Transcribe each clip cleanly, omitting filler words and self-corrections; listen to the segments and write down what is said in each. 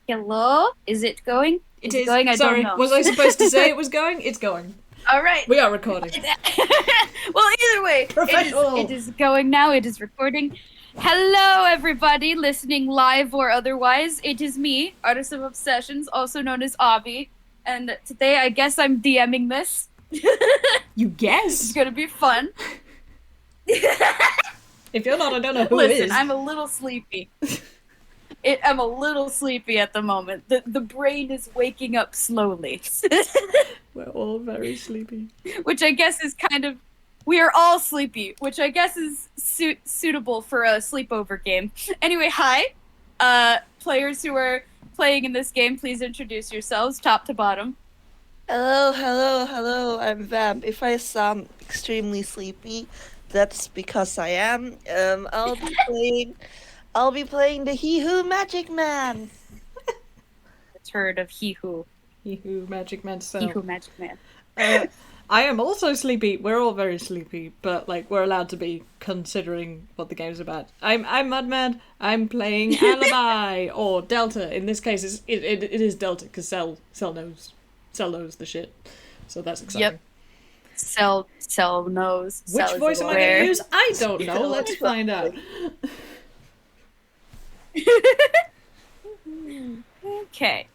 Hello? Is it going? It Is it is. going? I don't Sorry, know. was I supposed to say it was going? It's going. All right. We are recording. Well, either way, it Professional! is going now. It is recording. Hello, everybody listening live or otherwise. It is me, Artist of Obsessions, also known as Obby, and today I guess I'm DMing this. You It's guess? gonna be fun. If you're not, I don't know who Listen, is. I'm a little sleepy. I'm a little sleepy at the moment. The brain is waking up slowly. We're all very sleepy. Which I guess is kind of, we are all sleepy, which I guess is suitable for a sleepover game. Anyway, hi, players who are playing in this game, please introduce yourselves, top to bottom. Hello. I'm Vamp. If I sound extremely sleepy, that's because I am. I'll be playing the He Who Magic Man. It's heard of He Who Magic Man Magic Man. I am also sleepy. We're all very sleepy, but like we're allowed to be considering what the game's about. I'm Mudman. I'm playing Alibi or Delta. In this case, it is Delta because Cell knows the shit. So that's exciting. Yep. Cell knows. Which Cell voice am I going to use? I don't know. Let's find out. Okay.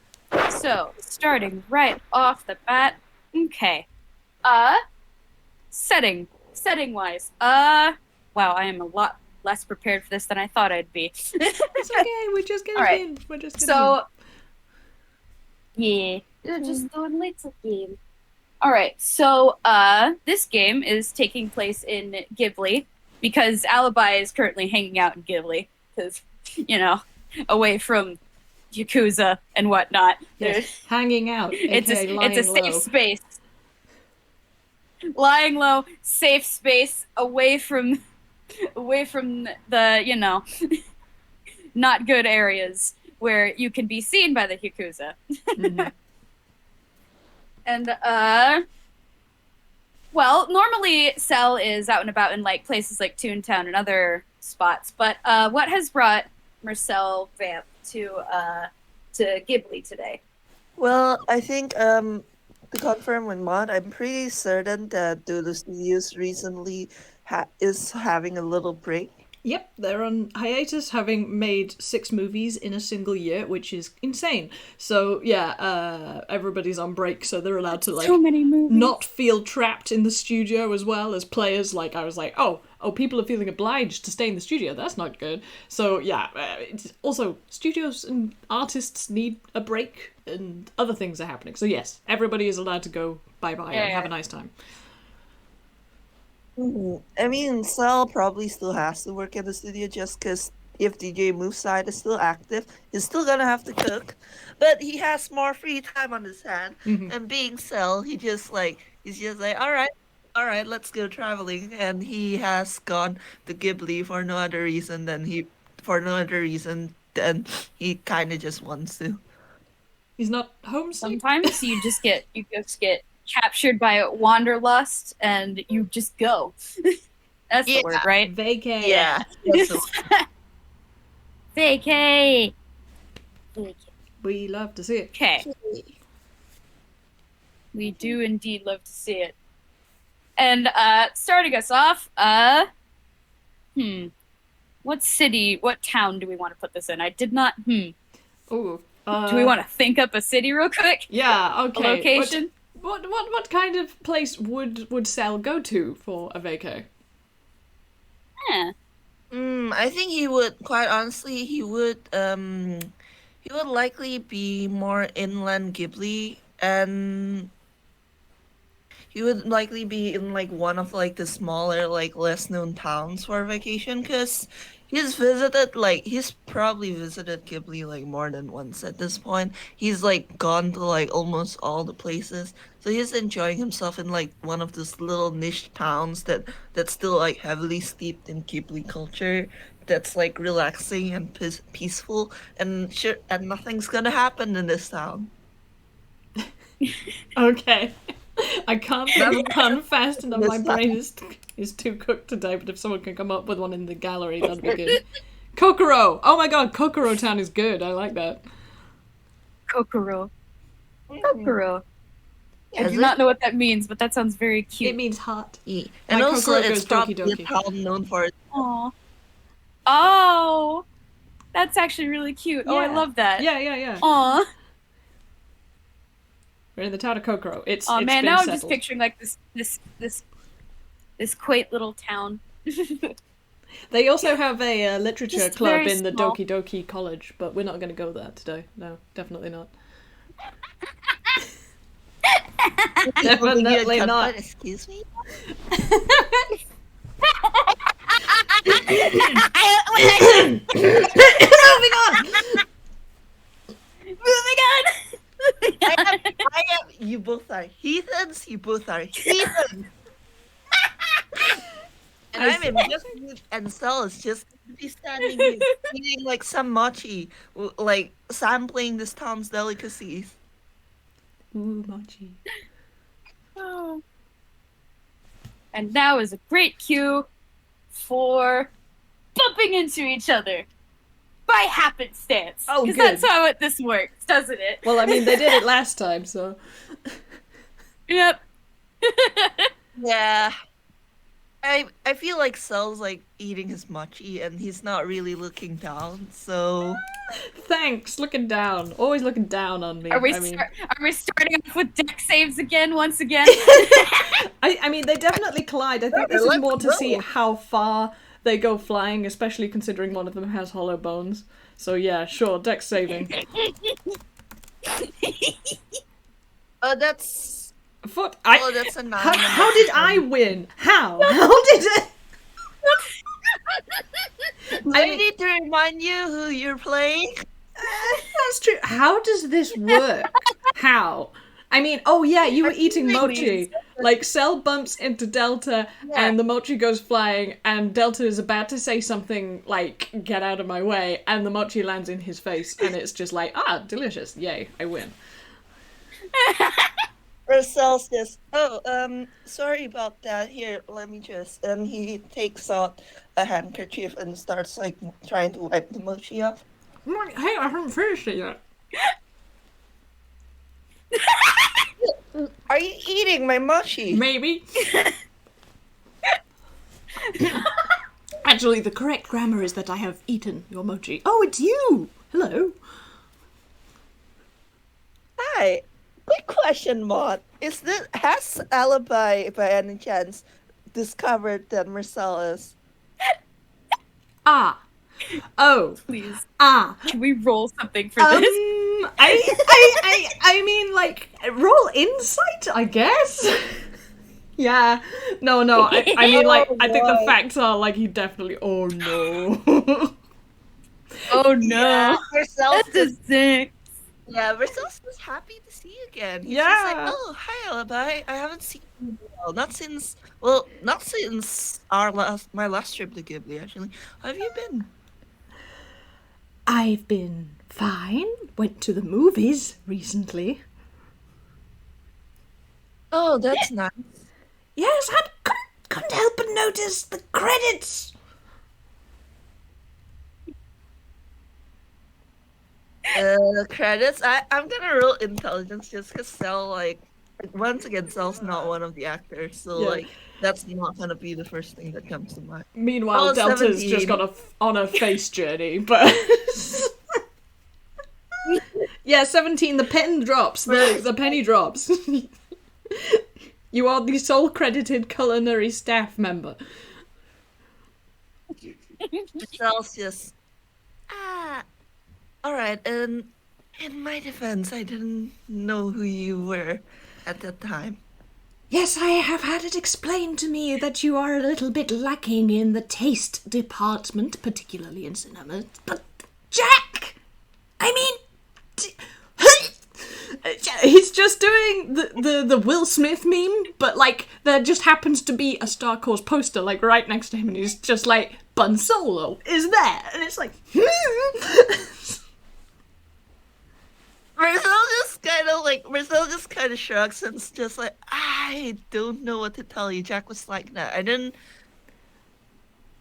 So, starting right off the bat. Okay. Setting wise. Wow, I am a lot less prepared for this than I thought I'd be. It's okay, we're just getting right. in. We're just getting so yeah, just doing little game. Alright, so this game is taking place in Ghibli because Alibi is currently hanging out in Ghibli because, away from Yakuza and whatnot. Yes, hanging out. It's a safe space. Lying low, safe space, away from the, not good areas where you can be seen by the Yakuza. Mm-hmm. And, well, normally Cell is out and about in, like, places like Toontown and other spots, but, what has brought Marcel Vamp to Ghibli today? Well, I think to confirm with Mod, I'm pretty certain that Doodle Studios recently is having a little break. Yep, they're on hiatus, having made 6 movies in a single year, which is insane. So yeah, everybody's on break, so they're allowed to like so many movies. Not feel trapped in the studio as well as players. Like I was like, oh, people are feeling obliged to stay in the studio. That's not good. So yeah, it's also studios and artists need a break, and other things are happening. So yes, everybody is allowed to go bye-bye and have a nice time. I mean, Cell probably still has to work at the studio just because if DJ Moveside is still active, he's still gonna have to cook. But he has more free time on his hand. Mm-hmm. And being Cell, he's just like, all right, let's go traveling. And he has gone to Ghibli for no other reason than he kind of just wants to. He's not homesick. Sometimes you just get captured by wanderlust and you just go. That's the word, right? Vacay. Yeah. Vacay. We love to see it. Okay. We do indeed love to see it. And starting us off, what town do we want to put this in? I did not. Ooh. Do we want to think up a city real quick? Yeah. Okay. A location. What kind of place would Cell go to for a vacay? Yeah. I think he would. Quite honestly, he would likely be more inland Ghibli, and he would likely be in like one of like the smaller, like less known towns for a vacation, because he's probably visited Ghibli like more than once at this point. He's like gone to like almost all the places. So he's enjoying himself in like one of those little niche towns that's still like heavily steeped in Ghibli culture. That's like relaxing and peaceful, and nothing's gonna happen in this town. Okay. I can't run fast enough. My brain is too cooked today, but if someone can come up with one in the gallery, that'd be good. Kokoro! Oh my god, Kokoro Town is good. I like that. Kokoro. Mhm. Kokoro. I Yes, do not know what that means, but that sounds very cute. It means hot. And My also, Kokoro it's goes doki probably a doki. town known for its Aw. Oh, that's actually really cute. Oh, I Yeah. love that. Yeah. Aw. We're in the town of Kokoro. It's Oh man, been now I'm settled. just picturing like this quaint little town. They also have a literature Just club very in the small. Doki Doki College, but we're not going to go there today. No, definitely not. Definitely not. Excuse me? Moving on! Moving on. I am. You both are heathens. You both are heathens. And I I'm in just and Sel is just gonna be standing here eating like some mochi, like sampling this town's delicacies. Ooh, mochi. Oh. And now is a great cue for bumping into each other by happenstance. Oh, because good. that's how this works, doesn't it? Well, I mean, they did it last time, so. Yep. Yeah. I feel like Sel's like eating his mochi and he's not really looking down, so Thanks, looking down. Always looking down on me. Are we I mean, are we starting off with deck saves again once again? I mean, they definitely collide. I think this is more to see how far they go flying, especially considering one of them has hollow bones. So yeah, sure, dex saving. that's that's a 9. How did I win? How? How did it? I need to remind you who you're playing. That's true. How does this work? How? I mean, oh yeah, you were eating mochi. Like, Cell bumps into Delta, and the mochi goes flying, and Delta is about to say something like, get out of my way, and the mochi lands in his face, and it's just like, ah, delicious, yay, I win. Cel's just, sorry about that. Here, let me just, and he takes out a handkerchief and starts, like, trying to wipe the mochi off. Hey, I haven't finished it yet. Are you eating my mochi? Maybe. Actually, the correct grammar is that I have eaten your mochi. Oh, it's you! Hello. Hi. Quick question, Maud. Has Alibi, by any chance, discovered that Marcel is? Ah. Oh. Please. Ah. Can we roll something for this? I mean, like, roll insight, I guess? Yeah. No, I mean, like, I think the facts are, like, he definitely, oh no. Oh no. Yeah, Marcel's That's a sick. Yeah, Marcel's just happy to see you again. He's Yeah. just like, oh, hi, Alibi. I haven't seen you in a while. Not since my last trip to Ghibli, actually. How have you been? I've been fine. Went to the movies recently. Oh, that's nice. Yes, I couldn't help but notice the credits. Credits. I'm gonna roll intelligence just because Cell, like, once again, Cell's not one of the actors, so Yeah. like that's not gonna be the first thing that comes to mind. Meanwhile, Oh, Delta's 17. just got on a face journey, but yeah, 17. The pen drops. The penny drops. You are the sole credited culinary staff member. Cell's just all right. And in my defense, I didn't know who you were at that time. Yes, I have had it explained to me that you are a little bit lacking in the taste department, particularly in cinema. But Jack, I mean, he's just doing the Will Smith meme, but like there just happens to be a Star Wars poster like right next to him, and he's just like, Bun Solo is there, and it's like. Marcel just kind of shrugs and it's just like, I don't know what to tell you. Jack was like that.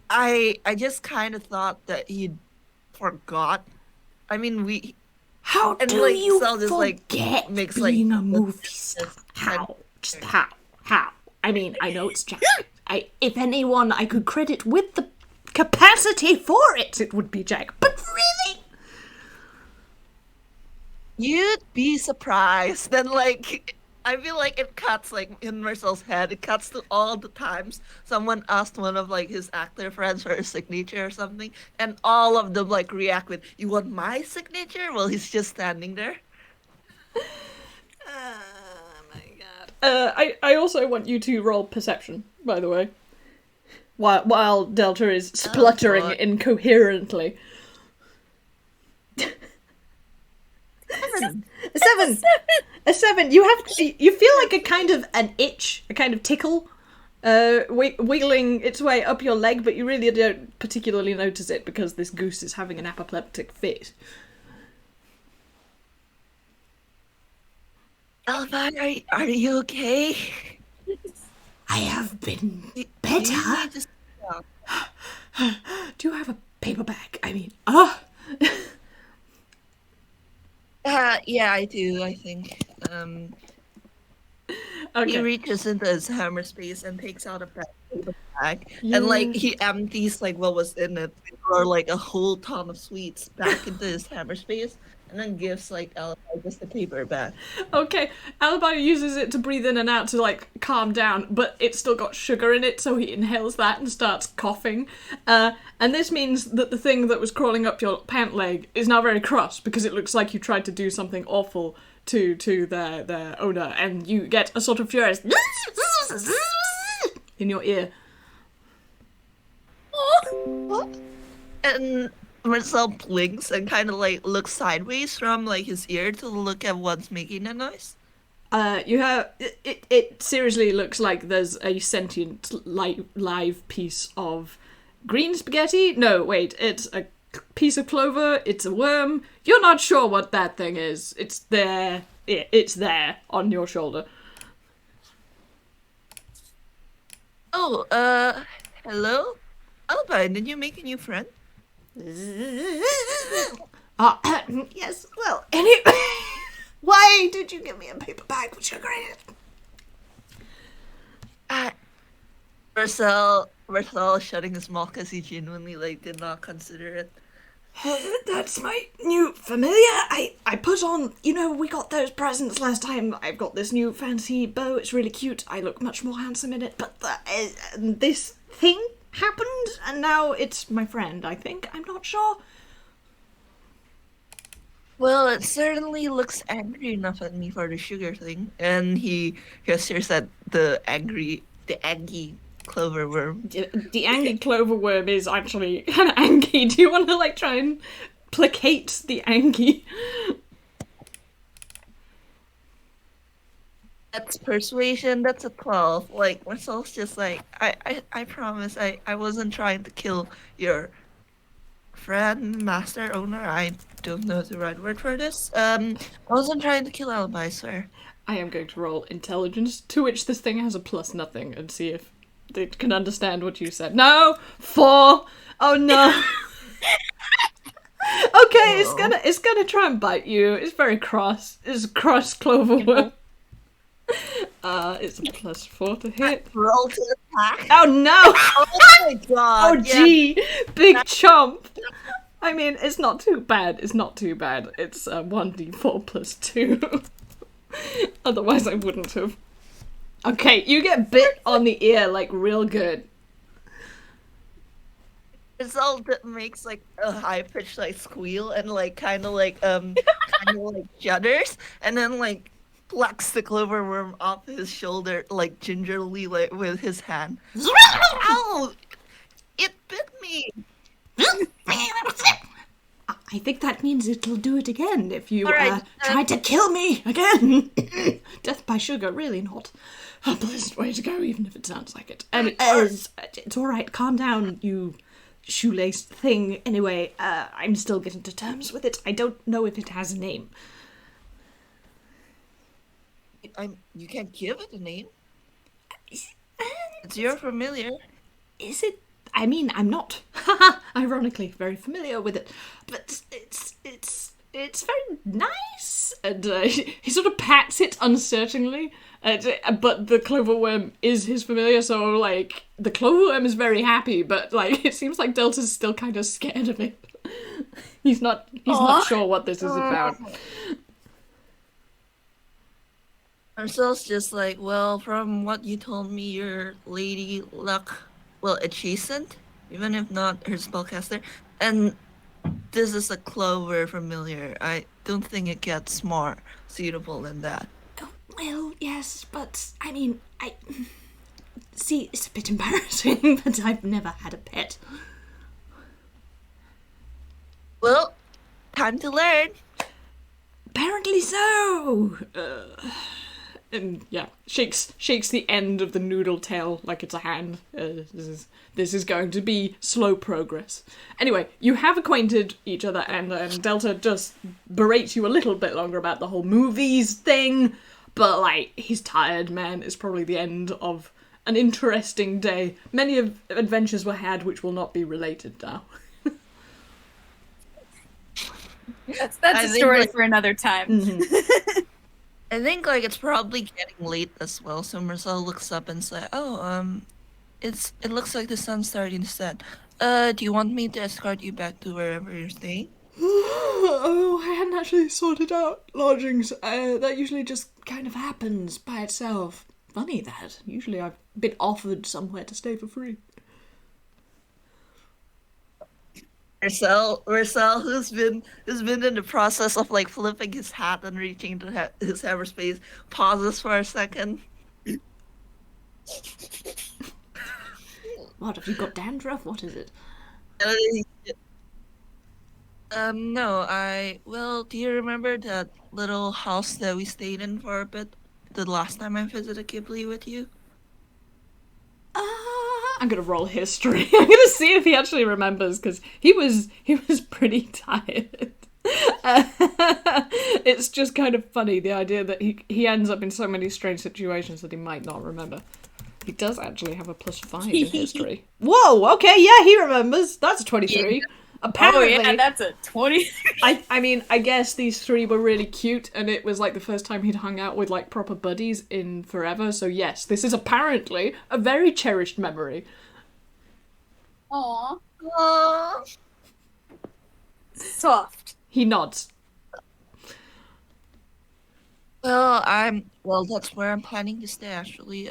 I just kind of thought that he forgot. I mean, How And, do like, you Sal just, like, forget makes, like, being a the- movie star? How? Just how? How? I mean, I know it's Jack. If anyone I could credit with the capacity for it, it would be Jack. But really? You'd be surprised. Then, like, I feel like it cuts, like, in Marcel's head, it cuts to all the times someone asked one of, like, his actor friends for a signature or something, and all of them, like, react with, "You want my signature?" While he's just standing there. Oh my god. I also want you to roll perception, by the way. While Delta is spluttering God. incoherently. A 7. A 7. You feel like a kind of an itch, a kind of tickle, wiggling its way up your leg, but you really don't particularly notice it because this goose is having an apoplectic fit. Alvin, are you okay? I have been You better. need to stop. Do you have a paper bag? I mean, Yeah, I do, I think. He okay. reaches into his hammer space and takes out a paper bag. Yeah. And, like, he empties, like, what was in it, or, like, a whole ton of sweets back into his hammer space, and then gives, like, Alibi just the paper bag. Okay, Alibi uses it to breathe in and out to, like, calm down, but it's still got sugar in it, so he inhales that and starts coughing. And this means that the thing that was crawling up your pant leg is now very cross, because it looks like you tried to do something awful to their owner, and you get a sort of furious in your ear. What? And Marcel blinks and kind of, like, looks sideways from, like, his ear to look at what's making the noise. You have it seriously looks like there's a sentient live piece of green spaghetti. No, wait, it's a piece of clover. It's a worm. You're not sure what that thing is. It's there. It's there on your shoulder. Oh, hello? Alpine, did you make a new friend? Yes. Well, anyway, why did you give me a paper bag with sugar in it? Marcel shutting his mouth because he genuinely, like, did not consider it. That's my new familiar. I put on, we got those presents last time. I've got this new fancy bow. It's really cute. I look much more handsome in it. But this thing happened, and now it's my friend, I think. I'm not sure. Well, it certainly looks angry enough at me for the sugar thing. And he gestures at the angry clover worm. The angry clover worm is actually kind of angry. Do you want to, like, try and placate the angry? That's persuasion, that's a 12. Like, Marcel's just like, I promise, I wasn't trying to kill your friend, master, owner, I don't know the right word for this. I wasn't trying to kill Alibi, I swear. I am going to roll intelligence, to which this thing has a plus nothing, and see if it can understand what you said. No! 4! Oh no! Okay, it's gonna try and bite you. It's very cross. It's a cross clover worm. It's a +4 to hit. Roll to attack. Oh no! Oh my god. Oh gee! Big chomp! I mean, it's not too bad. It's 1d4 + 2. Otherwise I wouldn't have. Okay, you get bit on the ear, like, real good. Result that makes, like, a high-pitched, like, squeal and, like, kind of like shudders, and then, like, plucks the clover worm off his shoulder, like, gingerly, like, with his hand. Ow! It bit me! I think that means it'll do it again if you Alright, try to kill me again. Death by sugar, really not a pleasant way to go, even if it sounds like it. And it's alright, calm down, you shoelace thing. Anyway, I'm still getting to terms with it. I don't know if it has a name. You can't give it a name. It's your familiar. Is it? I mean, I'm not, ironically, very familiar with it. But it's very nice, and he sort of pats it uncertainly. But the clover worm is his familiar, so like the clover worm is very happy, but like it seems like Delta's still kind of scared of it. He's not sure what this is about. Marcel's just like, well, from what you told me, you're Lady Luck, well, adjacent, even if not her spellcaster, and this is a clover familiar. I don't think it gets more suitable than that. Oh, well, yes, but I mean, see, it's a bit embarrassing, but I've never had a pet. Well, time to learn. Apparently so. And yeah, shakes the end of the noodle tail like it's a hand. This is going to be slow progress. Anyway, you have acquainted each other, and Delta just berates you a little bit longer about the whole movies thing. But like, he's tired, man. It's probably the end of an interesting day. Many adventures were had which will not be related now. That's a story for another time. Mm-hmm. I think like it's probably getting late as well, so Marcel looks up and says, "Oh, it looks like the sun's starting to set. Do you want me to escort you back to wherever you're staying?" Oh, I hadn't actually sorted out lodgings. That usually just kind of happens by itself. Funny that. Usually I've been offered somewhere to stay for free. Marcel, who's been in the process of like flipping his hat and reaching to his hyperspace, pauses for a second. What, have you got dandruff? What is it? No, well, do you remember that little house that we stayed in for a bit the last time I visited Ghibli with you? I'm gonna roll history. I'm gonna see if he actually remembers, because he was pretty tired. It's just kind of funny, the idea that he ends up in so many strange situations that he might not remember. He does actually have a +5 in history. Whoa, okay, yeah, he remembers. That's a 23. Yeah. Apparently, Oh yeah, that's a 20. I mean, I guess these three were really cute, and it was like the first time he'd hung out with like proper buddies in forever. So yes, this is apparently a very cherished memory. Aww. Aww. Soft. He nods. Well, that's where I'm planning to stay actually.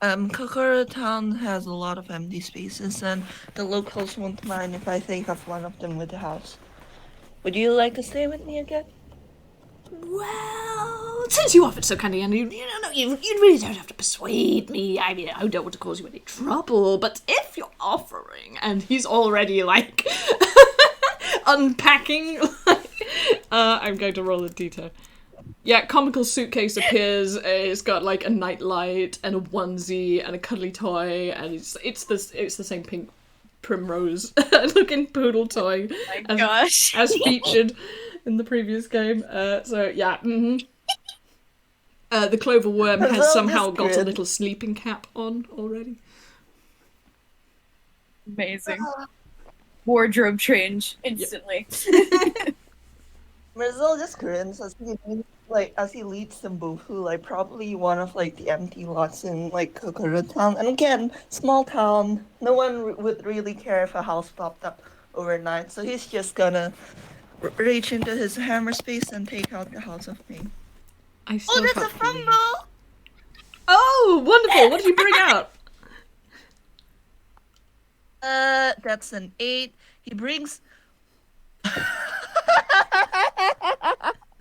Kokoro Town has a lot of empty spaces, and the locals won't mind if I take up one of them with the house. Would you like to stay with me again? Well, since you offered so kindly, and you really don't have to persuade me. I mean, I don't want to cause you any trouble, but if you're offering, and he's already like unpacking, I'm going to roll a d10. Yeah, comical suitcase appears. It's got like a nightlight and a onesie and a cuddly toy, and it's the same pink primrose looking poodle toy as featured in the previous game. So yeah, the clover worm has somehow got a little sleeping cap on already. Amazing. Wardrobe change instantly. Yep. Marcel just grins as he leads them both to like probably one of like the empty lots in like Kokoro Town. And again, small town, no one would really care if a house popped up overnight. So he's just gonna reach into his hammer space and take out the House of Pain. Oh, that's a fumble! Oh, wonderful! What did you bring out? That's an 8. He brings.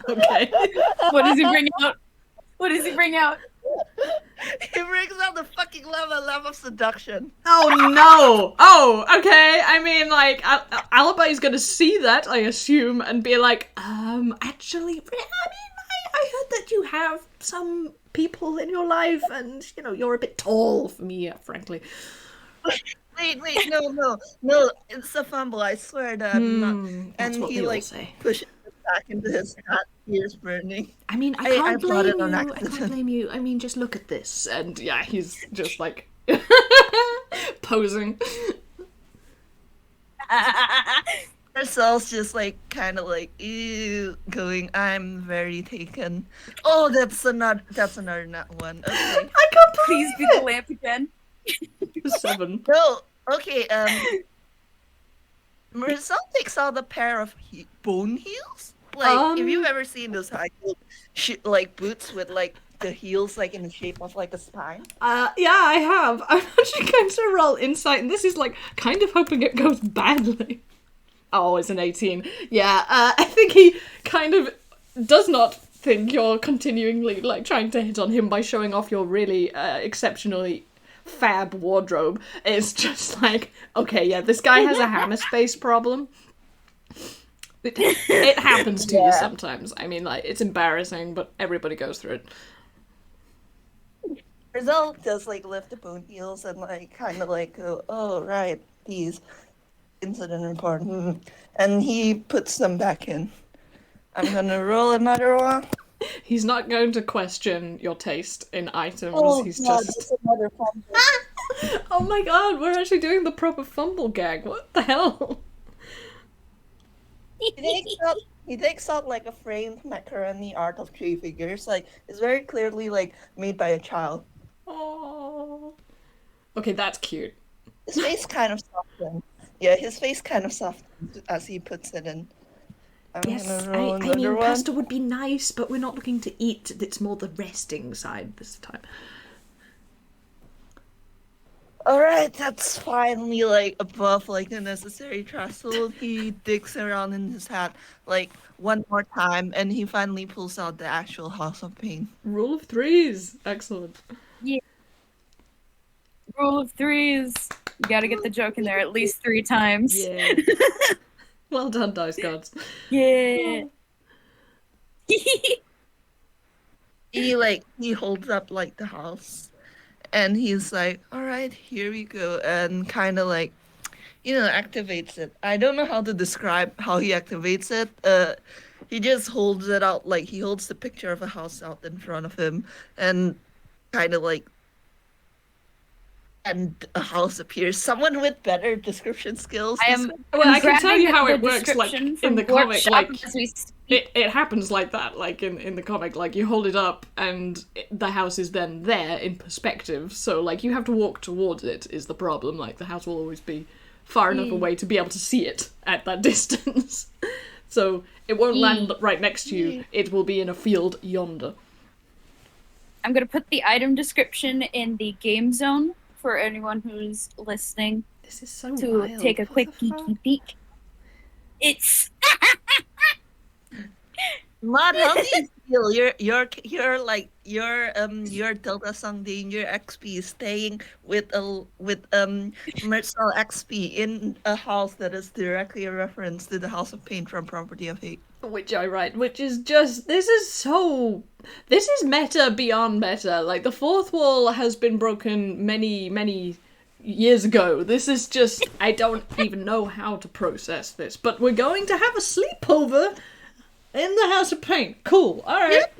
Okay. What does he bring out? What does he bring out? He brings out the fucking level of seduction. Oh no! Oh, okay. I mean, like, Alibi's gonna see that, I assume, and be like, actually, I mean, I heard that you have some people in your life, and, you know, you're a bit tall for me, frankly. Wait, no, it's a fumble, I swear that I'm not. That's and what he, like, say. pushes it back into his hat, ears burning. I mean, I can't blame you. I mean, just look at this. And yeah, he's just like posing. Marcel's just like kind of like ew, going. I'm very taken. Oh, that's another not one. Okay. I can't Please be believe the lamp again. it! 7. No. Okay. Marcel takes out a pair of bone heels. Like, if you've ever seen those high heel like boots with like the heels like in the shape of like a spine. Yeah, I have. I'm actually going to roll insight, and this is like kind of hoping it goes badly. Oh, it's an 18. Yeah, I think he kind of does not think you're continually like trying to hit on him by showing off your really exceptionally fab wardrobe. It's just like, okay, yeah, this guy has a hammer space problem. It happens to you sometimes. I mean, like, it's embarrassing, but everybody goes through it. Marcel does like lift the bone heels and like kind of like go, oh right, these incident report, and he puts them back in. I'm gonna roll another one. He's not going to question your taste in items. Oh, He's God, just. it's another fumble. Oh my god, we're actually doing the proper fumble gag. What the hell? He takes out like a framed macaroni art of 3 figures. Like, it's very clearly like made by a child. Oh. Okay, that's cute. His face kind of softens. Yeah, his face kind of softens as he puts it in. I'm Yes, gonna roll I another mean, one. pasta would be nice, but we're not looking to eat. It's more the resting side this time. Alright, that's finally like above like the necessary threshold. He digs around in his hat like one more time and he finally pulls out the actual House of Pain. Rule of threes. Excellent. Rule of threes. You gotta get the joke in there at least 3 times. Yeah. Well done, Dice Gods. Yeah. He holds up like the house and he's like, alright, here we go, and kinda like activates it. I don't know how to describe how he activates it. He just holds it out, like he holds the picture of a house out in front of him and kind of like, and a house appears. Someone with better description skills. I am. Well, I can tell grabbing you how the it works, like, description in from the Warp comic, Shop like, as we speak. it happens like that, like in the comic, like you hold it up and the house is then there in perspective, so like you have to walk towards it is the problem, like the house will always be far enough away to be able to see it at that distance. So it won't land right next to you, it will be in a field yonder. I'm gonna put the item description in the game zone for anyone who's listening This is so to wild. take a What quick the fuck? geeky peek. It's Matt, how do you feel? Your Delta Song Danger XP staying with Mercel XP in a house that is directly a reference to the House of Pain from Property of Hate. Which I write, which is just, this is meta beyond meta. Like, the fourth wall has been broken many, many years ago. This is just, I don't even know how to process this. But we're going to have a sleepover in the House of Pain. Cool, alright.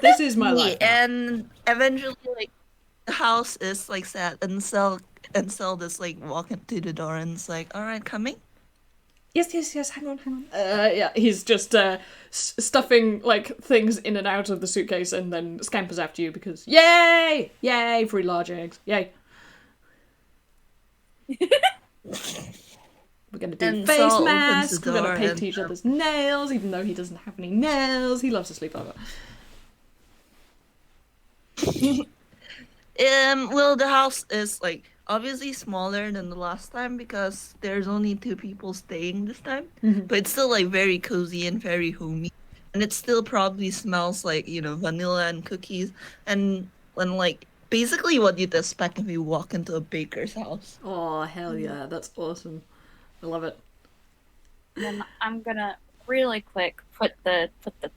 This is my life. And eventually, like, the house is, like, sad, and Cell just, like, walk into the door and it's like, alright, coming? Yes, hang on. Yeah, he's just stuffing, like, things in and out of the suitcase and then scampers after you because, yay! Yay, 3 large eggs. Yay. We're gonna do And face Saul opens masks, the we're gonna door paint and- each other's nails, even though he doesn't have any nails. He loves to sleep over. Well, the house is, like, obviously smaller than the last time because there's only 2 people staying this time. But it's still, like, very cozy and very homey. And it still probably smells like, vanilla and cookies. And when, like, basically what you'd expect if you walk into a baker's house. Oh, hell yeah, that's awesome. I love it. then I'm gonna really quick put the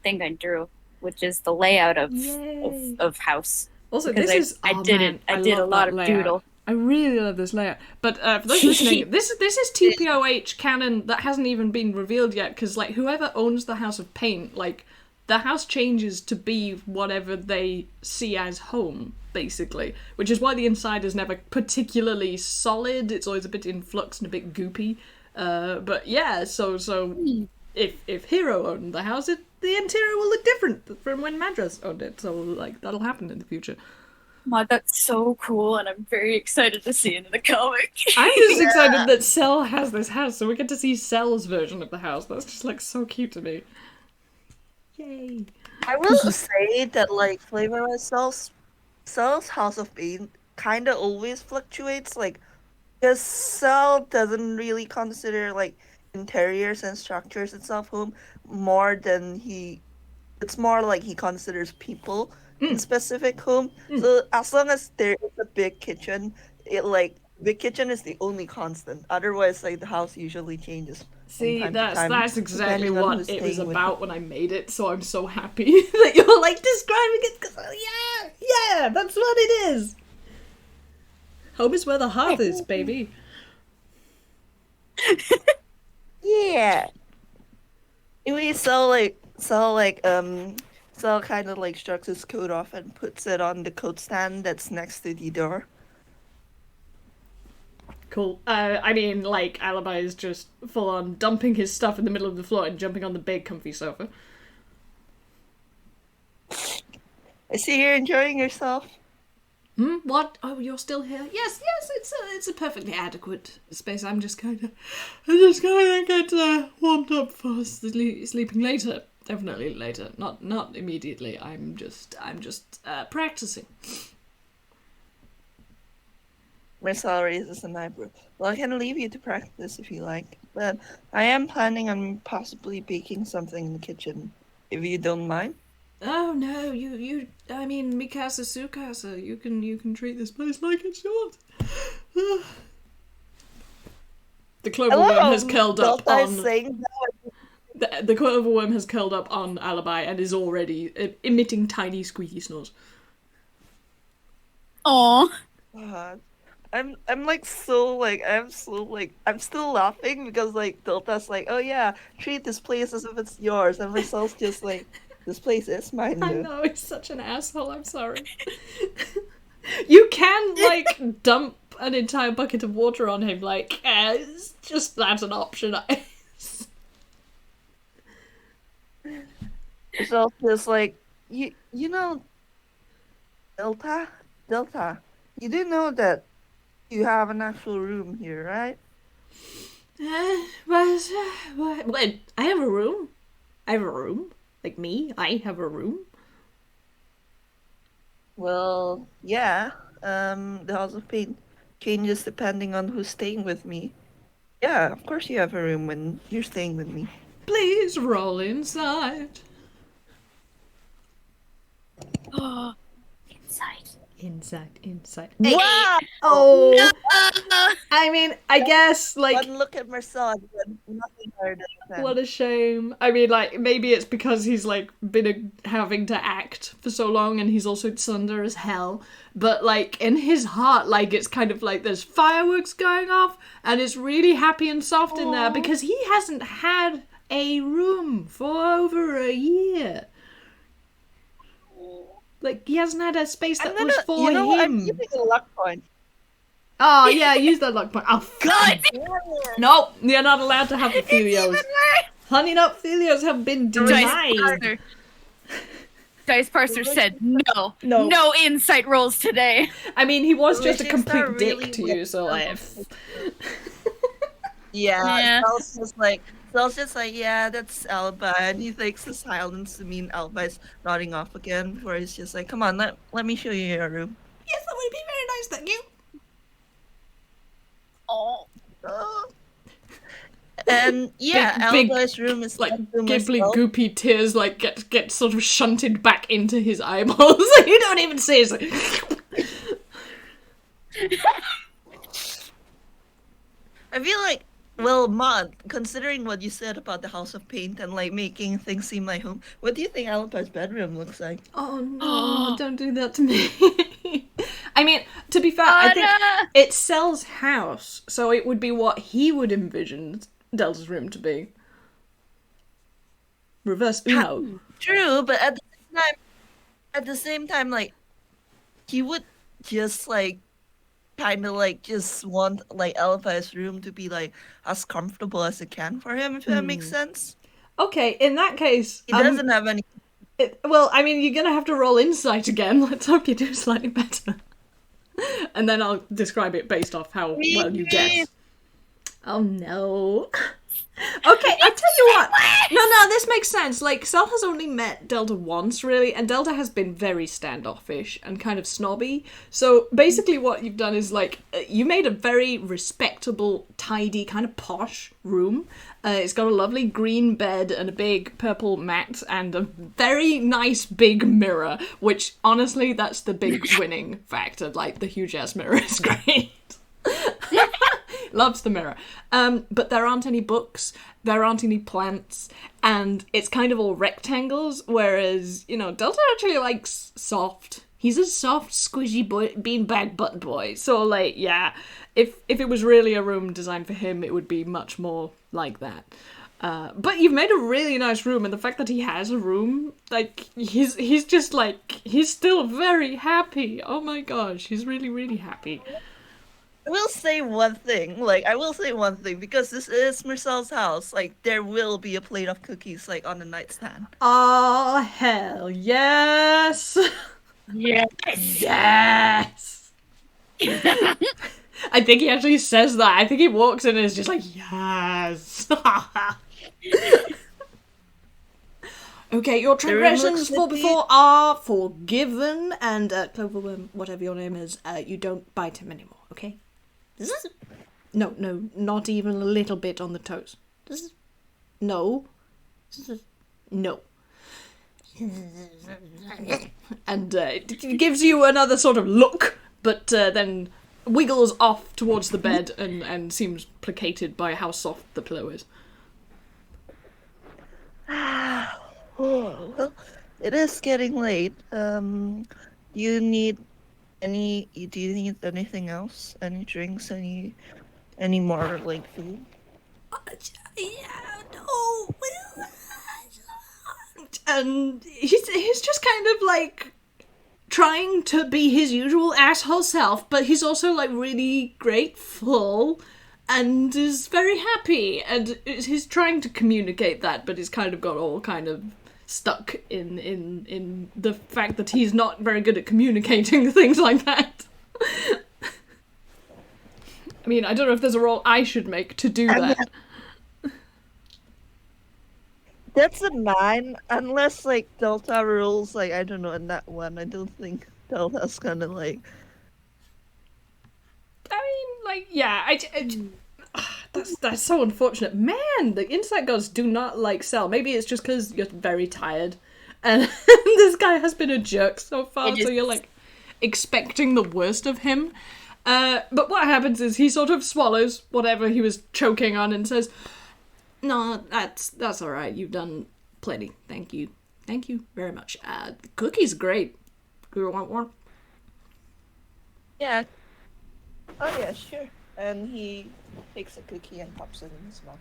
thing I drew, which is the layout of Yay. of house. Also, Because this is, I did man, it. I did a love lot that of layout. doodle. I really love this layout. But for those listening, this is TPOH canon that hasn't even been revealed yet, because, like, whoever owns the House of Paint, like, the house changes to be whatever they see as home. basically, which is why the inside is never particularly solid. It's always a bit in flux and a bit goopy. But yeah, so if Hero owned the house, the interior will look different from when Madras owned it. So like that'll happen in the future. God, that's so cool, and I'm very excited to see it in the comic. I'm just excited that Cell has this house, so we get to see Cell's version of the house. That's just like so cute to me. Yay! I will say that like flavor-wise, Cell's House of Pain kind of always fluctuates. Like, because Cell doesn't really consider like interiors and structures itself home more than he. It's more like he considers people in specific home. So as long as there is a big kitchen, big kitchen is the only constant. Otherwise, like the house usually changes. See, from time to time, that's exactly depending on what who's it was staying with about when I made it, so I'm so happy that you're like describing it, because yeah, that's what it is. Home is where the hearth is, baby. Yeah. Anyway, Cell kind of like shrugs his coat off and puts it on the coat stand that's next to the door. Cool. I mean, like, Alibi is just full on dumping his stuff in the middle of the floor and jumping on the big comfy sofa. I see you're enjoying yourself. What? Oh, you're still here? Yes, it's a perfectly adequate space. I'm just going to get warmed up for sleeping later. Definitely later. Not immediately. I'm just practicing. Marcel raises an eyebrow. Well, I can leave you to practice if you like, but I am planning on possibly baking something in the kitchen, if you don't mind. Oh no, you I mean, Mikasa Sukasa, you can treat this place like it's yours. The clover worm has curled up on the clover worm has curled up on Alibi and is already emitting tiny squeaky snores. Aww. I'm still laughing because like Delta's like, oh yeah, treat this place as if it's yours, and myself just like, this place is mine. I know, he's such an asshole, I'm sorry. You can like dump an entire bucket of water on him, like, it's just that's an option. So just like you know, Delta, you do know that you have an actual room here, right? What? I have a room. Like me, I have a room. Well, yeah. The House of Pain changes depending on who's staying with me. Yeah, of course you have a room when you're staying with me. Please roll inside. Inside. Wow! Oh! I mean, I guess, like... One look at Marcel, nothing heard of him. What a shame. I mean, like, maybe it's because he's, like, been having to act for so long and he's also sunder as hell. But, like, in his heart, like, it's kind of like there's fireworks going off and it's really happy and soft in there because he hasn't had a room for over a year. Like, he hasn't had a space that was for him. I'm using a luck point. Oh, yeah, use that luck point. Oh, God! Nope, you're not allowed to have the Felios. Honey Nut Felios have been denied. Dice Parser said no insight rolls today. I mean, he was just a complete dick to you, so like... Yeah. Sal's just like, yeah, that's Alibi, and he takes the silence to mean Alibi's nodding off again, before he's just like, come on, let me show you your room. Yes, that would be very nice, thank you. Oh. And yeah, Alibi's room is like Ghibli goopy tears like get sort of shunted back into his eyeballs. You don't even see it. I feel like, well, Mod, considering what you said about the House of Paint and like making things seem like home, what do you think Alibi's bedroom looks like? Oh no, don't do that to me. I mean, to be fair, I think it's Cell's house, so it would be what he would envision Delta's room to be. Reverse Uno. True, but at the same time, like, he would just like kind of like just want like Alibi's room to be like as comfortable as it can for him, if that makes sense. Okay, in that case, He doesn't have any. well, I mean, you're gonna have to roll insight again. Let's hope you do slightly better. And then I'll describe it based off how well you guess. Oh no. Okay, I'll tell you what. No, this makes sense. Like, Sal has only met Delta once, really, and Delta has been very standoffish and kind of snobby. So basically what you've done is, like, you made a very respectable, tidy, kind of posh room. It's got a lovely green bed and a big purple mat and a very nice big mirror, which, honestly, that's the big winning factor. Like, the huge-ass mirror is great. Loves the mirror. But there aren't any books, there aren't any plants, and it's kind of all rectangles, whereas, you know, Delta actually likes soft. He's a soft, squishy beanbag button boy. So, like, yeah, if it was really a room designed for him, it would be much more like that. But you've made a really nice room, and the fact that he has a room, like, he's just, like, he's still very happy. Oh my gosh, he's really, really happy. I will say one thing, because this is Marcel's house. Like, there will be a plate of cookies, like, on the nightstand. Oh, hell yes! Yes. Yes! I think he actually says that. I think he walks in and is just like, yes! Okay, your transgressions for before are forgiven, and Clover, whatever your name is, you don't bite him anymore, okay? No, not even a little bit on the toes. No. No. And it gives you another sort of look, but then wiggles off towards the bed and seems placated by how soft the pillow is. Well, it is getting late. Do you need anything else? Any drinks? Any more like food? Yeah, no. And he's just kind of like trying to be his usual asshole self, but he's also like really grateful and is very happy, and he's trying to communicate that, but he's kind of got all kind of stuck in the fact that he's not very good at communicating things like that. I mean, I don't know if there's a role I should make to do that. That's a 9, unless like Delta rules, like, I don't know, in that one. I don't think Delta's gonna like. I mean, like, yeah, that's so unfortunate. Man, the insight gods do not like Sel. Maybe it's just because you're very tired, and this guy has been a jerk so far, so you're like expecting the worst of him. But what happens is he sort of swallows whatever he was choking on and says, "No, that's all right. You've done plenty. Thank you very much. The cookie's great. Do you want one?" Yeah. Oh yeah, sure. And he takes a cookie and pops it in his mouth.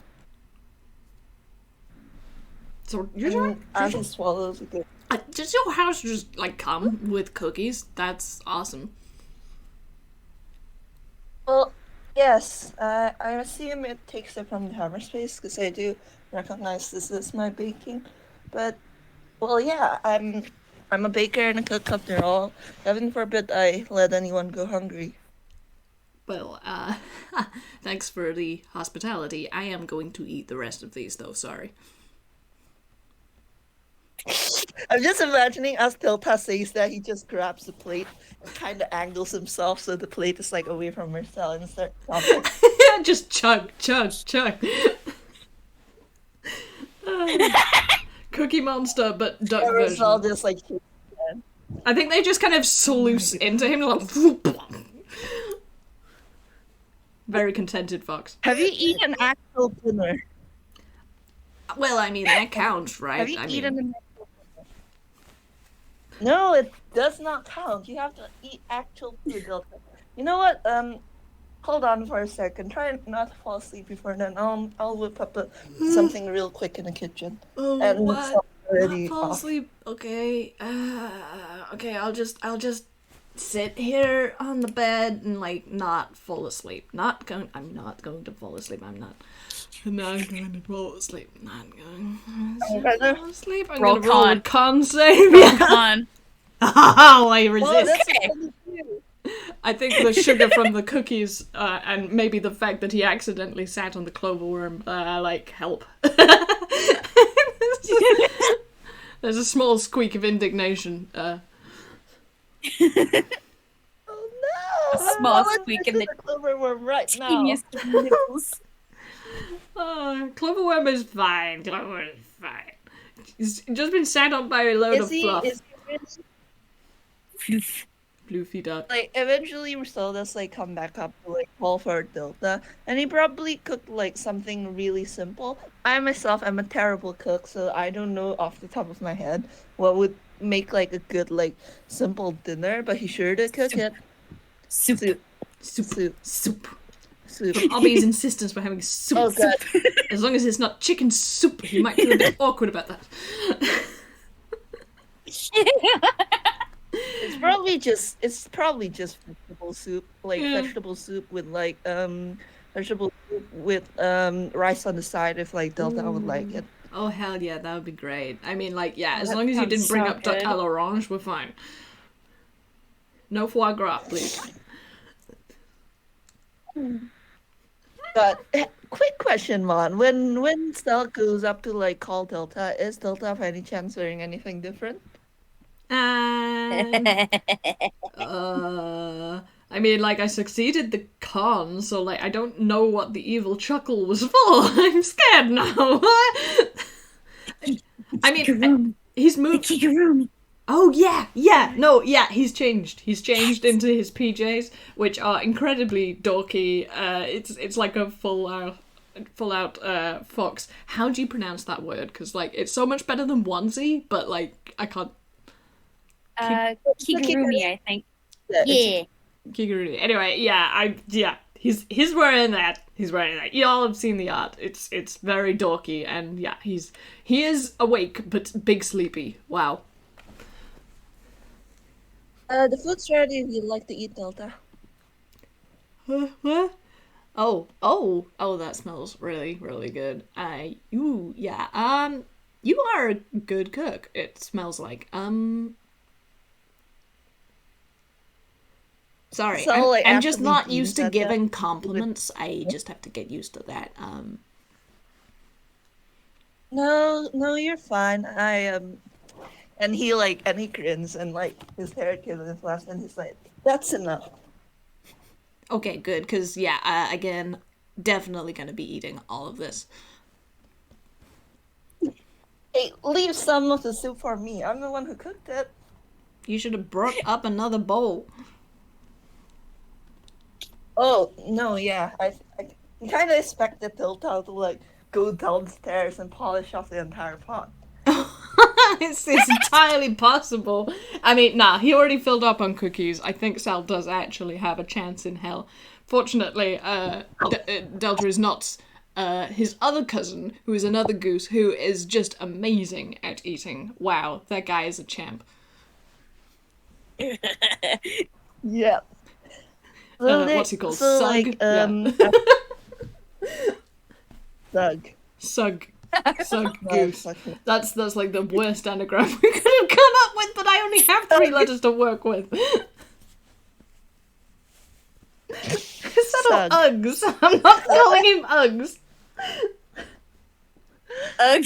So As he swallows a good. does your house just like come with cookies? That's awesome. Well, yes. I assume it takes it from the hammer space, because I do recognize this is my baking. But, well, yeah, I'm a baker and a cook after all. Heaven forbid I let anyone go hungry. Well, thanks for the hospitality. I am going to eat the rest of these, though, sorry. I'm just imagining as Delta says that, he just grabs the plate and kind of angles himself so the plate is like away from Marcel and starts chopping. Just chug. Cookie Monster, but duck version. Marcel just like. I think they just kind of sluice into him like. Very contented fox. Have you eaten actual dinner? Well, I mean, that counts, right? Have you eaten an actual dinner? No, it does not count. You have to eat actual food, Delta. You know what? Hold on for a second. Try not to fall asleep before then. I'll whip up something real quick in the kitchen. Oh, and what? Already Not fall off. asleep. Okay. Okay. I'll just sit here on the bed and like not fall asleep. I'm not going to fall asleep. I'm not going to fall asleep. Not going to fall asleep. I'm Roll going to roll a con. con save. Roll con. Oh, I Oh, resist. that's Okay. what I do. I think the sugar from the cookies and maybe the fact that he accidentally sat on the clover worm like help. There's a small squeak of indignation. Oh no! A small I'm squeak in the clover worm right now. teeniest of nipples. Clover worm is fine. Clover worm is fine. He's just been sat on by a load of fluff. Is he really, Floofy duck. like eventually Risolda's like come back up to like call for Delta, and he probably cooked like something really simple. I myself am a terrible cook, so I don't know off the top of my head what would make like a good like simple dinner, but he sure did cook it. Soup. Soup. Soup. Soup. Soup. Soup. Obby's insistence for having soup. Oh god. As long as it's not chicken soup, he might feel a bit awkward about that. It's probably just vegetable soup, like vegetable soup with like vegetable soup with rice on the side if like Delta would like it. Oh hell yeah, that would be great. I mean, like, yeah, as That long as you didn't sounds bring so up duck good. à l'orange, we're fine. No foie gras, please. But quick question, Mon. When Stel goes up to like call Delta, is Delta have any chance wearing anything different? And I mean, like, I succeeded the con, so like, I don't know what the evil chuckle was for. I'm scared now. I mean, he's moved. Oh yeah, no, yeah, he's changed. He's changed into his PJs, which are incredibly dorky. It's like a full out fox. How do you pronounce that word? Because like, it's so much better than onesie, but like, I can't. Kigurumi, I think. Yeah. Kigurumi. Anyway, yeah, he's wearing that. He's wearing that. You all have seen the art. It's very dorky, and yeah, he is awake but big sleepy. Wow. The food's ready if you'd like to eat Delta. What? Oh, that smells really, really good. You are a good cook. It smells like. Sorry, So, like, I'm just after not we used to said that, giving compliments. I just have to get used to that. No, you're fine. And he grins and like his hair is left, and he's like, "That's enough." Okay, good, because, yeah, again, definitely gonna be eating all of this. Hey, leave some of the soup for me. I'm the one who cooked it. You should have brought up another bowl. Oh no, yeah. I kind of expected Tiltal to like go downstairs and polish off the entire pot. It's entirely possible. I mean, nah, he already filled up on cookies. I think Sal does actually have a chance in hell. Fortunately, Delta is not his other cousin, who is another goose, who is just amazing at eating. Wow, that guy is a champ. Yeah. So What's he called? So Sug? like, Sug. Sug. Sug No, goose. fuck it. That's like the worst anagram we could have come up with, but I only have 3 letters to work with. Settle Sug. Uggs. I'm not calling him Uggs. No,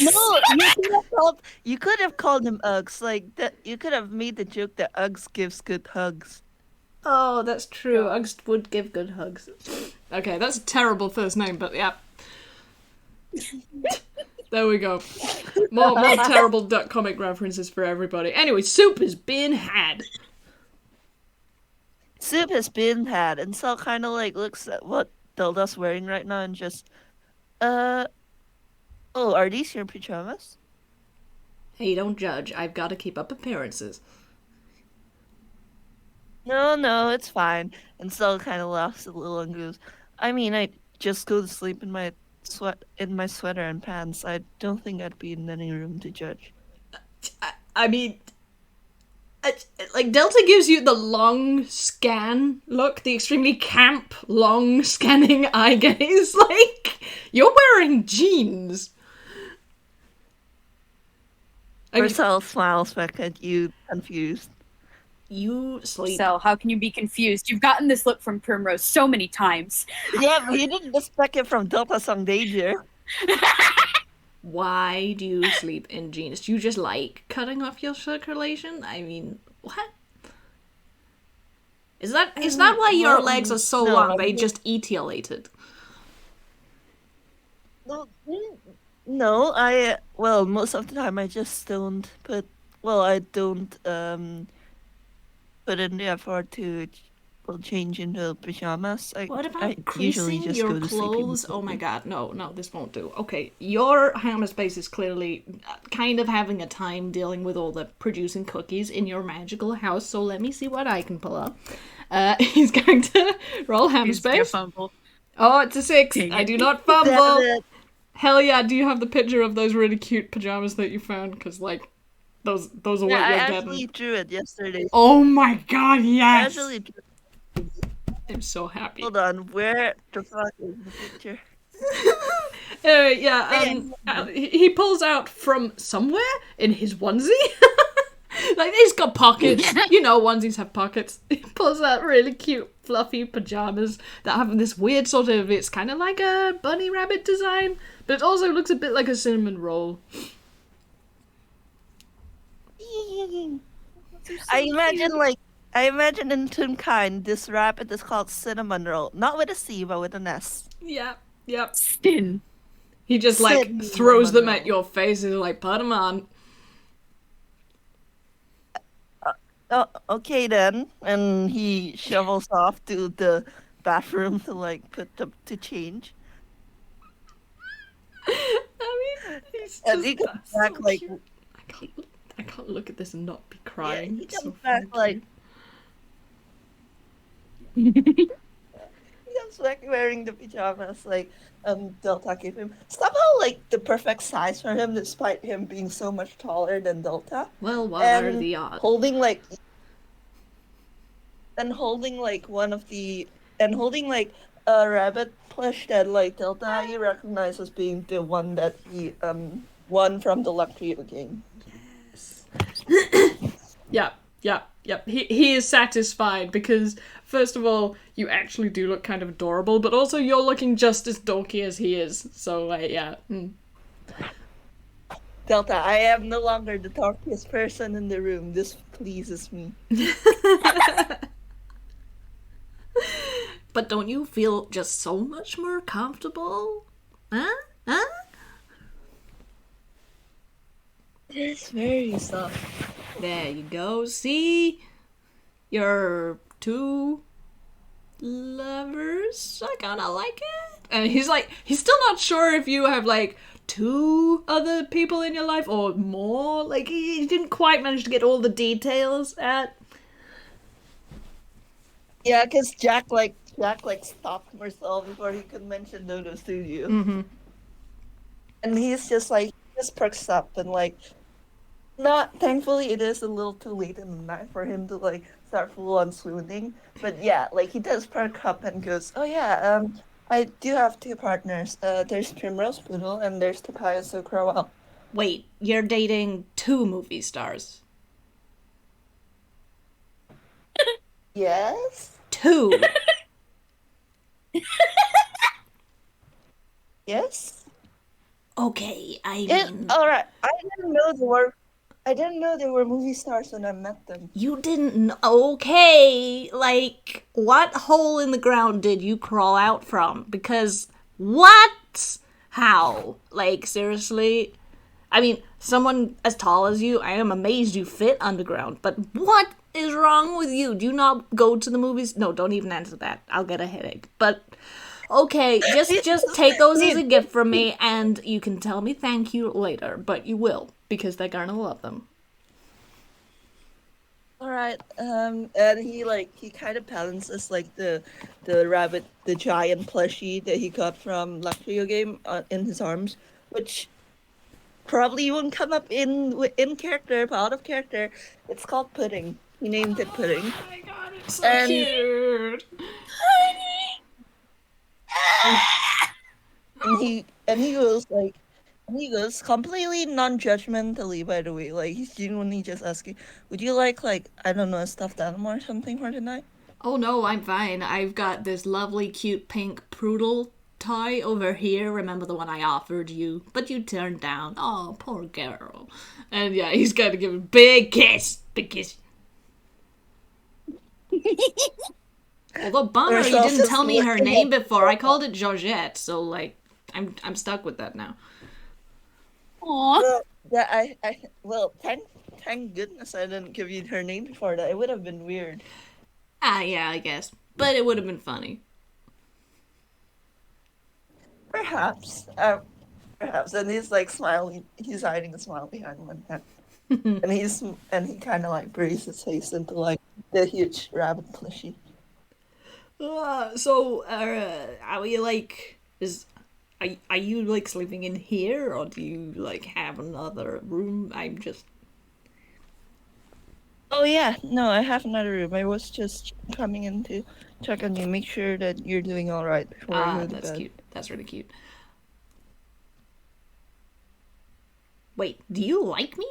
you could have called him Uggs. Like that, you could have made the joke that Uggs gives good hugs. Oh, that's true. Uggs would give good hugs. Okay, that's a terrible first name, but yeah. There we go. More terrible duck comic references for everybody. Anyway, soup is being had. Soup has been had, and Sal kind of like looks at what Delta's wearing right now and just, oh, are these your pajamas? Hey, don't judge. I've got to keep up appearances. No, it's fine. And Sal kind of laughs a little and goes, I mean, I just go to sleep in my sweater and pants. I don't think I'd be in any room to judge. I mean, like Delta gives you the long scan look, the extremely camp long scanning eye gaze. Like you're wearing jeans. I mean, Marcel smiles back at you, confused. you sleep. So how can you be confused? You've gotten this look from Primrose so many times. Yeah, but you didn't expect it from Delta Song Danger. Why do you sleep in jeans? Do you just like cutting off your circulation? I mean, what? Is that why your legs are so long? They just etiolated. No, most of the time I just don't I don't put in the effort to change into pajamas. What about I usually creasing just your go to sleep clothes? Oh my immediately. god, no, this won't do. Okay, your hammer space is clearly kind of having a time dealing with all the producing cookies in your magical house, so let me see what I can pull up. He's going to roll hammer space. Fumble. Oh, it's a 6. Dang I it. do not fumble. Damn it. Hell yeah, do you have the picture of those really cute pajamas that you found? Because, like, those are what Yeah, I you're actually getting. drew it yesterday. Oh my god, I yes! actually drew I'm so happy. Hold on, where the fuck is the picture? He pulls out from somewhere in his onesie. Like, he's got pockets. You know, onesies have pockets. He pulls out really cute, fluffy pajamas that have this weird sort of, it's kind of like a bunny rabbit design, but it also looks a bit like a cinnamon roll. I imagine in Toonkind this rabbit is called cinnamon roll, not with a C but with an S. Yep. Stin. He just, like, Cinnamon throws them at roll. your face and like, put them on. Oh, okay then. And he shovels off to the bathroom to like to change. I mean, he's And just he comes so back like cute. I can't look at this and not be yeah, crying. he It's so comes back funny. he comes back wearing the pajamas like Delta gave him. Somehow like the perfect size for him despite him being so much taller than Delta. Well, what are the odds? Holding like a rabbit plush that like Delta he recognized as being the one that he won from the luck trio game. Yep. He is satisfied because, first of all, you actually do look kind of adorable, but also you're looking just as dorky as he is. So, yeah. Delta, I am no longer the dorkiest person in the room. This pleases me. But don't you feel just so much more comfortable? Huh? It's very soft. There you go. See? Your two lovers? I kinda like it. And he's still not sure if you have, like, 2 other people in your life or more. Like, he didn't quite manage to get all the details at. Yeah, because Jack stopped Marcel before he could mention Dodo Studio. Mm-hmm. And he's just like, he just perks up and like, thankfully it is a little too late in the night for him to like start full on swooning. But yeah, like he does perk up and goes, oh yeah, I do have 2 partners. There's Primrose Poodle and there's Takaya So Crowell. Wait, you're dating 2 movie stars? Yes? 2. Yes? Okay, I mean, Alright. I didn't know they were movie stars when I met them. you didn't. Okay, like, what hole in the ground did you crawl out from? Because, what? How? Like, seriously? I mean, someone as tall as you, I am amazed you fit underground, but what is wrong with you? Do you not go to the movies? No, don't even answer that. I'll get a headache. But, okay, just take those as a gift from me, and you can tell me thank you later, but you will, because they're gonna love them. Alright, and he kind of balances like the rabbit, the giant plushie that he got from Luck Trio game in his arms, which probably won't come up in character, but out of character. It's called Pudding. He named it Pudding. Oh my god, it's so And- cute. And he goes completely non-judgmentally, by the way. Like, he's genuinely just asking, would you like, I don't know, a stuffed animal or something for tonight? Oh no, I'm fine. I've got this lovely, cute pink poodle toy over here. Remember the one I offered you, but you turned down. Oh, poor girl. And yeah, he's got to give a big kiss. Big kiss. Although bummer, you didn't tell me her name before. I called it Georgette, so like, I'm stuck with that now. Aww. Well, thank goodness I didn't give you her name before that. It would have been weird. Ah, yeah, I guess. But it would have been funny. Perhaps. Perhaps. And he's like smiling. He's hiding a smile behind one hand. and he kind of like breathes his face into like the huge rabbit plushie. So, are you like, are you like sleeping in here, or do you like have another room? I'm just... Oh yeah, no, I have another room. I was just coming in to check on you, make sure that you're doing all right before you go to that's bed. cute. That's really cute. Wait, do you like me?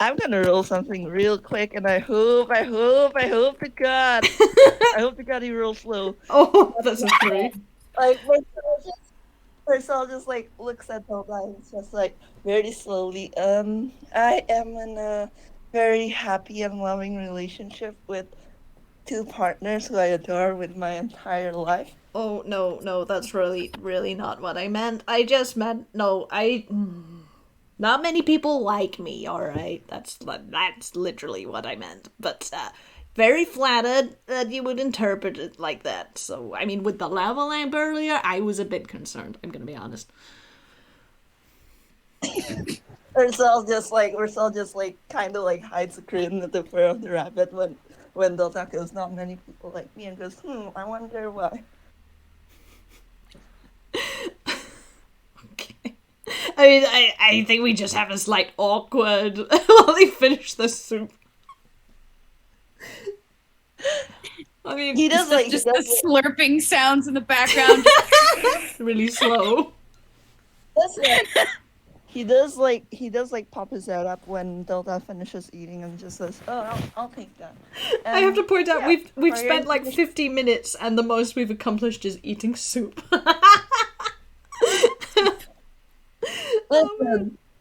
I'm gonna roll something real quick, and I hope to God, I hope to God he rolls low. Oh, that's a 3. Like Marcel just like looks at the lines, just like very slowly. I am in a very happy and loving relationship with 2 partners who I adore with my entire life. Oh, no, that's really not what I meant. I just meant, not many people like me, alright? That's literally what I meant. But, very flattered that you would interpret it like that. So, I mean, with the lava lamp earlier, I was a bit concerned, I'm gonna be honest. Marcel just like kind of like hides a grin at the fur of the rabbit when Delta goes, not many people like me, and goes, I wonder why. Okay. I mean, I think we just have a slight awkward while they finish the soup. I mean, He does like Just the slurping sounds in the background. really slow. He does like pop his head up when Delta finishes eating and just says, "Oh, I'll take that." I have to point out, yeah, we've spent like 50 minutes and the most we've accomplished is eating soup.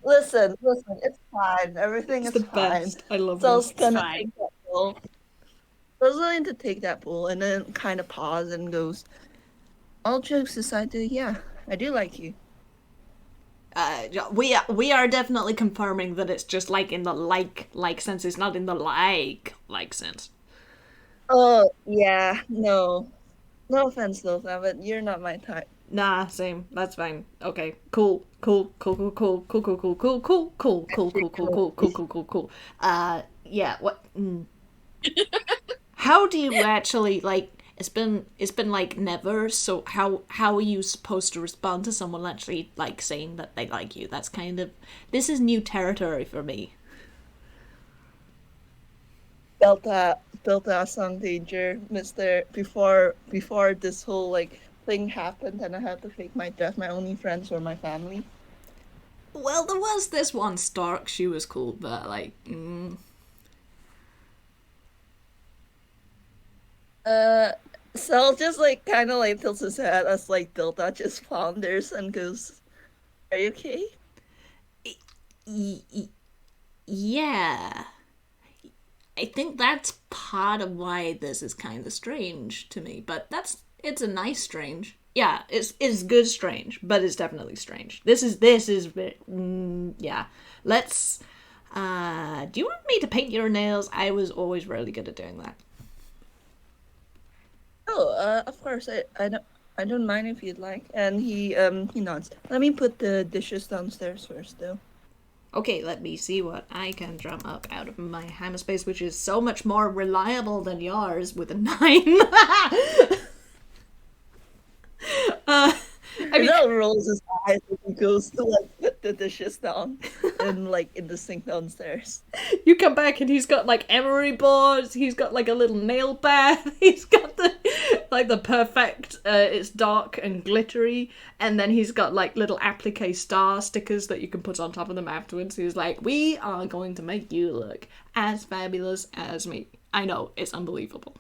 Listen, it's fine. Everything It's is the fine. best. I love Sel's this. gonna fine. take that bowl. Sel's going to take that bowl and then kind of pause and goes, all jokes aside, yeah, I do like you. We are definitely confirming that it's just like in the like sense. It's not in the like sense. Oh, yeah, no. No offense, Delta, but you're not my type. Nah, same. That's fine. Okay. Cool. Yeah. What? How do you actually like? It's been like never. So how are you supposed to respond to someone actually like saying that they like you? That's kind of, this is new territory for me. Delta some danger, Mister. Before this whole like thing happened, and I had to fake my death. My only friends were my family. Well, there was this one Stark. She was cool, but like. Sal just like kind of like tilts his head as like Delta just flounders and goes, "Are you okay?" Yeah. I think that's part of why this is kind of strange to me, but it's a nice strange. Yeah, it's good strange, but it's definitely strange. This is yeah. Let's do you want me to paint your nails? I was always really good at doing that. Oh, of course. I don't mind if you'd like. And he nods. Let me put the dishes downstairs first, though. Okay, let me see what I can drum up out of my hammer space, which is so much more reliable than yours with a 9. I Now rolls his eyes and he goes to like put the dishes down and like in the sink downstairs. You come back and he's got like emery boards, he's got like a little nail bath, he's got the perfect, it's dark and glittery, and then he's got like little applique star stickers that you can put on top of them afterwards. He's like, we are going to make you look as fabulous as me. I know, it's unbelievable.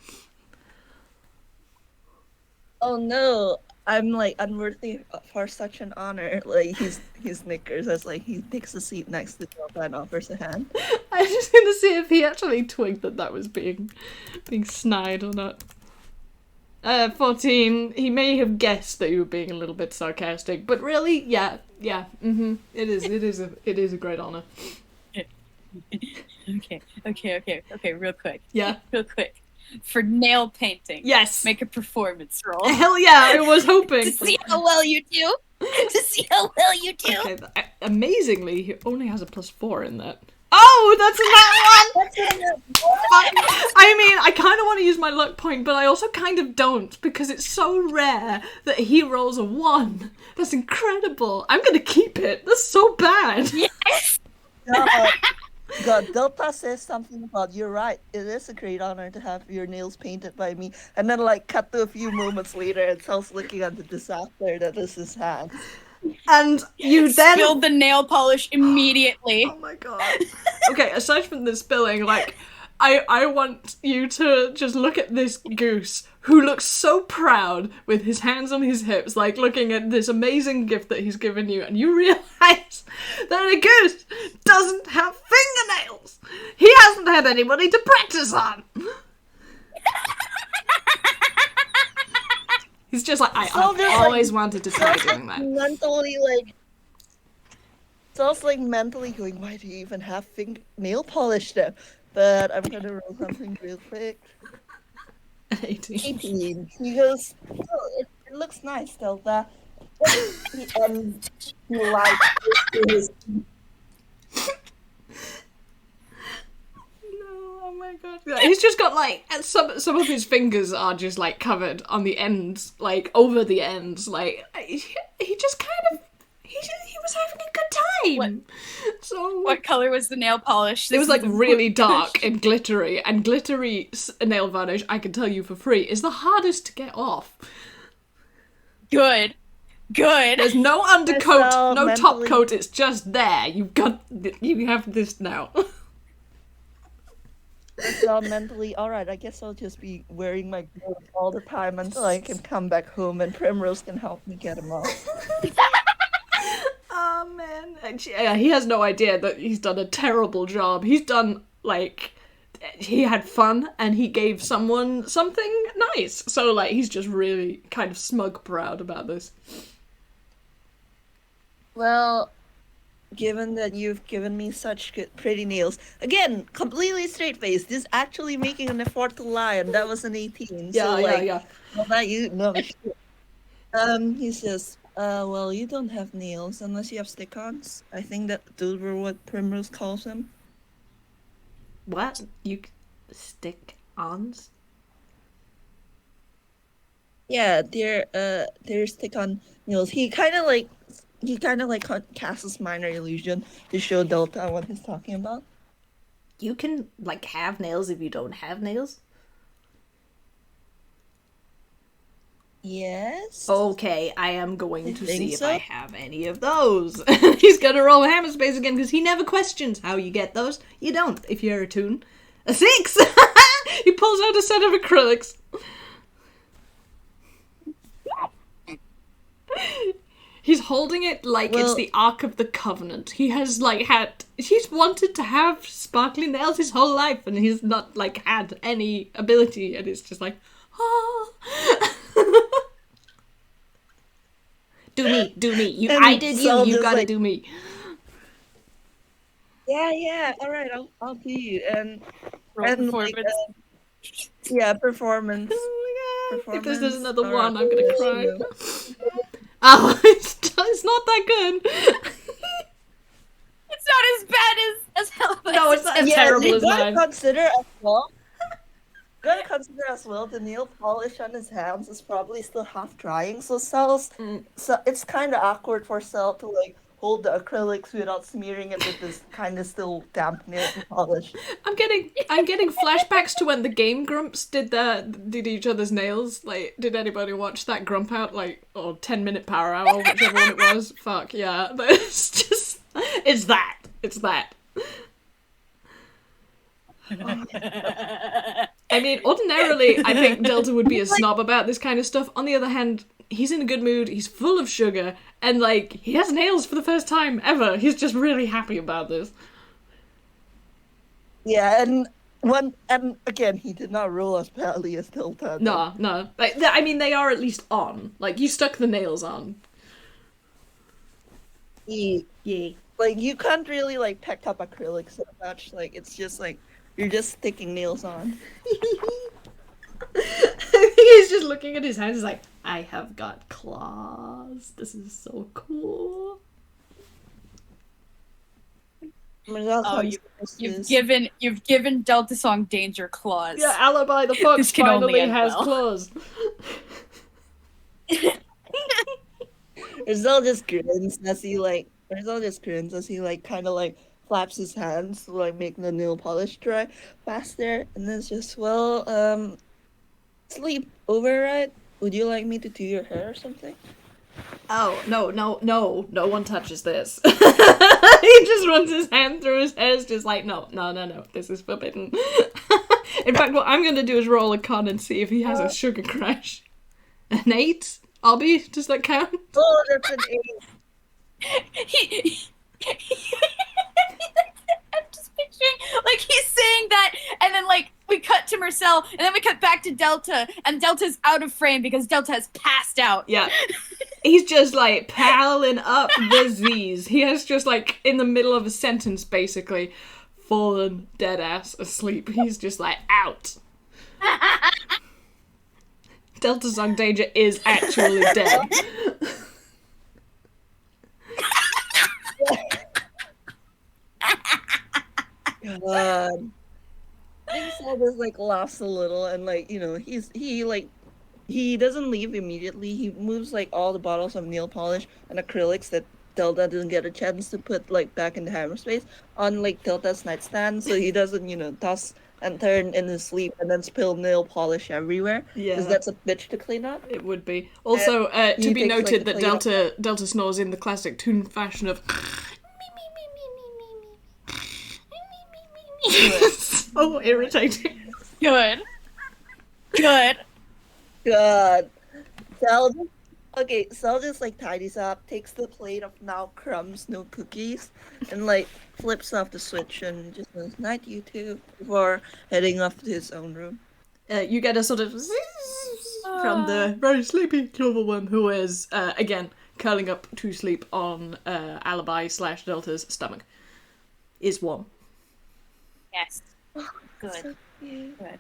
Oh no, I'm like unworthy for such an honor. Like he snickers as like he takes a seat next to Delta and offers a hand. I was just gonna see if he actually twigged that was being snide or not. 14, he may have guessed that you were being a little bit sarcastic, but really, yeah, it is a great honor. Okay, real quick. Yeah. Real quick. For nail painting. Yes. Make a performance roll. Hell yeah, I was hoping. To see how well you do. Okay, amazingly, he only has a +4 in that. Oh, that's in that one! I mean, I kind of want to use my luck point, but I also kind of don't, because it's so rare that he rolls a 1. That's incredible. I'm gonna keep it. That's so bad. Yes! God, Delta says something about, you're right, it is a great honor to have your nails painted by me. And then, like, cut to a few moments later, and Sal's looking at the disaster that is his hand. And you then... Spilled the nail polish immediately. Oh my god. Okay, aside from the spilling, like, I want you to just look at this goose who looks so proud with his hands on his hips, like looking at this amazing gift that he's given you, and you realize that a goose doesn't have fingernails. He hasn't had anybody to practice on. He's just like, I've always wanted to try doing that. Mentally, like, Sal's like mentally going, why do you even have nail polish there? But I'm gonna roll something real quick. 18. He goes, oh, it looks nice, Delta. He likes his... No, oh my god. Yeah, he's just got like, some of his fingers are just like covered on the ends, like over the ends. Like, he just kind of, he was having a good time. What color was the nail polish? It was like really dark and glittery nail varnish, I can tell you for free, is the hardest to get off. Good. There's no undercoat, no top coat, it's just there. You have this now. So mentally, alright, I guess I'll just be wearing my clothes all the time until I can come back home and Primrose can help me get them off. Oh man. And he has no idea that he's done a terrible job. He's done, like, he had fun and he gave someone something nice. So, like, he's just really kind of smug proud about this. Well, given that you've given me such good, pretty nails, again, completely straight-faced, this actually making an effort to lie, and that was an 18. Yeah. Well, that you, no, he says, well, you don't have nails unless you have stick-ons. I think that those were what Primrose calls them. What? You stick-ons? Yeah, they're stick-on nails. He kind of like casts minor illusion to show Delta what he's talking about. You can, like, have nails if you don't have nails? Yes. Okay, I am going to see if so. I have any of those. He's gonna roll hammer space again because he never questions how you get those. You don't if you're a toon. A 6! He pulls out a set of acrylics. He's holding it like it's the Ark of the Covenant. He has, like, he's wanted to have sparkly nails his whole life, and he's not, like, had any ability, and it's just like, oh. Do me. I did you. You gotta do me. Yeah. All right, I'll do you. And performance. Performance. Oh my god! Performance. If there's another All one, right, I'm gonna cry. you. Oh, it's not that good. It's not as bad as Hellboy. No, it's not as terrible as you gotta mine. consider as well. gotta consider as well the nail polish on his hands is probably still half drying, so Cel's so it's kind of awkward for Cell to like hold the acrylics without smearing it with this kind of still damp nail polish. I'm getting flashbacks to when the Game Grumps did each other's nails. Like, did anybody watch that Grump Out, like, or 10-minute Power Hour, whichever one it was? Fuck yeah. But it's just, it's that. I mean, ordinarily, I think Delta would be a snob about this kind of stuff. On the other hand, he's in a good mood, he's full of sugar, and, like, he has nails for the first time ever. He's just really happy about this. Yeah, and again, he did not roll as badly as Delta. No. Like, I mean, they are at least on. Like, you stuck the nails on. Yeah. Like, you can't really, like, pick up acrylics so much. Like, it's just, like, you're just sticking nails on. I think he's just looking at his hands, he's like, I have got claws. This is so cool. Oh, you've given Delta Song danger claws. Yeah, Alibi the Fox This can only finally end has well. claws. Rizal just grins as he kind of like flaps his hands to like make the nail polish dry faster, and then it's just sleep over, right? Would you like me to do your hair or something? Oh, no one touches this. He just runs his hand through his hair, just like, no, this is forbidden. In fact, what I'm gonna do is roll a con and see if he has a sugar crash. An 8? Obby, does that count? Oh, that's an 8. I'm just picturing, like, he's saying that, and then, like, we cut to Marcel, and then we cut back to Delta, and Delta's out of frame because Delta has passed out. Yeah. He's just, like, palling up the Z's. He has just, like, in the middle of a sentence, basically, fallen dead-ass asleep. He's just, like, out. Delta Song Danger is actually dead. God. I think Saul just like laughs a little, and like, you know, he doesn't leave immediately. He moves like all the bottles of nail polish and acrylics that Delta didn't get a chance to put like back in the hammer space on like Delta's nightstand, so he doesn't, you know, toss and turn in his sleep and then spill nail polish everywhere. Yeah. Because that's a bitch to clean up. It would be. Also, to he be takes, noted like, that Delta snores in the classic Toon fashion of so irritating. Good. God. Sal just like tidies up, takes the plate of now crumbs, no cookies, and like flips off the switch and just goes, night you two, before heading off to his own room. You get a sort of from the very sleepy clover worm, who is, again, curling up to sleep on Alibi/Delta's stomach. Is warm. Yes. Good. So cute. Good.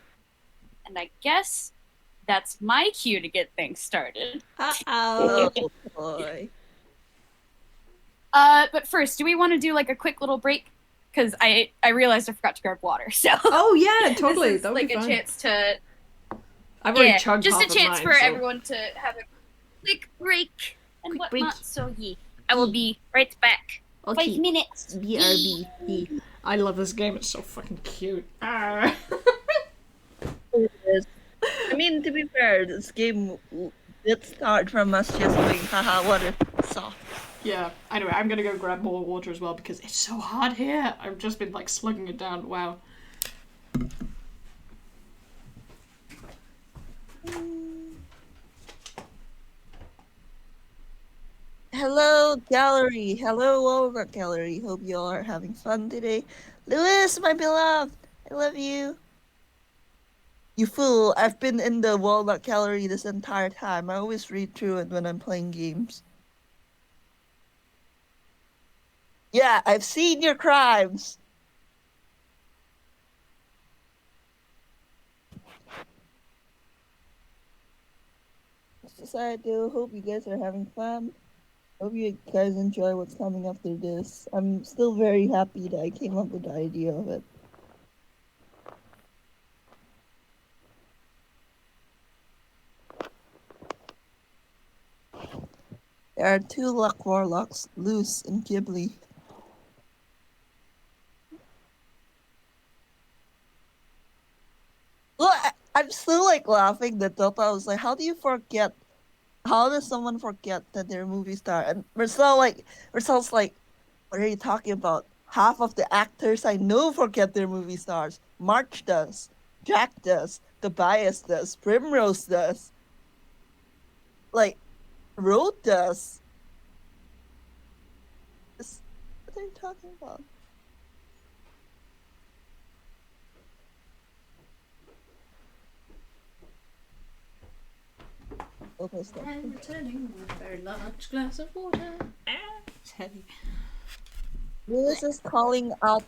And I guess that's my cue to get things started. Uh-oh. Oh boy. But first, do we want to do like a quick little break? Because I realized I forgot to grab water, so Oh, yeah, totally. this is That would like be a fun. chance to I've already chugged just half a chance of for mine, so- everyone to have a quick break and Quick whatnot. break. So I will be right back. Okay. 5 minutes. BRB. I love this game. It's so fucking cute. Ah. It is. I mean, to be fair, this game did start from us just going, haha, water, soft. Yeah. Anyway, I'm gonna go grab more water as well because it's so hot here. I've just been like slugging it down. Wow. Hello, gallery. Hello, Walnut Gallery. Hope you all are having fun today. Lewis, my beloved, I love you. You fool, I've been in the Walnut Gallery this entire time. I always read through it when I'm playing games. Yeah, I've seen your crimes. Just I do. Hope you guys are having fun. Hope you guys enjoy what's coming after this. I'm still very happy that I came up with the idea of it. There are 2 luck warlocks loose in Ghibli. Well, I'm still like laughing that Delta was like, how does someone forget that they're a movie star? And Marcel's like, what are you talking about? Half of the actors I know forget they're movie stars. March does. Jack does. Tobias does. Primrose does. Like, Road does. What are you talking about? Okay, stop. I'm returning with a very large glass of water. It's heavy. Lewis is calling out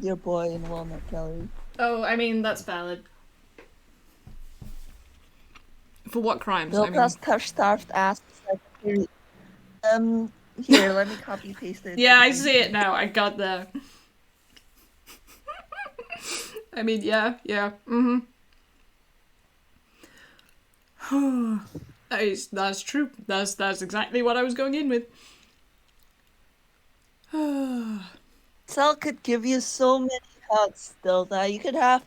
your boy in Walnut Gallery. Oh, I mean, that's valid. For what crimes? Delta's starved ass is like, here, let me copy paste it. Yeah, I see it now. I got there. I mean, yeah. Mm-hmm. That's true. That's exactly what I was going in with. Cell could give you so many hugs, Delta. You could have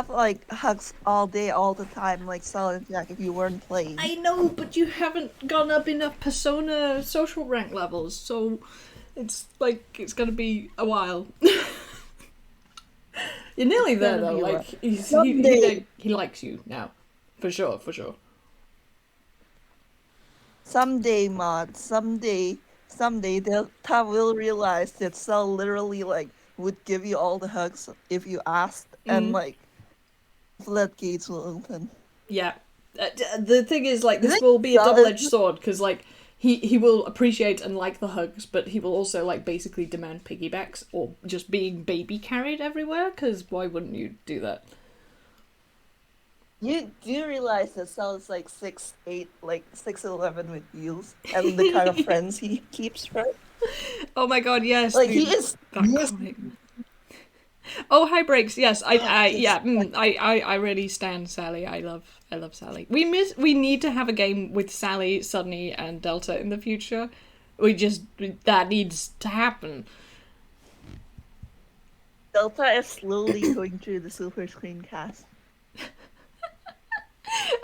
like hugs all day, all the time, like Cell and Jack if you weren't playing. I know, but you haven't gone up enough Persona social rank levels, so it's gonna be a while. You're nearly there though. Like he likes you now, for sure. Someday, Mod. Someday, Delta will realize that Cell literally like would give you all the hugs if you asked, and like floodgates will open. Yeah. The thing is, like, this will be a double-edged sword, because, like, he will appreciate and like the hugs, but he will also, like, basically demand piggybacks, or just being baby carried everywhere, because why wouldn't you do that? You do realize that Cell is like 6'8", like 6'11" with heels, and the kind of friends he keeps, right? Oh my god, yes. Like he is. Oh, hi Breaks. Yes, I really stand Sally. I love Sally. We need to have a game with Sally, Sunny, and Delta in the future. That needs to happen. Delta is slowly going through the silver screen cast.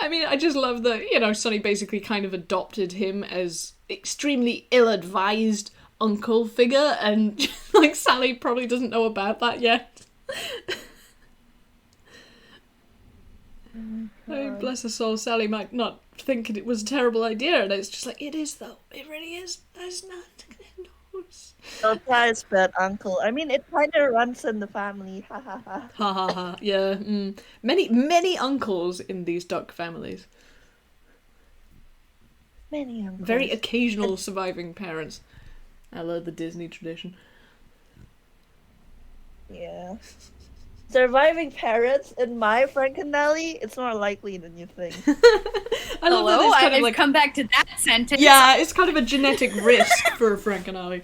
I mean, I just love that, Sunny basically kind of adopted him as extremely ill-advised uncle figure, and like Sally probably doesn't know about that yet. Oh, bless her soul, Sally might not think it was a terrible idea, and it's just like, it is though. It really is. That's not. Delta is bad uncle. I mean, it kind of runs in the family. Ha ha ha. Ha ha ha. Yeah. Many uncles in these duck families. Many uncles. Very occasional surviving parents. I love the Disney tradition. Yeah. Surviving parents in my Frankenelli, it's more likely than you think. I love that it's kind of like come back to that sentence. Yeah, it's kind of a genetic risk for Frankenelli.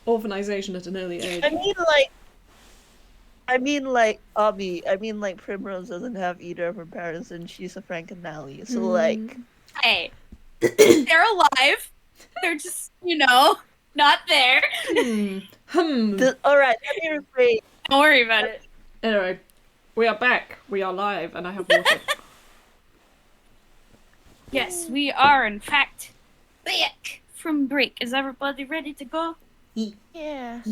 Orphanization at an early age. I mean like Obby. I mean like Primrose doesn't have either of her parents, and she's a Frankenelli. So like, hey, they're alive. They're just not there. All right, let me rephrase. Don't worry about it. Anyway, we are back. We are live, and I have water. Yes, we are in fact back from break. Is everybody ready to go? Yeah.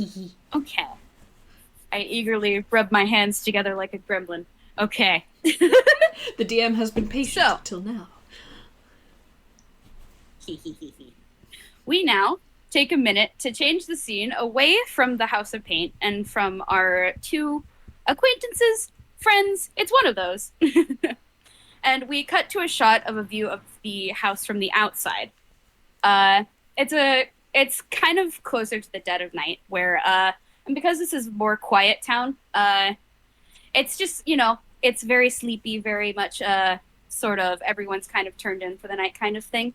Okay. I eagerly rub my hands together like a gremlin. Okay. The DM has been patient till now. We now take a minute to change the scene away from the House of Paint and from our two acquaintances, friends. It's one of those. And we cut to a shot of a view of the house from the outside. It's kind of closer to the dead of night, where and because this is a more quiet town, it's just it's very sleepy, very much sort of everyone's kind of turned in for the night kind of thing.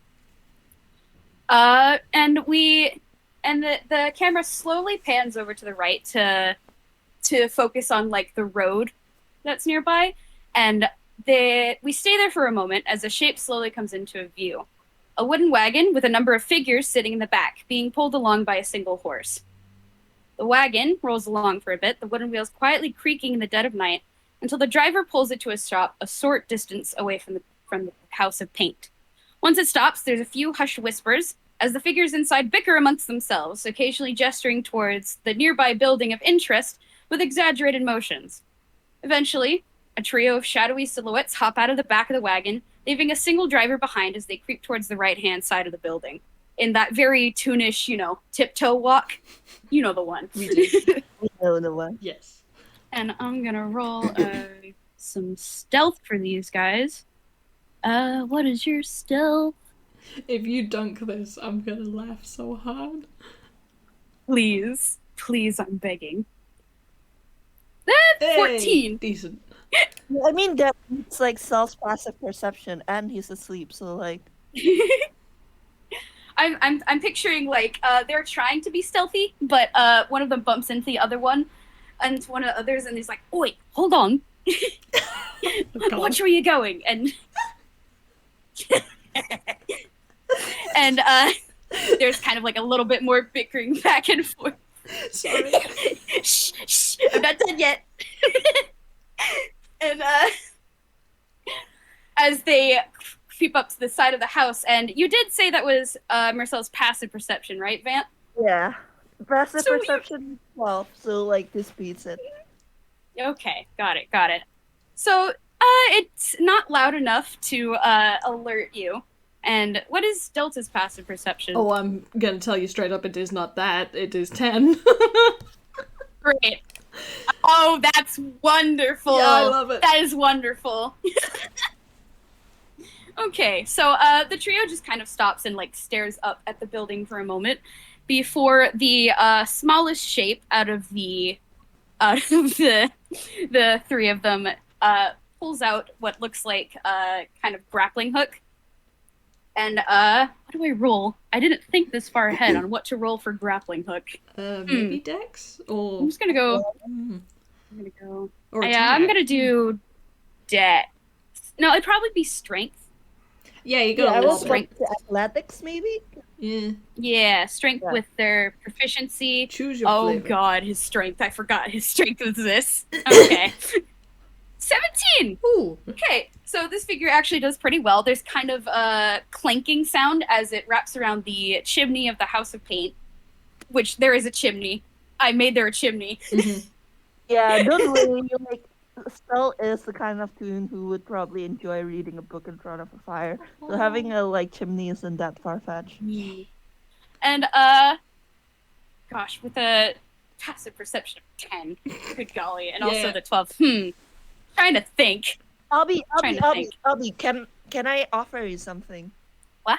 And the camera slowly pans over to the right to focus on like the road that's nearby, and we stay there for a moment as a shape slowly comes into view. a wooden wagon with a number of figures sitting in the back, being pulled along by a single horse. The wagon rolls along for a bit, the wooden wheels quietly creaking in the dead of night, until the driver pulls it to a stop a short distance away from the house of paint. Once it stops, there's a few hushed whispers as the figures inside bicker amongst themselves, occasionally gesturing towards the nearby building of interest with exaggerated motions. Eventually, a trio of shadowy silhouettes hop out of the back of the wagon, leaving a single driver behind as they creep towards the right-hand side of the building. In that very Toonish, tiptoe walk. You know the one. We do. We know the one. Yes. And I'm gonna roll some stealth for these guys. What is your stealth? If you dunk this, I'm gonna laugh so hard. Please, I'm begging. Hey, 14. Decent. I mean, that it's like self-passive perception, and he's asleep, so like. I'm picturing like they're trying to be stealthy, but one of them bumps into the other one, and one of the others, and he's like, "Oi, hold on, watch where you're going," and and there's kind of like a little bit more bickering back and forth. Sorry. Shh, I'm not done yet. And as they creep up to the side of the house, and you did say that was Marcel's passive perception, right, Vamp? Yeah. Passive So perception 12, so like this beats it. Okay, got it. So it's not loud enough to alert you. And what is Delta's passive perception? Oh, I'm gonna tell you straight up, it is not that. It is 10. Great. Oh, that's wonderful. Yeah, I love it. That is wonderful. Okay, so the trio just kind of stops and like stares up at the building for a moment before the smallest shape out of the three of them pulls out what looks like a kind of grappling hook. And what do I roll? I didn't think this far ahead on what to roll for grappling hook. Maybe Dex? Or... I'm just gonna go. Or Yeah, I'm attack. gonna do Dex. No, it'd probably be strength. Yeah, you Yeah, got I a little was bit. like to athletics, maybe? Yeah. Yeah, strength Yeah. with their proficiency. Choose your Oh flavor. god, his strength. I forgot his strength was this. Okay. 17! Ooh. Okay, so this figure actually does pretty well. There's kind of a clanking sound as it wraps around the chimney of the House of Paint, which there is a chimney. I made there a chimney. Mhm. Yeah, don't worry. Like, Stell is the kind of toon who would probably enjoy reading a book in front of a fire. So having a like chimney isn't that far-fetched. And, gosh, with a passive perception of 10, good golly, and also Yeah. the 12, trying to think. Obby, Trying to think. can I offer you something? What?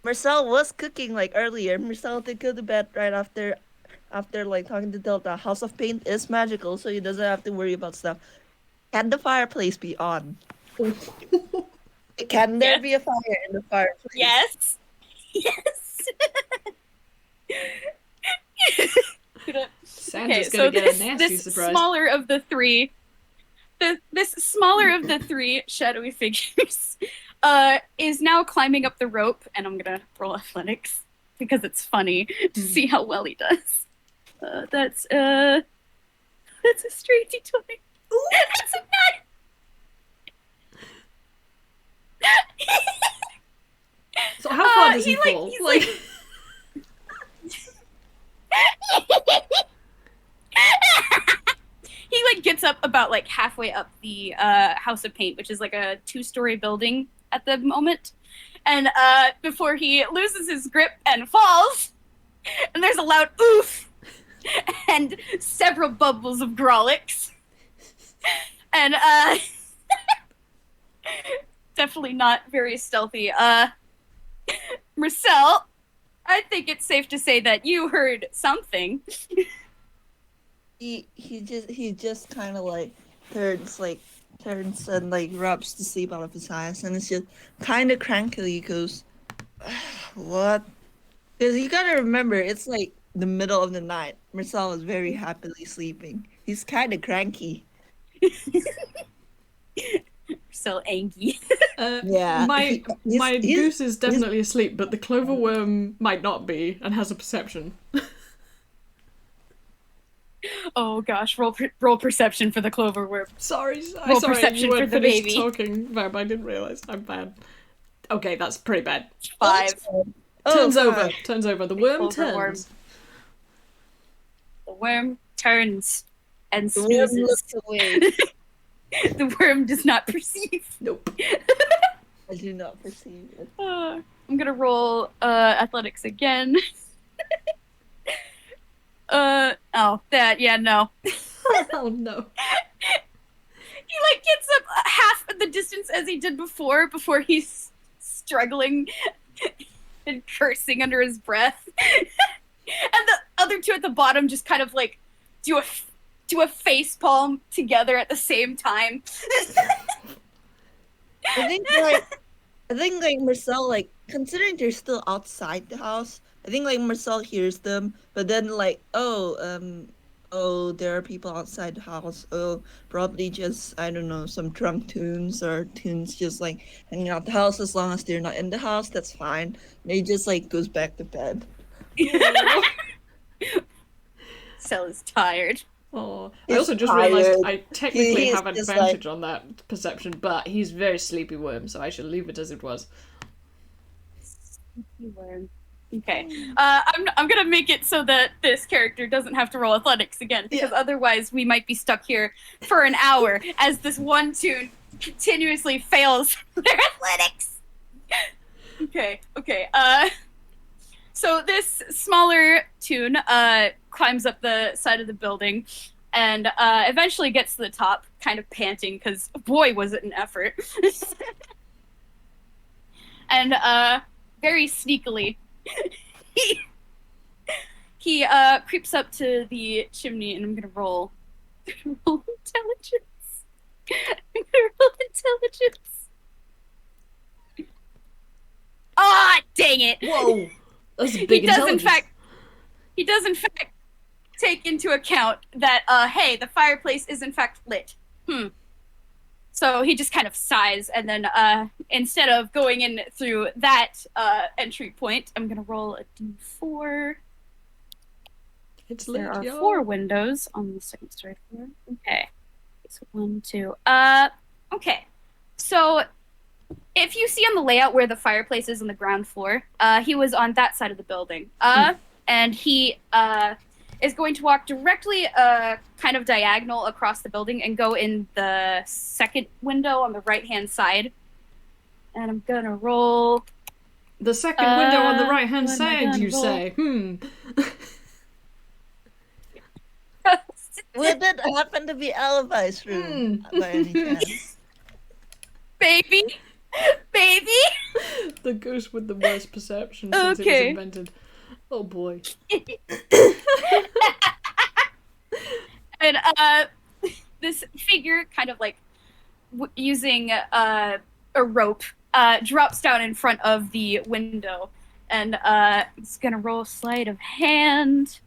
Marcel was cooking like earlier. Marcel did go to bed right after like talking to Delta. House of Paint is magical, so he doesn't have to worry about stuff. Can the fireplace be on? Can there Yes. be a fire in the fireplace? Yes. Yes. Sandra's gonna get a nasty this surprise. smaller of the three, this smaller of the three shadowy figures, is now climbing up the rope, and I'm gonna roll athletics because it's funny to see how well he does. That's a straight d20. That's a 9. So how far does he he, like, fall? he's Like, he like gets up about like halfway up the House of Paint, which is like a 2-story building at the moment, and before he loses his grip and falls, and there's a loud oof and several bubbles of Grolix, and definitely not very stealthy. Marcel, I think it's safe to say that you heard something. He just kind of like turns and like rubs the sleep out of his eyes, and it's just kind of crankily goes, what? Because you gotta remember, it's like the middle of the night. Marcel is very happily sleeping. He's kind of cranky. So angry. Yeah, My he's- goose is definitely asleep, but the clover worm might not be and has a perception. Oh gosh, roll perception for the clover worm. Sorry, Roll sorry, perception you for weren't the finished baby. talking, Vamp. I didn't realize. I'm bad. Okay, that's pretty bad. 5. Turns over. fine. Turns over. The worm Clover worm. turns. The worm turns and The worm snoozes. looks away. The worm does not perceive. Nope. I do not perceive it. I'm gonna roll athletics again. No. Oh no. He like gets up half the distance as he did before he's struggling and cursing under his breath. And the other two at the bottom just kind of like do a face palm together at the same time. I think like Marcel, like, considering they're still outside the house, I think like Marcel hears them, but then like, oh, there are people outside the house. Oh, probably just, I don't know, some drunk tunes or tunes just like hanging out the house. As long as they're not in the house, that's fine. And he just like goes back to bed. Cell is tired. Oh, I He's also just tired. realised I technically He's have just advantage on that perception, but he's very sleepy worm, so I shall leave it as it was. Worm. Okay. I'm gonna make it so that this character doesn't have to roll athletics again, because otherwise we might be stuck here for an hour as this one tune continuously fails their athletics. Okay. So this smaller tune climbs up the side of the building and eventually gets to the top, kind of panting, because boy was it an effort. And very sneakily, he creeps up to the chimney, and I'm gonna roll intelligence. I'm gonna roll intelligence. Ah, dang it! Whoa, that's a big intelligence. He does in fact take into account that hey, the fireplace is in fact lit. So he just kind of sighs, and then instead of going in through that entry point, I'm gonna roll a d4. It's lit, There are yo. 4 windows on the second story floor. Okay, so 1, 2. Okay. So if you see on the layout where the fireplace is on the ground floor, he was on that side of the building. And he is going to walk directly kind of diagonal across the building and go in the second window on the right-hand side. And I'm gonna roll... The second window on the right-hand what am I side, gonna you roll? say? Would that happen to be Alibi's room by any chance? Baby! The goose with the worst perception since it was Okay. invented. Oh boy. And this figure kind of like using a rope drops down in front of the window, and it's gonna roll sleight of hand.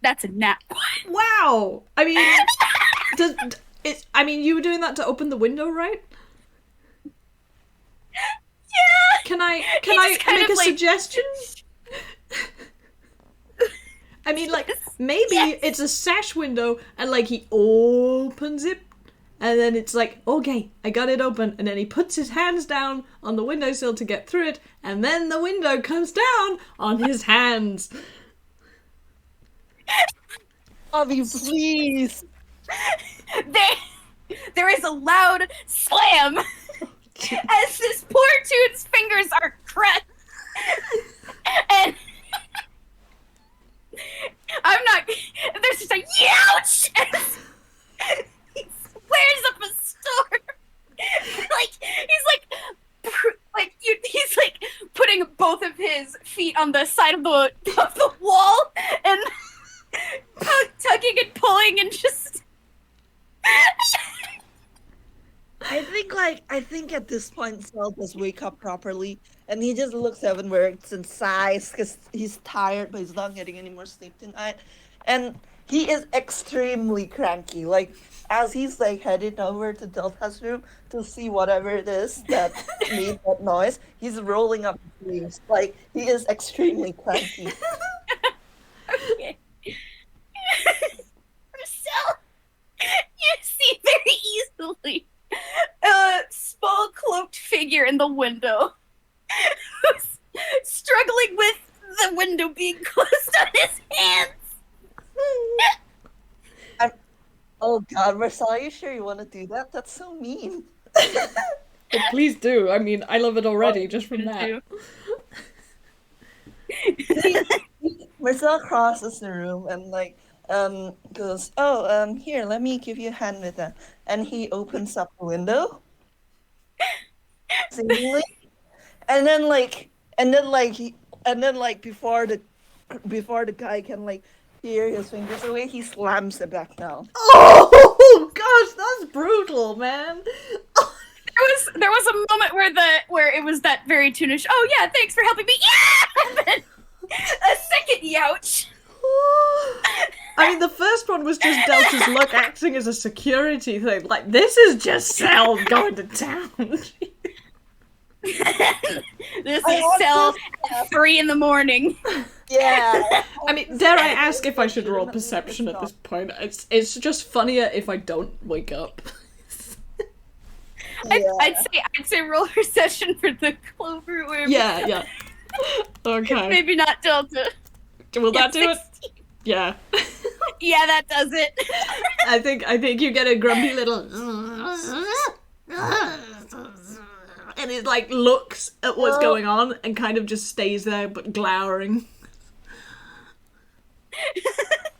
That's a nat one. Wow. I mean, you were doing that to open the window, right? Yeah. Can I just kind make of, a like- suggestion? I mean, like, maybe it's a sash window, and like he opens it, and then it's like, okay, I got it open, and then he puts his hands down on the windowsill to get through it, and then the window comes down on his hands. Obby, please. There is a loud slam as this poor dude's fingers are crushed. And I'm not. There's just a youch! He squares up a storm. He's like putting both of his feet on the side of the wall and tugging and pulling and just. I think at this point Sal does wake up properly, and he just looks heavenwards and sighs because he's tired, but he's not getting any more sleep tonight. And he is extremely cranky. Like, as he's like heading over to Delta's room to see whatever it is that made that noise, he's rolling up his sleeves. Like, he is extremely cranky. Okay. Marcel, you see very easily a small cloaked figure in the window who's struggling with the window being closed on his hands. Oh god, Marcel, are you sure you want to do that? That's so mean. But please do. I mean, I love it already just from that. Marcel crosses the room and like goes, here, let me give you a hand with that. And he opens up the window. Seemingly. And then before the guy can like tear his fingers away, he slams it back down. Oh gosh, that's brutal, man. There was a moment where it was that very Toonish, oh yeah, thanks for helping me. Yeah! And then a second youch. I mean, the first one was just Delta's luck acting as a security thing. Like, this is just Cell going to town. This is Cell at 3 a.m. Yeah. I mean, dare I ask if I should roll perception at this point? It's just funnier if I don't wake up. I'd say roll perception for the clover. Or Yeah. Okay. Maybe not Delta. Will that do it? 16. Yeah. Yeah, that does it. I think you get a grumpy little and it like looks at what's going on and kind of just stays there but glowering.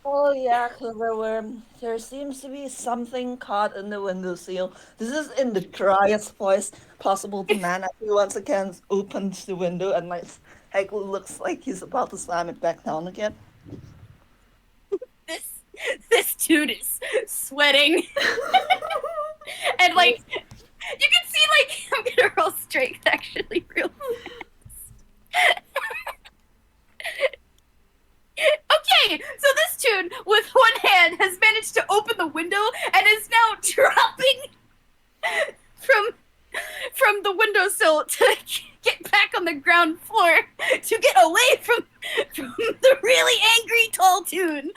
Oh yeah, clever worm. There seems to be something caught in the windowsill. This is in the driest voice possible to man. As he once again opens the window and like looks like he's about to slam it back down again. This dude is sweating. And like you can see like I'm gonna roll strength actually real fast. Okay, so this tune with one hand has managed to open the window and is now dropping from the windowsill to get back on the ground floor to get away from the really angry tall tune.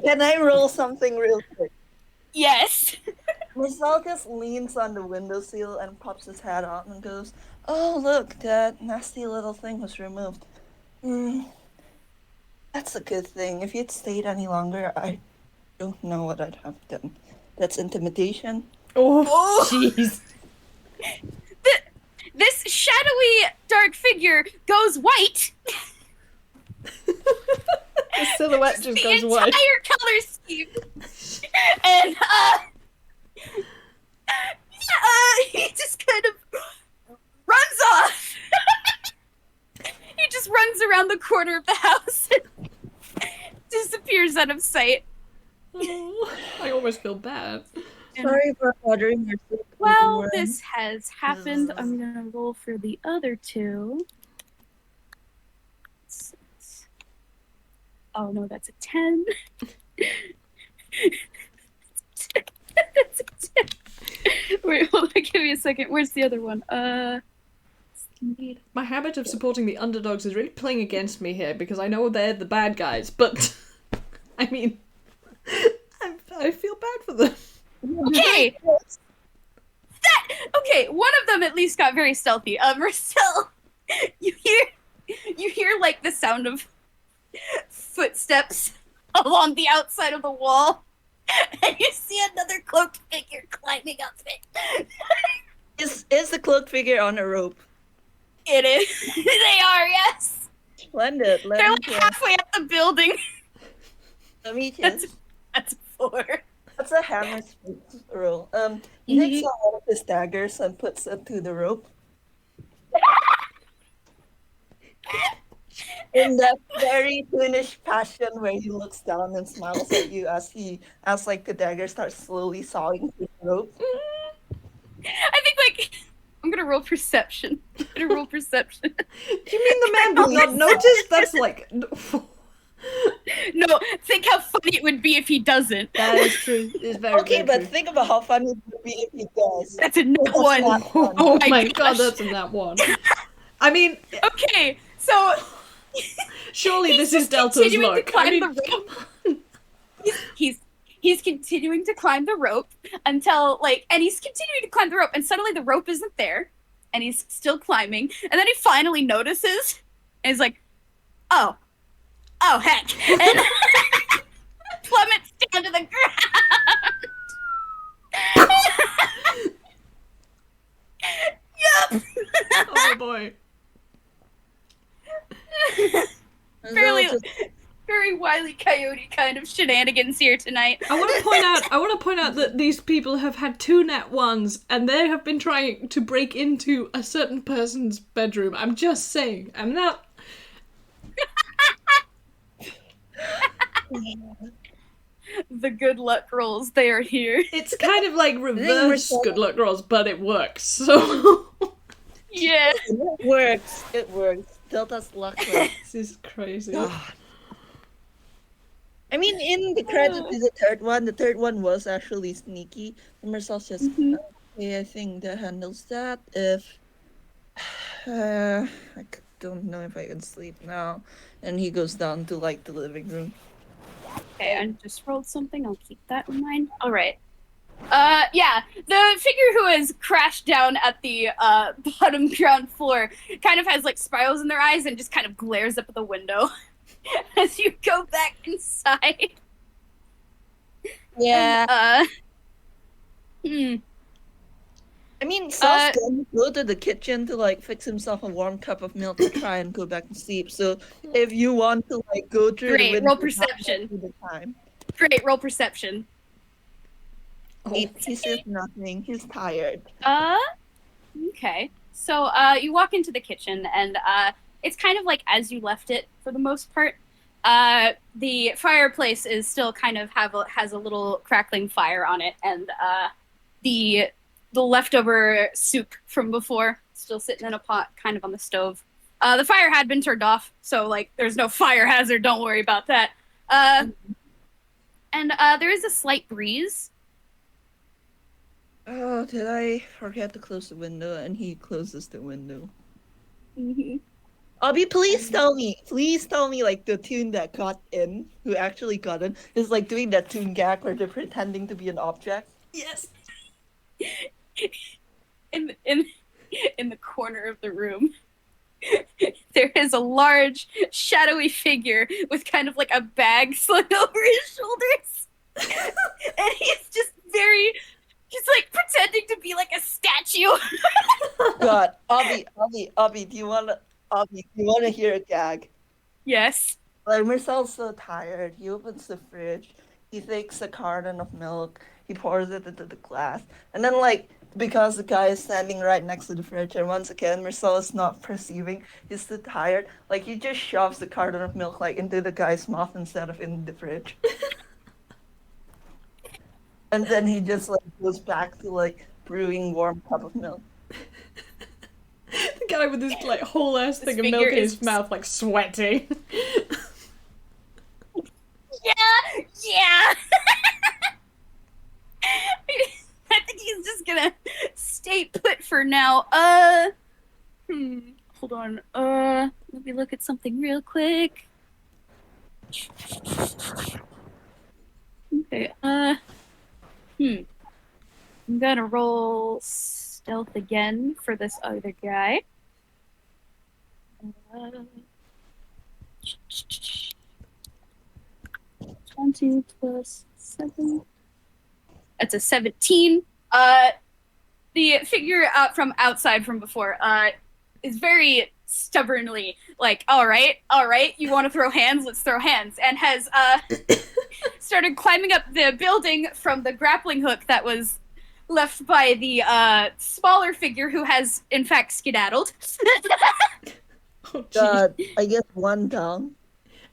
Can I roll something real quick? Yes. Marcel just leans on the windowsill and pops his head out and goes, "Oh look, that nasty little thing was removed. That's a good thing. If you'd stayed any longer, I don't know what I'd have done. That's intimidation." Oh, jeez. This shadowy dark figure goes white. The silhouette just goes white. The entire color scheme. And he just kind of runs off. He just runs around the corner of the house and disappears out of sight. Oh, I almost feel bad. Sorry for bothering your sleep. Well, this has happened. I'm gonna roll for the other two. Oh no, that's a 10. That's a 10. Wait, hold on, give me a second. Where's the other one? My habit of supporting the underdogs is really playing against me here because I know they're the bad guys, but I mean, I feel bad for them. Okay. Okay, one of them at least got very stealthy. Marcel, you hear like the sound of footsteps along the outside of the wall, and you see another cloaked figure climbing up it. Is the cloaked figure on a rope? It is. They are, yes. Splendid. They're like halfway up the building. Let me just. That's 4. That's a hammer roll. He takes out one of his daggers and puts it to the rope. In that very Finnish passion where he looks down and smiles at you as like the dagger starts slowly sawing through the rope. I think like I'm gonna roll perception. Do you mean the man did not notice? That's like No, think how funny it would be if he doesn't. That is true. It's very, Okay, very but true. think about how funny it would be if he does. That's a nat one. not fun. Oh my my god, gosh. that's in that one. I mean, Okay, so surely he's this is just Delta's continuing to luck. climb I mean, the rope. come on. He's continuing to climb the rope until and he's continuing to climb the rope, and suddenly the rope isn't there, and he's still climbing, and then he finally notices, and he's like, oh heck, and plummets down to the ground. Yep. Oh boy. Fairly, very Wile E. Coyote kind of shenanigans here tonight. I want to point out that these people have had 2 nat ones, and they have been trying to break into a certain person's bedroom. I'm just saying. I'm not. The good luck rolls, they are here. It's kind of like reverse good luck rolls, but it works. So. Yeah. It works. It works. Delta's luck. This is crazy. God. I mean, in the credit to the third one was actually sneaky. And Marcel's just, okay, I think that handles that. If don't know if I can sleep now, and he goes down to the living room. Okay, I just rolled something. I'll keep that in mind. All right. Yeah, the figure who has crashed down at the bottom ground floor kind of has spirals in their eyes and just kind of glares up at the window as you go back inside. Yeah. And, I mean, Sal's gonna go to the kitchen to fix himself a warm cup of milk to try and go back to sleep. So if you want to go through the Great, window, roll perception. the time. Great, roll perception. He says nothing. He's tired. Okay. So you walk into the kitchen, and it's kind of as you left it for the most part. The fireplace is still kind of has a little crackling fire on it, and the leftover soup from before still sitting in a pot kind of on the stove. The fire had been turned off, so there's no fire hazard, don't worry about that. And there is a slight breeze. Oh, did I forget to close the window? And he closes the window. Mm-hmm. Obby, please tell me the tune that got in, who actually got in, is doing that tune gag where they're pretending to be an object. Yes. In the corner of the room, there is a large, shadowy figure with kind of a bag slung over his shoulders, and he's just pretending to be a statue. God, Obby, do you wanna hear a gag? Yes. Marcel's so tired. He opens the fridge. He takes a carton of milk. He pours it into the glass, and then because the guy is standing right next to the fridge, and once again Marcel is not perceiving, he's too tired. He just shoves the carton of milk into the guy's mouth instead of in the fridge. And then he just goes back to brewing warm cup of milk. The guy with this whole ass thing of figure milk in is- his mouth, sweating. Yeah. I think he's just gonna stay put for now. Hold on. Let me look at something real quick. Okay. I'm gonna roll stealth again for this other guy. 20 plus 7. That's a 17. The figure from outside from before is very stubbornly all right, you want to throw hands, let's throw hands, and has started climbing up the building from the grappling hook that was left by the smaller figure who has in fact skedaddled. Oh, God, I guess one down.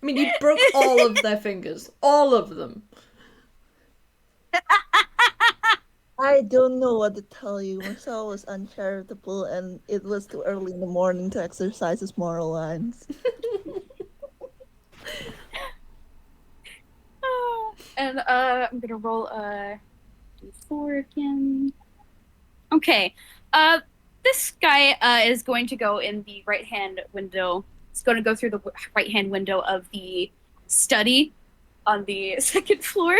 I mean, you broke all of their fingers. All of them. I don't know what to tell you. Marcel was uncharitable, and it was too early in the morning to exercise his moral lines. And I'm gonna roll a d4 again. Okay. This guy is going to go in the right-hand window. He's going to go through the right-hand window of the study on the second floor.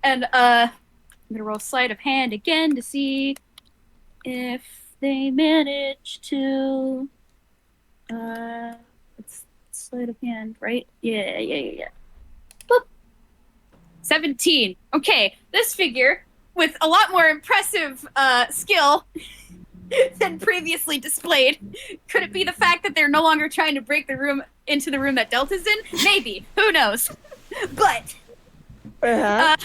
And I'm gonna roll sleight of hand again to see if they manage to. It's sleight of hand, right? Yeah. Boop. 17. Okay, this figure with a lot more impressive skill than previously displayed. Could it be the fact that they're no longer trying to break the room into the room that Delta's in? Maybe. Who knows? But that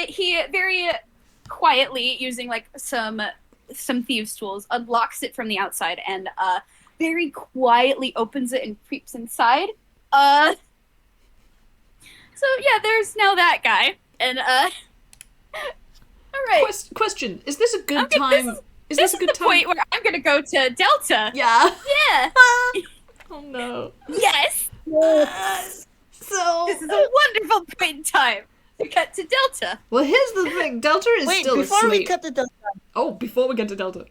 he very quietly, using like some thieves' tools, unlocks it from the outside and very quietly opens it and creeps inside. So yeah, there's now that guy. And all right. Question: is this a good time? Is this a good the time? Point where I'm gonna go to Delta. Yeah. Yeah. Oh no. Yes. So This is a wonderful point in time to cut to Delta. well, here's the thing. Delta is Wait, still before asleep. we cut to Delta. Oh, before we get to Delta.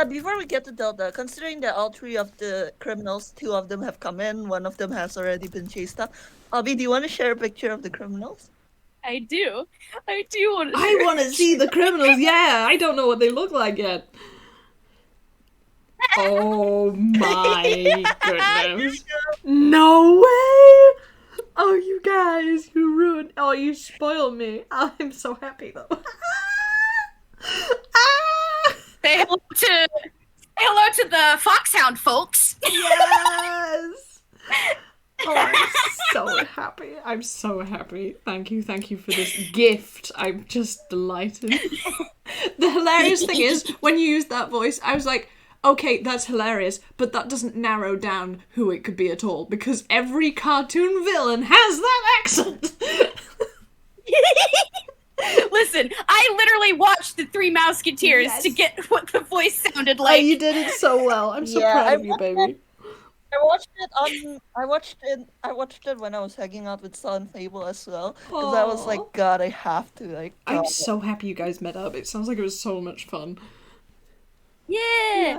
Before we get to Delta, considering that all three of the criminals, two of them have come in, one of them has already been chased up. Obby, do you want to share a picture of the criminals? I do want to. I want to see the criminals. Yeah, I don't know what they look like yet. Oh my goodness! No way! Oh, you guys, you ruined. Oh, you spoiled me. Oh, I'm so happy though. Say hello to the Foxhound folks. Yes. Oh, I'm so happy. I'm so happy. Thank you for this gift. I'm just delighted. The hilarious thing is, when you used that voice, I was like, okay, that's hilarious, but that doesn't narrow down who it could be at all, because every cartoon villain has that accent. Listen, I literally watched the Three Musketeers to get what the voice sounded like. Oh, you did it so well. I'm so proud of you, baby. I watched it when I was hanging out with Saw and Fable as well. Because I was like, God, I have to. Like, I'm so happy you guys met up. It sounds like it was so much fun. Yeah.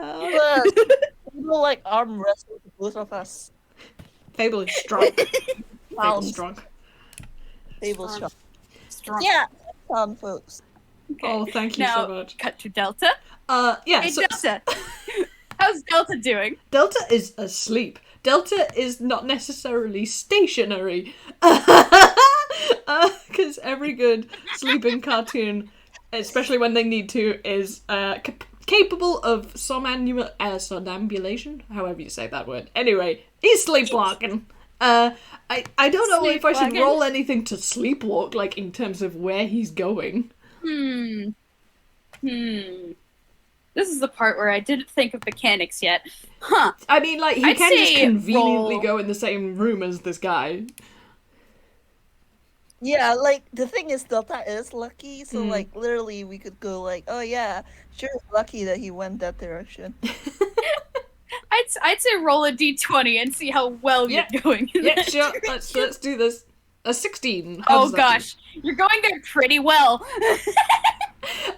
But people like arm wrestle both of us. Fable is strong. Fable's strong. Fable's strong. Strong. Yeah, folks. Okay. Oh, thank you Now, so much. cut to Delta. Yeah. Hey, So, Delta. How's Delta doing? Delta is asleep. Delta is not necessarily stationary. Because every good sleeping cartoon, especially when they need to, is capable of somnambulation, however you say that word. Anyway, he's sleepwalking. I don't know if I should roll anything to sleepwalk, like in terms of where he's going. This is the part where I didn't think of mechanics yet. Huh. I mean, like, he I'd can just say conveniently roll. go in the same room as this guy. Yeah, like, the thing is, Delta is lucky, so, like, literally we could go like, oh yeah, sure, lucky that he went that direction. I'd say roll a d20 and see how well you're going. In Yeah, that sure. direction. Let's do this. A 16. How Oh does that do? gosh, you're going there pretty well.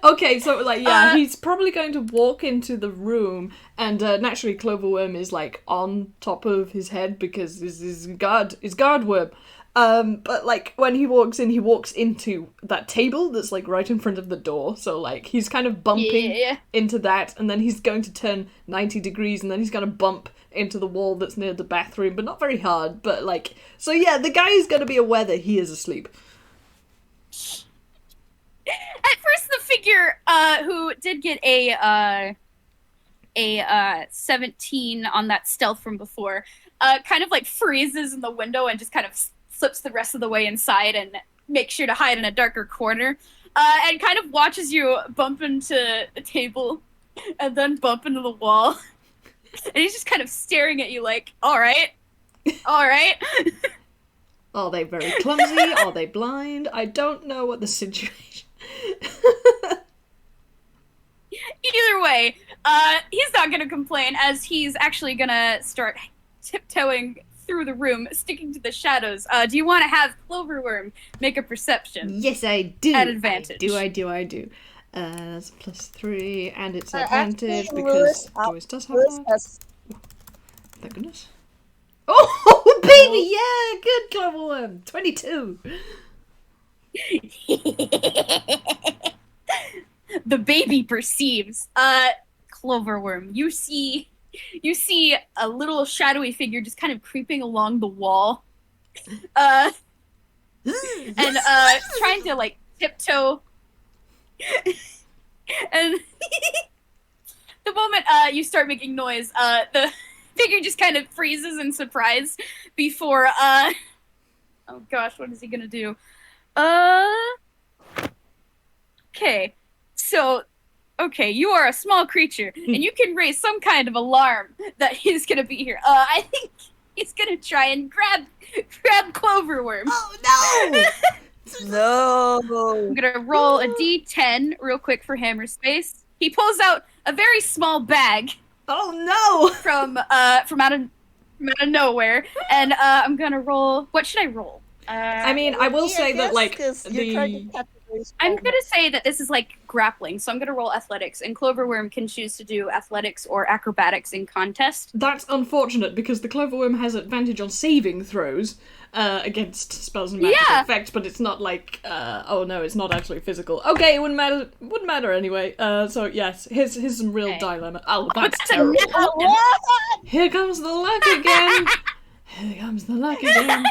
Okay, so like he's probably going to walk into the room, and naturally Cloverworm is like on top of his head because this is guard worm. But like when he walks into that table that's like right in front of the door. So like he's kind of bumping into that, and then he's going to turn 90 degrees, and then he's going to bump into the wall that's near the bathroom, but not very hard. But like, so yeah, the guy is going to be aware that he is asleep. At first, the figure who did get a 17 on that stealth from before, kind of like freezes in the window and just kind of slips the rest of the way inside and makes sure to hide in a darker corner, and kind of watches you bump into a table and then bump into the wall. And he's just kind of staring at you like, all right. Are they very clumsy? Are they blind? I don't know what the situation. Either way, he's not gonna complain, as he's actually gonna start tiptoeing through the room, sticking to the shadows. Do you want to have Cloverworm make a perception? Yes, I do. At advantage. I do. That's +3, and it's Actually, advantage Lewis, because Joyce does have Lewis that. has Thank goodness. Oh, baby, yeah, good Cloverworm. 22. The baby perceives. Cloverworm, you see a little shadowy figure just kind of creeping along the wall. And trying to like tiptoe. And the moment you start making noise, the figure just kind of freezes in surprise before oh gosh, what is he gonna do? Okay. So you are a small creature, and you can raise some kind of alarm that he's gonna be here. I think he's gonna try and grab Cloverworm. Oh, no! No. I'm gonna roll a d10 real quick for Hammer Space. He pulls out a very small bag Oh, no! from out of nowhere, and I'm gonna roll. What should I roll? I mean, I will say that, like, I'm gonna say that this is like grappling, so I'm gonna roll athletics, and Cloverworm can choose to do athletics or acrobatics in contest. That's unfortunate because the Cloverworm has advantage on saving throws against spells and magic effects, but it's not like oh no, it's not actually physical. Okay, it wouldn't matter anyway. So yes, here's some real dilemma. Oh, that's terrible. Here comes the luck again. Here comes the luck again.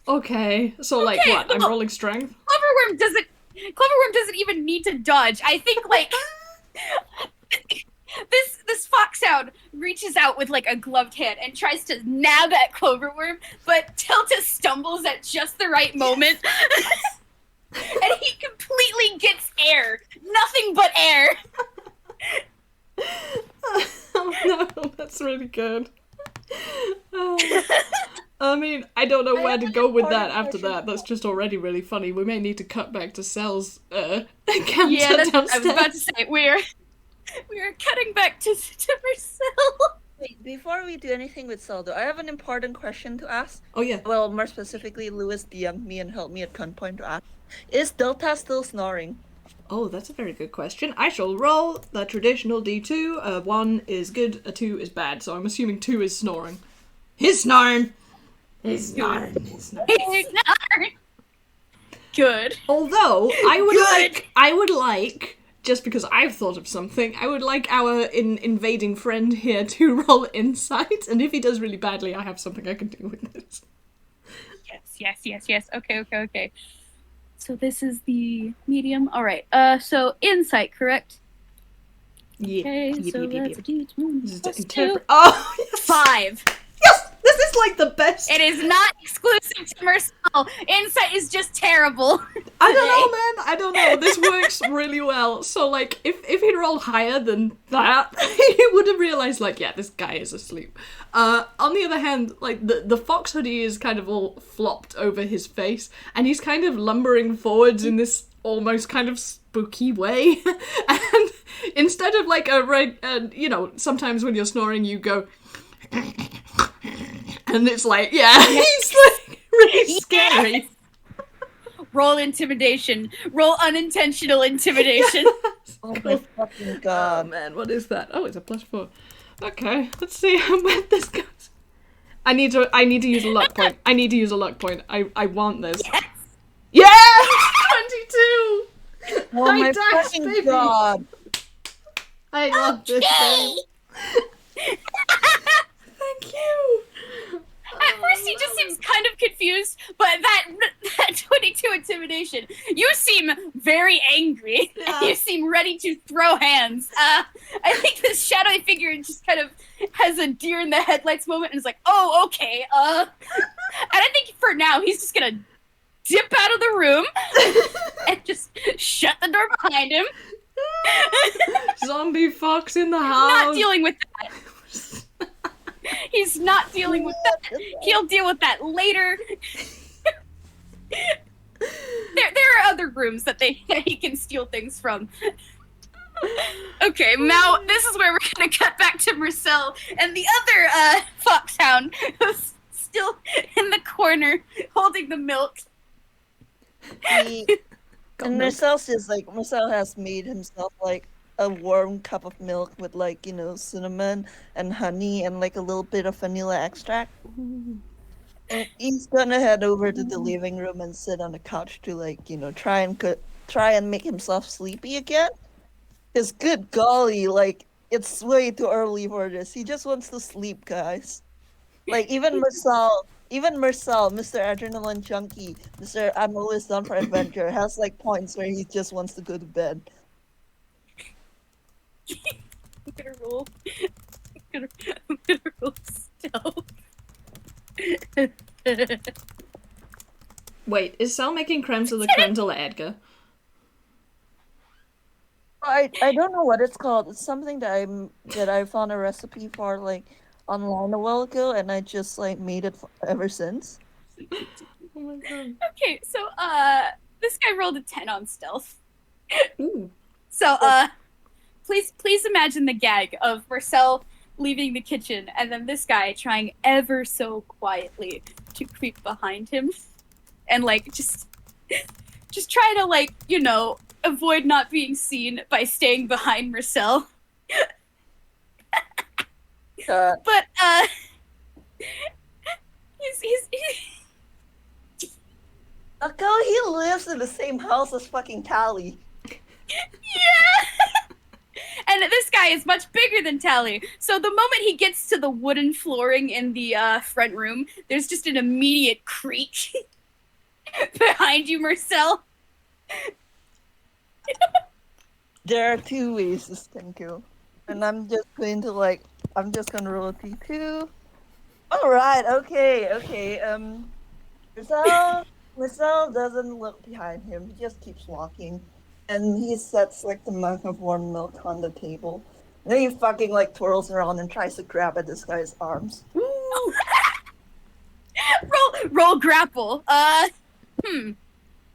Okay, so like what? I'm rolling strength. Cloverworm doesn't even need to dodge. I think like this foxhound reaches out with like a gloved hand and tries to nab at Cloverworm, but Tilta stumbles at just the right moment. And he completely gets air. Nothing but air. Oh no, that's really good. I mean, I don't know where to go with that after that. That's just already really funny. We may need to cut back to Cell's counter downstairs. I was about to say, we are cutting back to Marcel. Wait, before we do anything with Zelda, I have an important question to ask. Oh yeah. Well, more specifically, Lewis DM'd me and held me at gunpoint to ask. Is Delta still snoring? Oh, that's a very good question. I shall roll the traditional D2. 1 is good, a 2 is bad. So I'm assuming 2 is snoring. He's snoring! He's snoring. Good. Although, I would like, just because I've thought of something, I would like our invading friend here to roll insight, and if he does really badly, I have something I can do with this. Yes. Okay. So this is the medium. All right. So insight, correct? Yeah. Okay. So that's a D20. This is to interpret. Oh, yes. 5. Yes! This is like the best. It is not exclusive to Marcel. Insight is just terrible. I don't know, man. I don't know. This works really well. So, like, if he'd rolled higher than that, he would have realized, like, yeah, this guy is asleep. On the other hand, like, the fox hoodie is kind of all flopped over his face, and he's kind of lumbering forwards in this almost kind of spooky way. And instead of, like, sometimes when you're snoring, you go... And it's like, yeah, he's like really scary. Yes! Roll intimidation. Roll unintentional intimidation. Oh my fucking god. Oh man, what is that? Oh, it's a +4. Okay, let's see how bad this goes. I need to use a luck point. I want this. Yes! Yes! 22! Oh my fucking baby. god. I love this game. Thank you. At first he just seems kind of confused, but that 22 intimidation, you seem very angry. Yeah. You seem ready to throw hands. I think this shadowy figure just kind of has a deer in the headlights moment and is like, oh, okay. And I think for now he's just gonna dip out of the room and just shut the door behind him. Zombie fox in the house. Not dealing with that. He's not dealing with that. He'll deal with that later. There are other rooms that he can steal things from. Okay, now this is where we're gonna cut back to Marcel and the other foxhound who's still in the corner holding the milk. He Got and milk. Marcel has made himself like a warm cup of milk with like, cinnamon and honey and like a little bit of vanilla extract. And he's gonna head over to the living room and sit on the couch to like, try and make himself sleepy again. Cause good golly, like it's way too early for this. He just wants to sleep, guys. Like even Marcel, Mr. Adrenaline Junkie, Mr. I'm always down for adventure, has like points where he just wants to go to bed. I'm gonna roll. I'm gonna roll stealth. Wait, is Sal making creme de la creme de la Edgar? I don't know what it's called. It's something that I found a recipe for like online a while ago, and I just like made it ever since. Oh my god. Okay, so this guy rolled a 10 on stealth. Ooh. So please imagine the gag of Marcel leaving the kitchen and then this guy trying ever so quietly to creep behind him and like just try to like, avoid not being seen by staying behind Marcel. But he's Look how he lives in the same house as fucking Tally. yeah. And this guy is much bigger than Tally. So the moment he gets to the wooden flooring in the front room, there's just an immediate creak behind you, Marcel. There are two ways this can go. And I'm just going to roll a T2. Alright, okay. Marcel doesn't look behind him, he just keeps walking. And he sets like the mug of warm milk on the table. And then he fucking like twirls around and tries to grab at this guy's arms. roll grapple.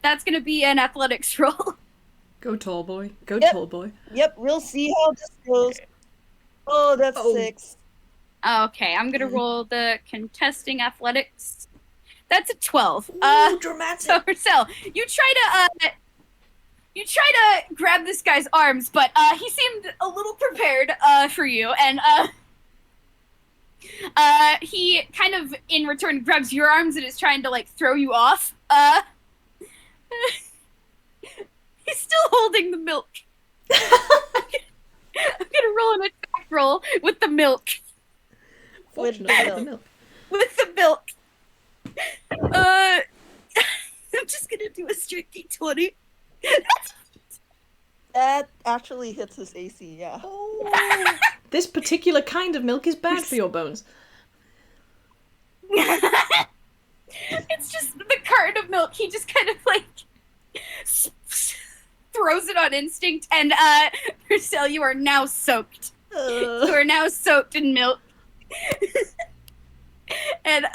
That's gonna be an athletics roll. Go tall boy. Go Yep. tall boy. Yep, we'll see how this goes. Oh, that's 6. Okay, I'm gonna roll the contesting athletics. That's a 12. Ooh, dramatic. So Marcel, you try to grab this guy's arms, but he seemed a little prepared for you, and he kind of in return grabs your arms and is trying to like throw you off. He's still holding the milk. I'm gonna roll an attack roll with the milk. Fortunately, the milk. With the milk. I'm just gonna do a straight D20. That actually hits his AC, yeah. Oh. This particular kind of milk is bad for your bones. It's just the carton of milk. He just kind of like throws it on instinct, and Marcel, you are now soaked. You are now soaked in milk. And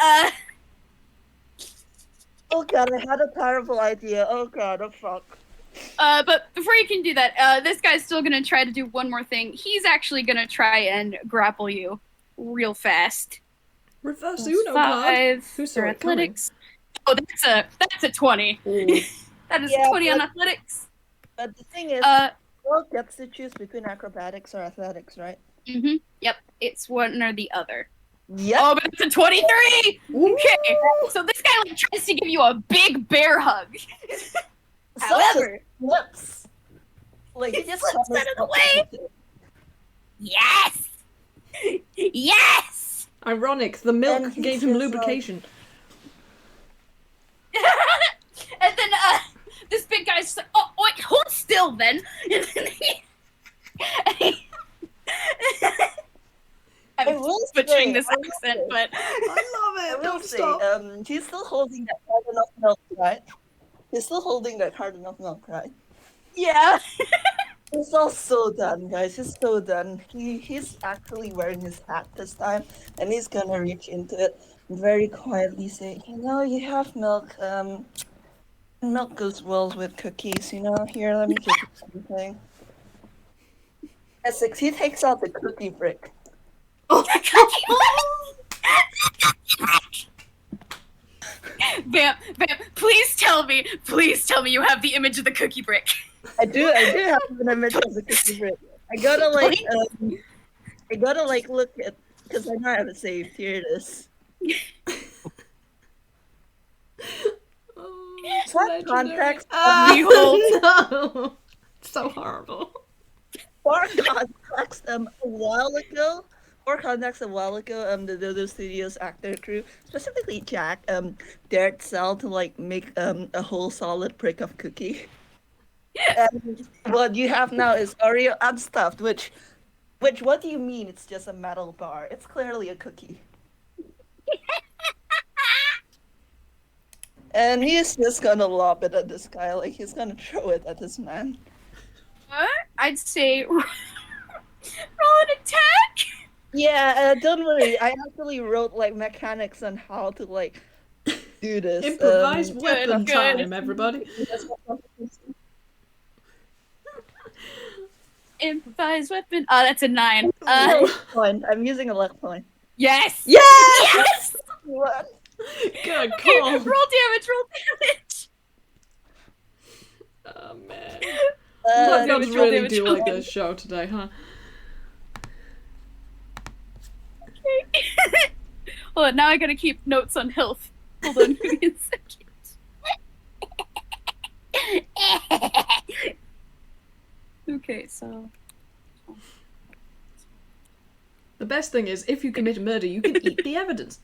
oh god, I had a terrible idea. Oh god, oh fuck. But before you can do that, this guy's still gonna try to do one more thing. He's actually gonna try and grapple you real fast. Reverse Uno card. 5 Who saw for it coming? athletics. Oh, that's a 20. Ooh. That is Yeah, a 20 on but- athletics. But the thing is, Will gets to choose between acrobatics or athletics, right? Yep, it's one or the other. Yep. Oh, but it's a 23! Ooh. Okay, so this guy like tries to give you a big bear hug. However, Whoops. Like he He just slips hovers out of the up way. with it. yes! Yes! Ironic, the milk And he gave him says, lubrication. And then this big guy's just like, oh wait, hold still then. And then I I'm will butchering say- this I will accent, say- but I love I it. will Don't say, stop. he's still holding that carton of milk, right? He's still holding that carton of milk, right? yeah. He's all so done, guys. He's so done. He's actually wearing his hat this time, and he's gonna reach into it and very quietly say, you have milk. Milk goes well with cookies, Here, let me give you something. At 6, he takes out the cookie brick. Oh, Vamp, please tell me you have the image of the cookie brick. I do have an image of the cookie brick. I gotta look at, because I know I have it saved. Here it is. For context, no, so horrible. For context, a while ago, the Dodo Studios actor crew, specifically Jack, dared Cell to like make a whole solid brick of cookie. And what you have now is Oreo unstuffed, which what do you mean it's just a metal bar? It's clearly a cookie. And he's just gonna lob it at this guy, like he's gonna throw it at this man. I'd say roll an attack. Yeah, don't worry. I actually wrote like mechanics on how to like do this. Improvised weapon time, everybody. Improvised weapon. Oh, that's a 9. Point. I'm using a left point. Yes. Yes. What? Good Okay, call. roll damage. Oh man. Uh, Bloodgods roll really damage, do roll like this show today, huh? Okay. Well, now I gotta keep notes on health. Hold on, give me a second. Okay, so. The best thing is, if you commit a murder, you can eat the evidence.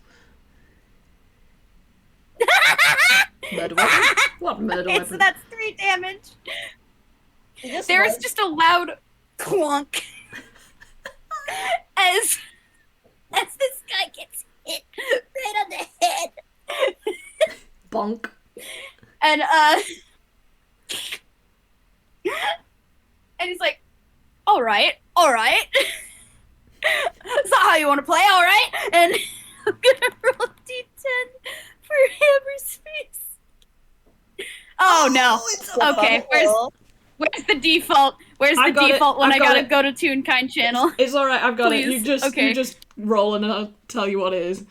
Murder weapon? What murder Okay, weapon? so that's 3 damage. Just There's one. just a loud clunk as this guy gets hit right on the head. Bonk. And and he's like, all right. Is that how you want to play? All right. And I'm gonna roll a d10 for Hammer's face. Oh no. Okay, where's the default? Where's the I've got it, default when I've I got gotta it. go to Toonkind channel? It's alright, I've got Please. it. Okay. You just roll and I'll tell you what it is.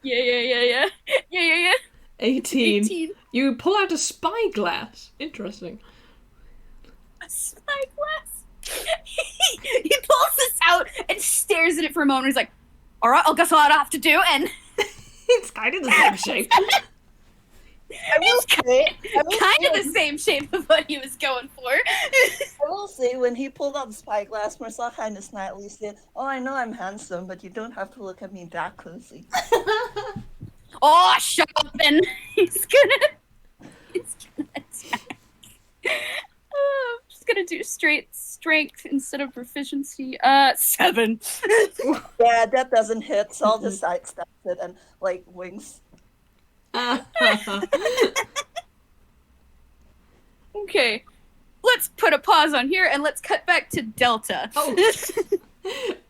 Yeah. 18. 18. You pull out a spyglass. Interesting. A spyglass. He pulls this out and stares at it for a moment. He's like, all right, I'll guess what I have to do. And It's kind of the same shape. I will say, kind of the same shape of what he was going for. I will say, when he pulled out the spyglass, Marcel kind of snidely said, "Oh, I know I'm handsome, but you don't have to look at me that closely." Oh, shut up! And he's gonna attack. I'm just gonna do straight strength instead of proficiency. 7. Yeah, that doesn't hit, so I'll just sidestep it and like wings. Okay, let's put a pause on here and let's cut back to Delta. Oh.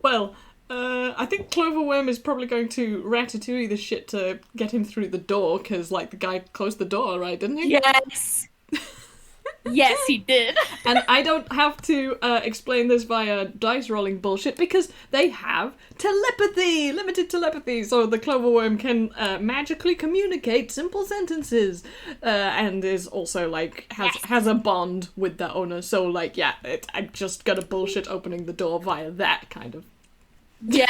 Well, I think Cloverworm is probably going to ratatouille the shit to get him through the door, because, like, the guy closed the door, right, didn't he? Yes. Yes, he did. And I don't have to explain this via dice rolling bullshit, because they have telepathy! Limited telepathy! So the Cloverworm can magically communicate simple sentences, and is also, like, has a bond with the owner. So, like, yeah, I'm just gonna bullshit opening the door via that, kind of. Yeah.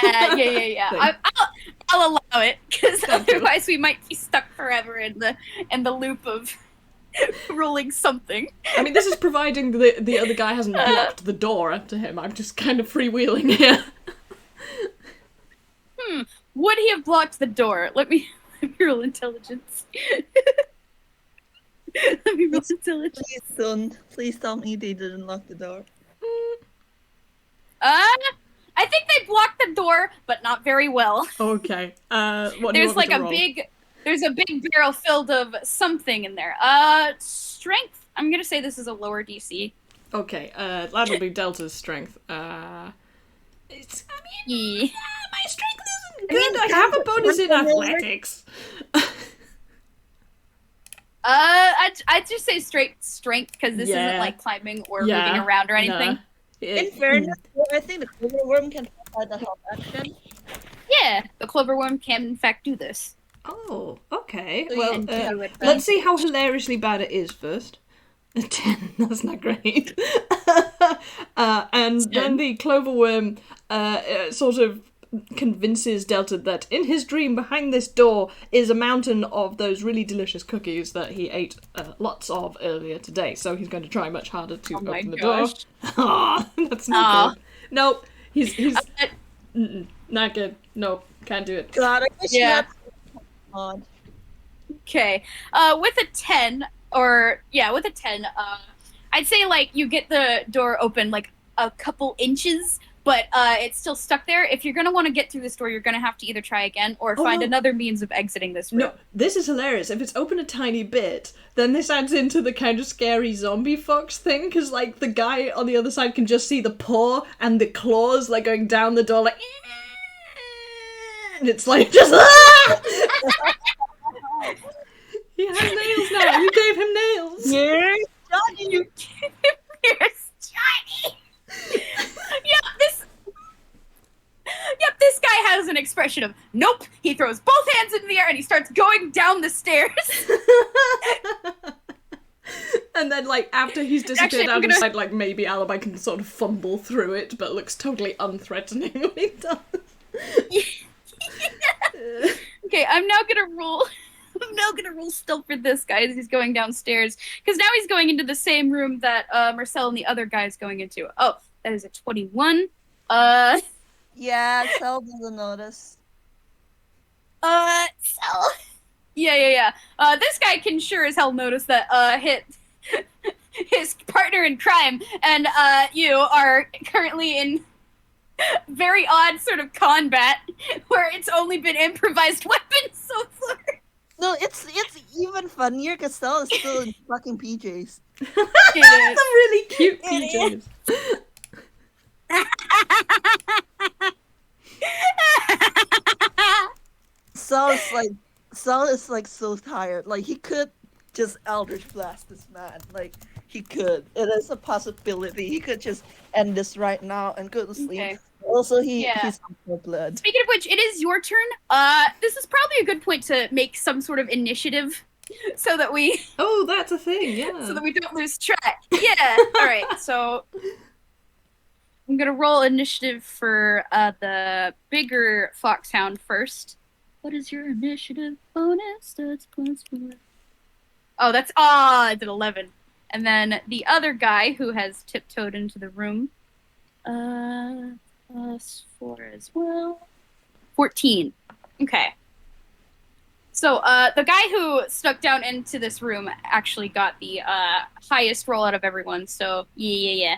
I'll allow it, because otherwise we might be stuck forever in the loop of rolling something. I mean, this is providing the other guy hasn't blocked the door to him. I'm just kind of freewheeling here. Would he have blocked the door? Let me roll intelligence. Let me roll intelligence. Please tell me they didn't lock the door. I think they blocked the door, but not very well. Okay. What do you There's want me like to a roll? there's a big barrel filled of something in there. Strength. I'm gonna say this is a lower DC. Okay, that'll be Delta's strength. My strength isn't good. I have a bonus in athletics. I'd just say straight strength, because this isn't like climbing or moving around or anything. Nah. In fairness, I think the Cloverworm can provide the help action. Yeah, the Cloverworm can in fact do this. Oh, okay. So Well, you can do it let's see how hilariously bad it is first. A 10, that's not great. And then the clover worm sort of convinces Delta that in his dream behind this door is a mountain of those really delicious cookies that he ate lots of earlier today. So he's going to try much harder to open the door. Ah, that's not good. Nope, he's not good. Nope, can't do it. God, I wish you had on. Okay. With a 10, with a 10, I'd say like you get the door open like a couple inches, but it's still stuck there. If you're gonna want to get through this door, you're gonna have to either try again or find another means of exiting this room. No, this is hilarious. If it's open a tiny bit, then this adds into the kind of scary zombie fox thing, because like the guy on the other side can just see the paw and the claws like going down the door, like, and it's like just. He has nails now. You gave him nails. Yeah, Johnny. You gave him nails, Johnny. This guy has an expression of nope. He throws both hands into the air and he starts going down the stairs. And then, like, after he's disappeared out of sight, like, maybe Alibi can sort of fumble through it, but looks totally unthreatening when he does. Okay, I'm now gonna roll stealth for this guy as he's going downstairs, because now he's going into the same room that Marcel and the other guy is going into. Oh, that is a 21. Yeah, Cell doesn't notice. Cell. Yeah. This guy can sure as hell notice that his partner in crime and you are currently in very odd sort of combat where it's only been improvised weapons so far. No, it's even funnier because Cell is still in fucking PJs. That's a really cute PJs. Cell is like so tired. Like he could just Eldritch Blast this man. Like he could. It is a possibility. He could just end this right now and go to sleep. Okay. Also, he's for blood. Speaking of which, it is your turn. This is probably a good point to make some sort of initiative, so that we. Oh, that's a thing. Yeah. So that we don't lose track. Yeah. All right. So I'm gonna roll initiative for the bigger foxhound first. What is your initiative bonus? That's +4. Oh, I did 11. And then the other guy who has tiptoed into the room, +4 as well. 14. Okay. So the guy who snuck down into this room actually got the highest roll out of everyone. So yeah.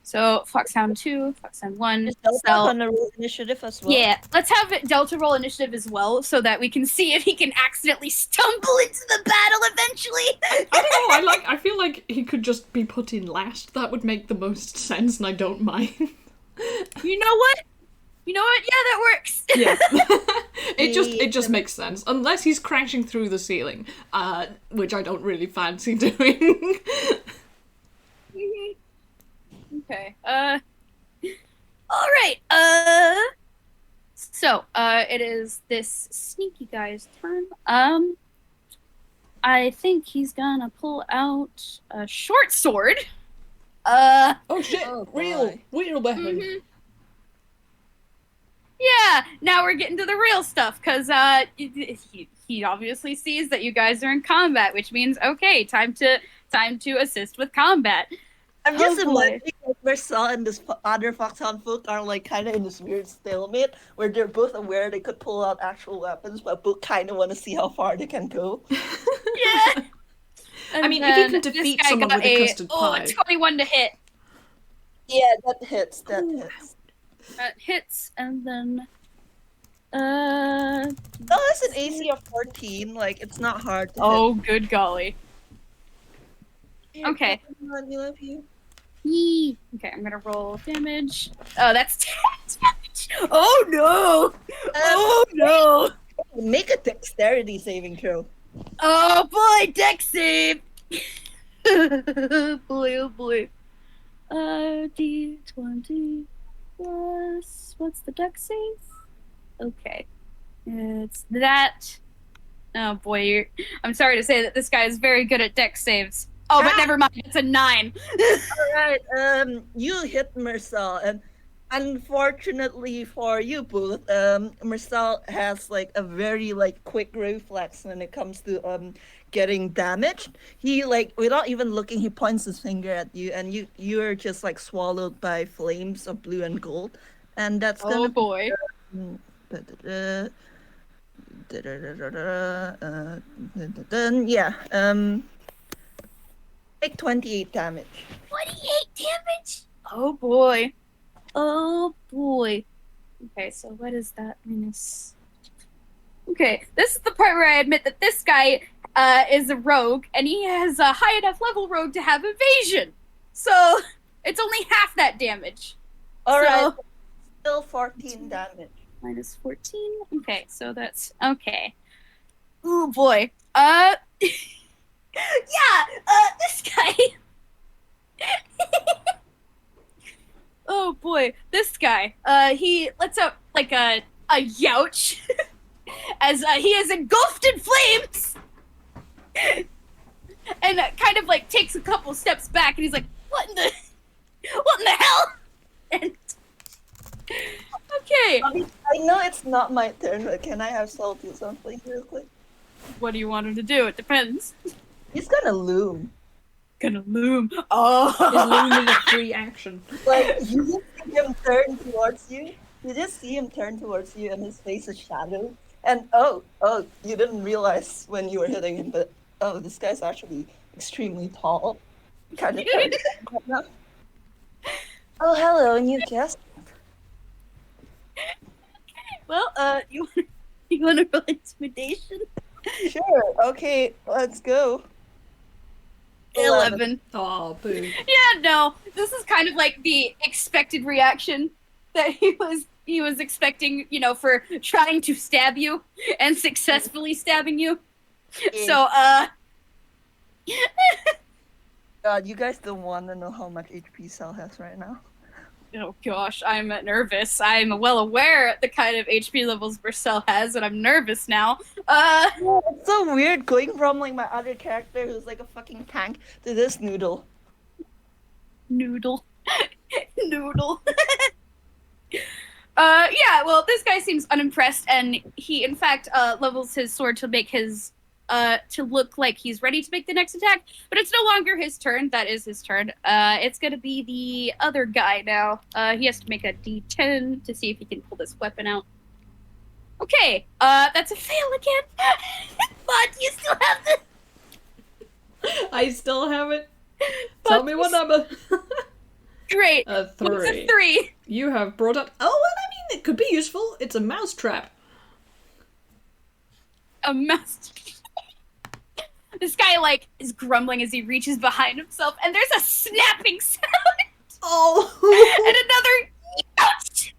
So Foxhound 2, Foxhound 1. Is Delta gonna roll initiative as well? Yeah, let's have Delta roll initiative as well, so that we can see if he can accidentally stumble into the battle eventually. I don't know. I feel like he could just be put in last. That would make the most sense, and I don't mind. You know what? Yeah, that works. Yeah. It just makes sense. Unless he's crashing through the ceiling, which I don't really fancy doing. Okay. All right. So, it is this sneaky guy's turn. I think he's gonna pull out a short sword. Oh shit! Oh, real weapon. Mm-hmm. Yeah, now we're getting to the real stuff, because he obviously sees that you guys are in combat, which means, okay, time to assist with combat. I'm just imagining like Marcel and this other Foxhound folk are like kind of in this weird stalemate where they're both aware they could pull out actual weapons, but both kind of want to see how far they can go. Yeah. I mean, if you can defeat someone with a custard pie. A 21 to hit. Yeah, that hits. That hits. That hits, and then Oh, it's an AC of 14. Like it's not hard to hit. Good golly. Okay. We love you. Yee. Okay, I'm gonna roll damage. Oh, that's 10 damage. Oh no! Oh no! Make a dexterity saving throw. Oh boy, dex save! Boy, oh boy. D20 plus what's the dex save? Okay. It's that. Oh boy, I'm sorry to say that this guy is very good at deck saves. Oh, but never mind. It's a 9. Alright, you hit Marcel, and unfortunately for you both, Marcel has like a very like quick reflex when it comes to getting damaged. He like without even looking, he points his finger at you, and you're just like swallowed by flames of blue and gold, and that's Oh gonna boy. be. Then yeah, take 28 damage. 28 damage. Oh boy. Oh boy. Okay, so what is that minus? Okay, this is the part where I admit that this guy is a rogue, and he has a high enough level rogue to have evasion. So it's only half that damage. Alright, So, still 14 damage. minus 14. Okay, so that's okay. Ooh boy. This guy. Oh boy, this guy. He lets out like a youch as he is engulfed in flames, and kind of like takes a couple steps back, and he's like, "What in the hell?" And okay, I know it's not my turn, but can I have Saul do something real quick? what do you want him to do? It depends. He's gonna loom. Gonna loom. Oh, Is looming a free action? Like, you just see him turn towards you. You just see him turn towards you, and his face is shadowed. And oh, you didn't realize when you were hitting him, but oh, this guy's actually extremely tall. Kind of turns right now. Oh, hello, new guest. well, you want to roll intimidation? Sure. Okay, let's go. 11. Oh, boo. Yeah, no. This is kind of like the expected reaction that he was expecting, you know, for trying to stab you and successfully stabbing you. So, God, you guys don't want to know how much HP Cell has right now. oh gosh, I'm nervous. I'm well aware the kind of HP levels Marcel has, and I'm nervous now. It's so weird going from like my other character who's like a fucking tank to this noodle. Noodle. Noodle. Yeah, well, this guy seems unimpressed, and he, in fact, levels his sword to make his, to look like he's ready to make the next attack, but it's no longer his turn. That is his turn. It's gonna be the other guy now. He has to make a D10 to see if he can pull this weapon out. Okay, that's a fail again. But you still have the... I still have it. Tell me what number. Great. A It's a 3. 3. You have brought up. Oh, well, I mean, it could be useful. It's a mouse trap. A mouse. This guy, like, is grumbling as he reaches behind himself, and there's a snapping sound. Oh. And another ouch!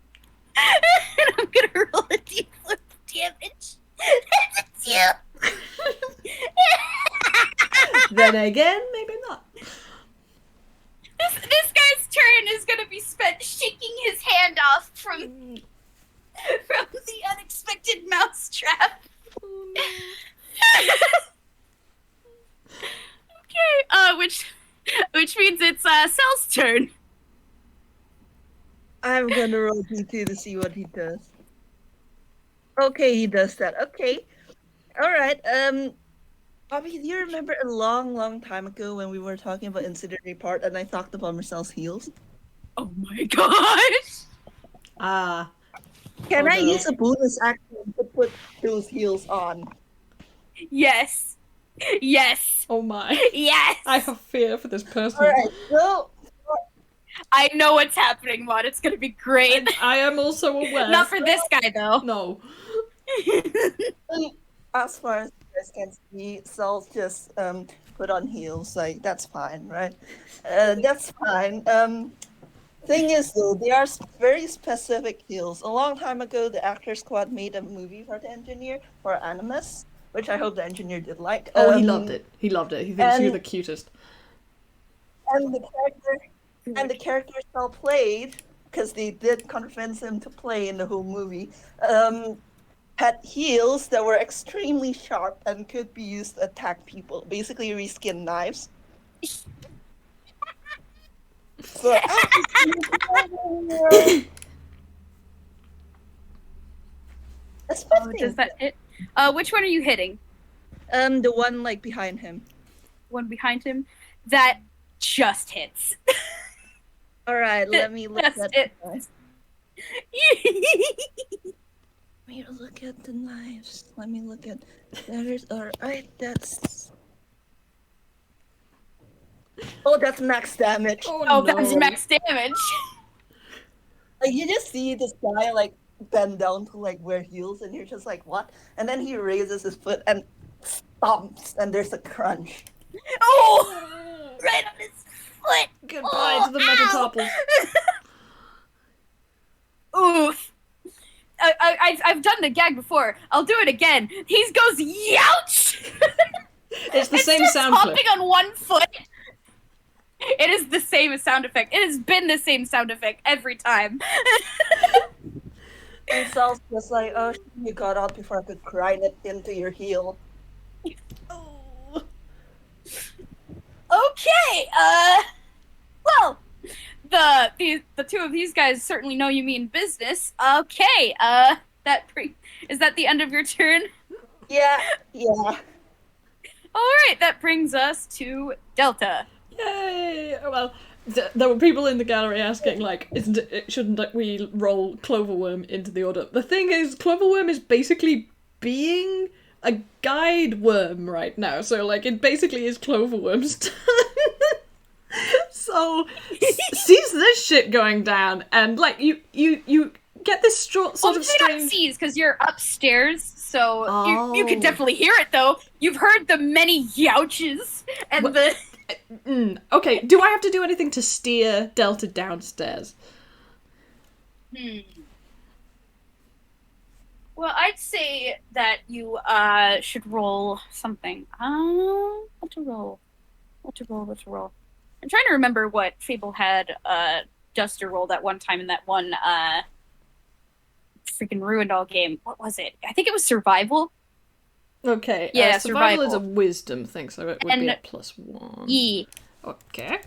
And I'm gonna roll a d4 damage. That's a 2. Then again, maybe not. This guy's turn is gonna be spent shaking his hand off from the unexpected mouse trap. Okay, which means it's Cell's turn. I'm gonna roll D2 to see what he does. Okay, he does that. Okay. Alright, Obby, do you remember a long time ago when we were talking about incendiary part and I talked about Marcel's heels? Oh my gosh! Ah. Can Oh, I no. use a bonus action to put those heels on? Yes. Yes. Oh my. Yes. I have fear for this person. Alright, so I know what's happening, Maud. It's gonna be great. I am also aware. Not for this guy, though. No. as far as you guys can see, Saul's just put on heels, like that's fine, right? That's fine. Thing is though, they are very specific heels. A long time ago, the Actor Squad made a movie for the engineer for Animus, which I hope the engineer did like. Oh, he loved it. He loved it. He thinks you're and- the cutest. And the character Saul played, because they did convince him to play in the whole movie. had heels that were extremely sharp and could be used to attack people. Basically, reskin knives. So, that's Oh, 15. does that hit? Which one are you hitting? The one like behind him. One behind him? That just hits. All right, let me look Just at. it. Let me look at the knives. Let me look at. There's alright. That's. Oh, that's max damage. Oh, that's max damage. Like you just see this guy like bend down to like wear heels, and you're just like, what? And then he raises his foot and stomps, and there's a crunch. Oh, right on his foot. Goodbye to the metacarpals. Oof. I've done the gag before. I'll do it again. He goes, youch! It's the same sound clip. Hopping on one foot. It is the same sound effect. It has been the same sound effect every time. And Sal's just like, oh, you got out before I could grind it into your heel. Oh. Okay, well, the two of these guys certainly know you mean business. Okay, is that the end of your turn? Yeah. All right, that brings us to Delta. Yay! Well, there were people in the gallery asking, like, shouldn't we roll Cloverworm into the order? The thing is, Cloverworm is basically being a guide worm right now, so, like, it basically is Cloverworm's turn. So, sees this shit going down, and, like, you get this sort of strange... Not sees, because you're upstairs, so you can definitely hear it, though. You've heard the many youches, and Okay, do I have to do anything to steer Delta downstairs? Well, I'd say that you should roll something. What to roll? I'm trying to remember what Fable had Duster roll that one time in that one freaking ruined all game. What was it? I think it was survival. Okay, yeah, survival is a wisdom thing, so it would be a +1. Okay.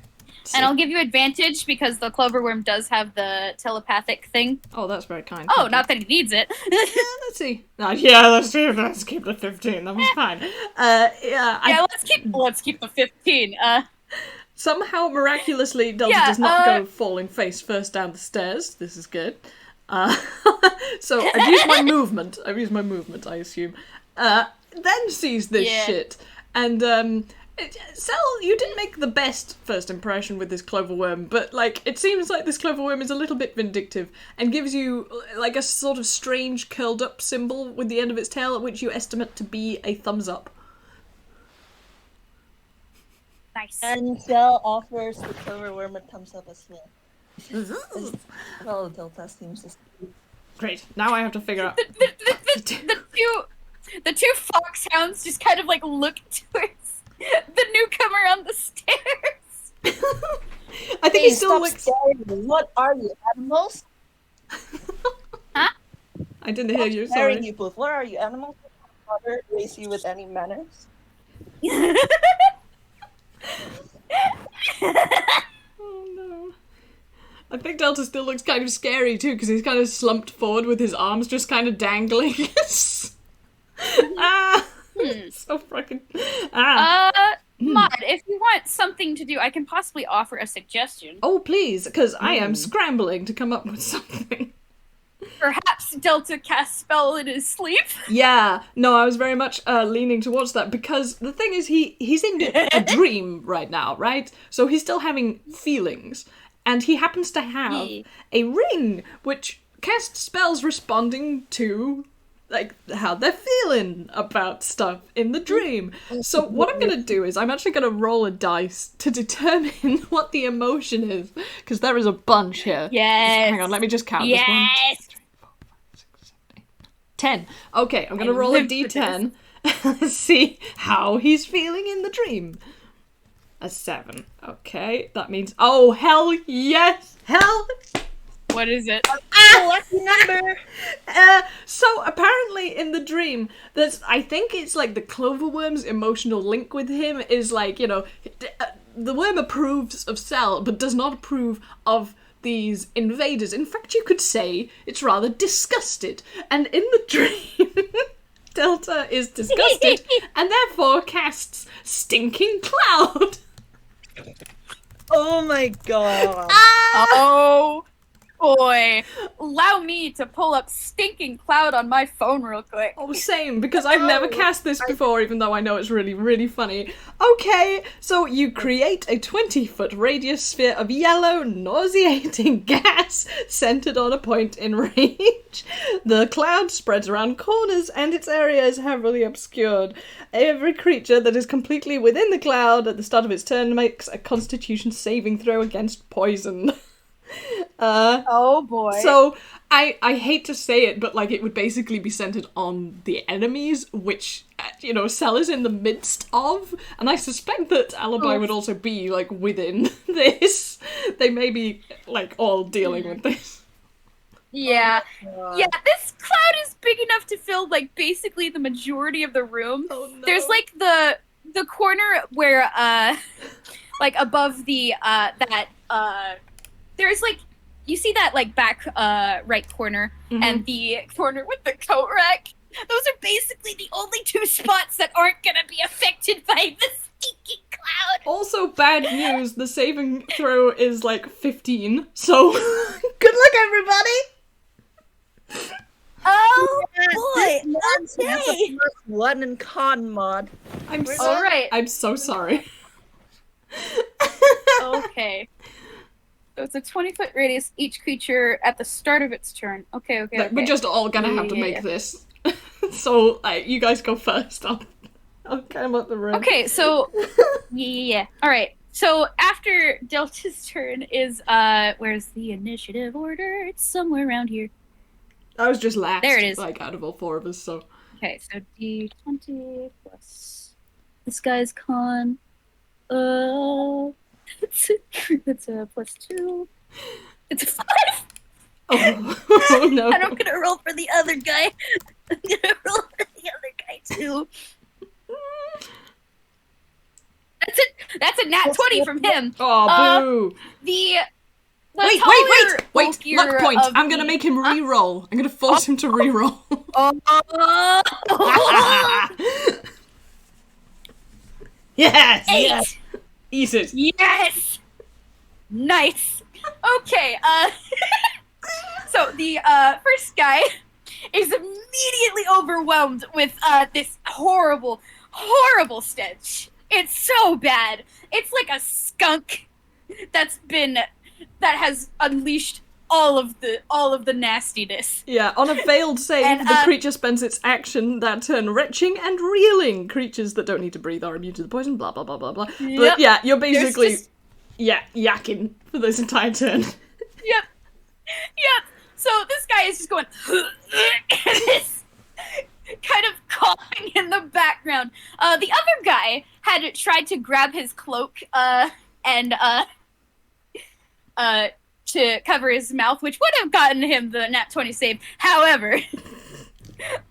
And I'll give you advantage because the Cloverworm does have the telepathic thing. Oh, that's very kind. Oh, not that he needs it. Yeah, let's see. Let's keep the 15. That was fine. Let's keep the 15. Somehow, miraculously, Delta does not go falling face first down the stairs. This is good. So I've used my movement. I assume. Then sees this shit. And, Sel, you didn't make the best first impression with this Cloverworm, but, like, it seems like this Cloverworm is a little bit vindictive and gives you, like, a sort of strange curled-up symbol with the end of its tail, which you estimate to be a thumbs up. Nice. And Sel offers the Cloverworm a thumbs up as well. Well, Delta seems to speak. Great. Now I have to figure out... The two foxhounds just kind of, like, look towards the newcomer on the stairs. I think he still looks... Staring. What are you, animals? Huh? I didn't hear you, sorry. You both. What are you, animals? Mother raise you with any manners? Oh no. I think Delta still looks kind of scary too, because he's kind of slumped forward with his arms just kind of dangling. So fucking... Mod, if you want something to do, I can possibly offer a suggestion. Oh, please, because I am scrambling to come up with something. Perhaps Delta casts spell in his sleep? Yeah, no, I was very much leaning towards that, because the thing is, he's in a dream right now, right? So he's still having feelings, and he happens to have a ring, which casts spells responding to, like, how they're feeling about stuff in the dream. So what I'm going to do is I'm actually going to roll a dice to determine what the emotion is, because there is a bunch here. Yes. Hang on, let me just count this. 1, 2, 3, 4, 5, 6, 7, 8, 10. Okay, I'm going to roll a d10. Let's see how he's feeling in the dream. A 7. Okay, that means... Oh, hell yes! Hell... What is it? a lucky number. So apparently in the dream, I think it's like the clover worm's emotional link with him is like, the worm approves of Cell, but does not approve of these invaders. In fact, you could say it's rather disgusted. And in the dream, Delta is disgusted and therefore casts Stinking Cloud. Oh my god. Oh boy. Allow me to pull up Stinking Cloud on my phone real quick. Oh, same, because I've never cast this before, even though I know it's really, really funny. Okay, so you create a 20-foot radius sphere of yellow, nauseating gas centered on a point in range. The cloud spreads around corners, and its area is heavily obscured. Every creature that is completely within the cloud at the start of its turn makes a Constitution saving throw against poison. Oh boy. So I hate to say it, but like it would basically be centered on the enemies, which Cell is in the midst of, and I suspect that Alibi would also be like within this. They may be like all dealing with this. Yeah. Yeah, this cloud is big enough to fill like basically the majority of the room. Oh, no. There's like the corner where like above the there's like you see that like back right corner and the corner with the coat rack. Those are basically the only two spots that aren't gonna be affected by the stinking cloud. Also, bad news, the saving throw is like 15, so good luck everybody! Oh This boy! mod has a Okay. +1 in con mod. All right. I'm so sorry. Okay. So it's a 20-foot radius each creature at the start of its turn. Okay. Like, we're just all gonna have to make this. So, you guys go first. I'll climb up the room. Okay, so yeah. All right. So after Delta's turn is where's the initiative order? It's somewhere around here. I was just last. There it is. Like, out of all four of us, so. Okay, so D20 plus this guy's con. That's a +2. It's a 5. Oh no. And I'm gonna roll for the other guy. I'm gonna roll for the other guy too. That's a nat 20 from him. Oh, boo. The Wait, taller, luck bulkier point. of I'm gonna make him re-roll. I'm gonna force him to re-roll. Yes! 8. Eat it. Yes. Nice. Okay. So the first guy is immediately overwhelmed with this horrible stench. It's so bad. It's like a skunk that has unleashed all of the nastiness. Yeah, on a failed save, And, the creature spends its action that turn retching and reeling. Creatures that don't need to breathe are immune to the poison, blah blah blah blah blah. Yep. But yeah, you're basically just- yakking for this entire turn. Yep. So this guy is just going and this kind of coughing in the background. The other guy had tried to grab his cloak and to cover his mouth, which would have gotten him the nat 20 save. However,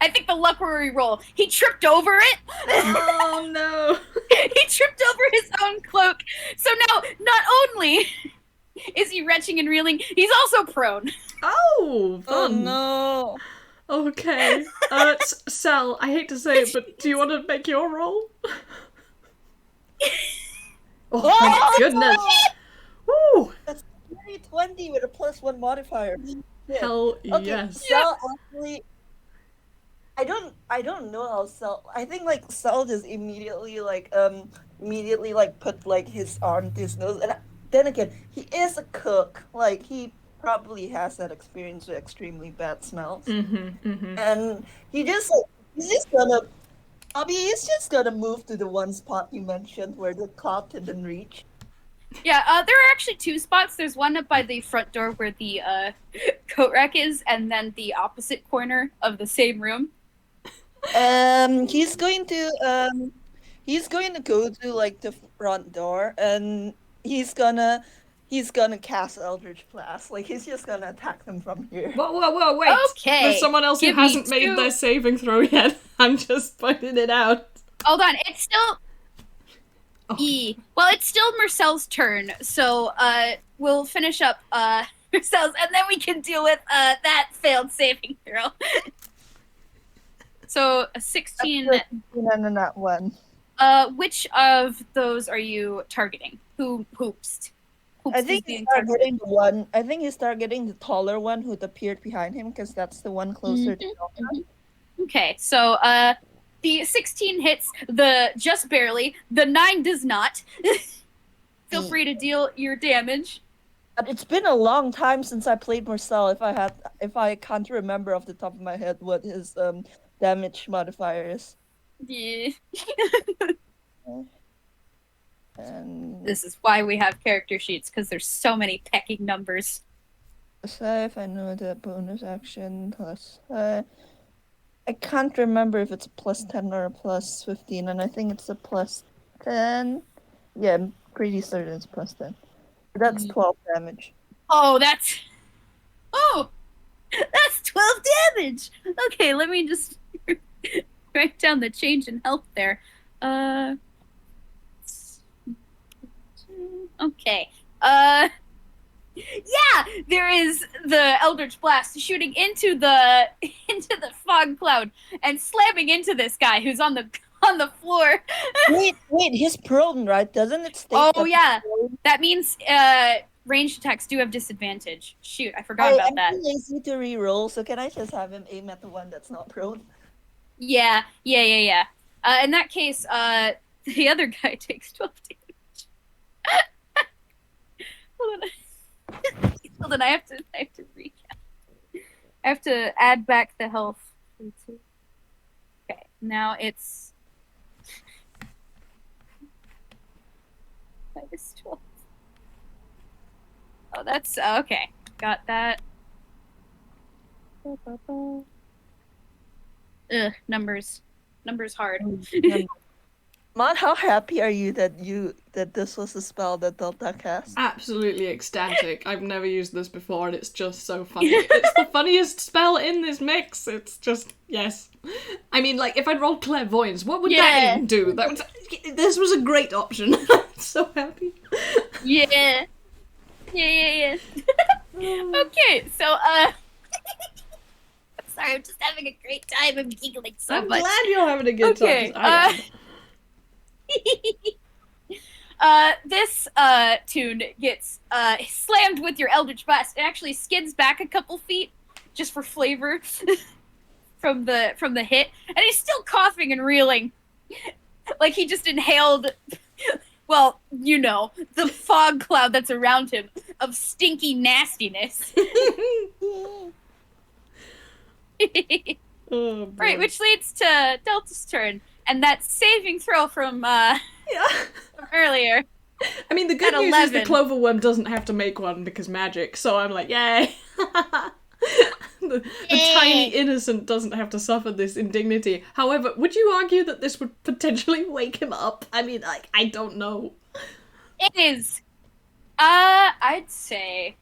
I think the luck will re-roll. He tripped over it. Oh no. He tripped over his own cloak. So now, not only is he retching and reeling, he's also prone. Oh, Oh fun. no. Okay. Sal, I hate to say it, but do you want to make your roll? Oh, thank goodness. Woo! That's 20 with a +1 modifier. Yeah. Hell Okay, yes. Cell actually. I don't know how Cell. I think like Cell just immediately put like his arm to his nose, and then again, he is a cook. Like he probably has that experience with extremely bad smells, and he's just gonna. Obby is just gonna move to the one spot you mentioned where the cloud didn't reach. Yeah, there are actually two spots. There's one up by the front door where the coat rack is, and then the opposite corner of the same room. He's going to go to like the front door, and he's gonna he's gonna cast Eldritch Blast. Like, he's just gonna attack them from here. Whoa, wait! Okay, There's someone else who give me hasn't made two- their saving throw yet. I'm just pointing it out. Hold on, it's still Oh. E. Well, it's still Marcel's turn, so we'll finish up Marcel's, and then we can deal with that failed saving throw. So a 16. And that one. Which of those are you targeting? Who hoops? I think he's targeting the one. I think he's targeting the taller one who appeared behind him because that's the one closer to Delta. Okay, so the 16 hits, the just barely. The 9 does not. Feel free to deal your damage. But it's been a long time since I played Marcel. If I can't remember off the top of my head what his damage modifier is. Yeah. And This is why we have character sheets, because there's so many pecking numbers. if I know the bonus action plus. I can't remember if it's a plus 10 or a plus 15, and I think it's a plus 10. Yeah, I'm pretty certain it's plus 10. That's 12 damage. Oh, that's 12 damage. Okay, let me just write down the change in health there. Okay. Yeah, there is the Eldritch Blast shooting into the fog cloud and slamming into this guy who's on the floor. wait, he's prone, right? Doesn't it state Oh that yeah, he's prone? that means ranged attacks do have disadvantage. Shoot, I forgot about that. I'm too lazy to reroll, so can I just have him aim at the one that's not prone? Yeah. In that case, the other guy takes 12 damage. Hold on, I have to recap. I have to add back the health. Okay, now it's minus 12. Oh, that's okay. Got that. Ugh, numbers hard. Mon, how happy are you that this was a spell that Delta cast? Absolutely ecstatic. I've never used this before and it's just so funny. It's the funniest spell in this mix. It's just, yes. I mean, like, if I'd rolled Clairvoyance, what would that even do? This was a great option. I'm so happy. Yeah. Okay, so, I'm sorry, I'm just having a great time. I'm giggling so I'm much. glad you're having a good Okay, time. 'Cause I am. This tune gets slammed with your Eldritch Blast. It actually skids back a couple feet just for flavor from the hit, and he's still coughing and reeling, like he just inhaled. Well, you know, the fog cloud that's around him of stinky nastiness. Oh, boy. Right, which leads to Delta's turn, and that saving throw from Yeah. from earlier. I mean, the good At news is the 11. clover worm doesn't have to make one because magic, so I'm like, yay! the tiny innocent doesn't have to suffer this indignity. However, would you argue that this would potentially wake him up? I mean, like, I don't know. It is. I'd say.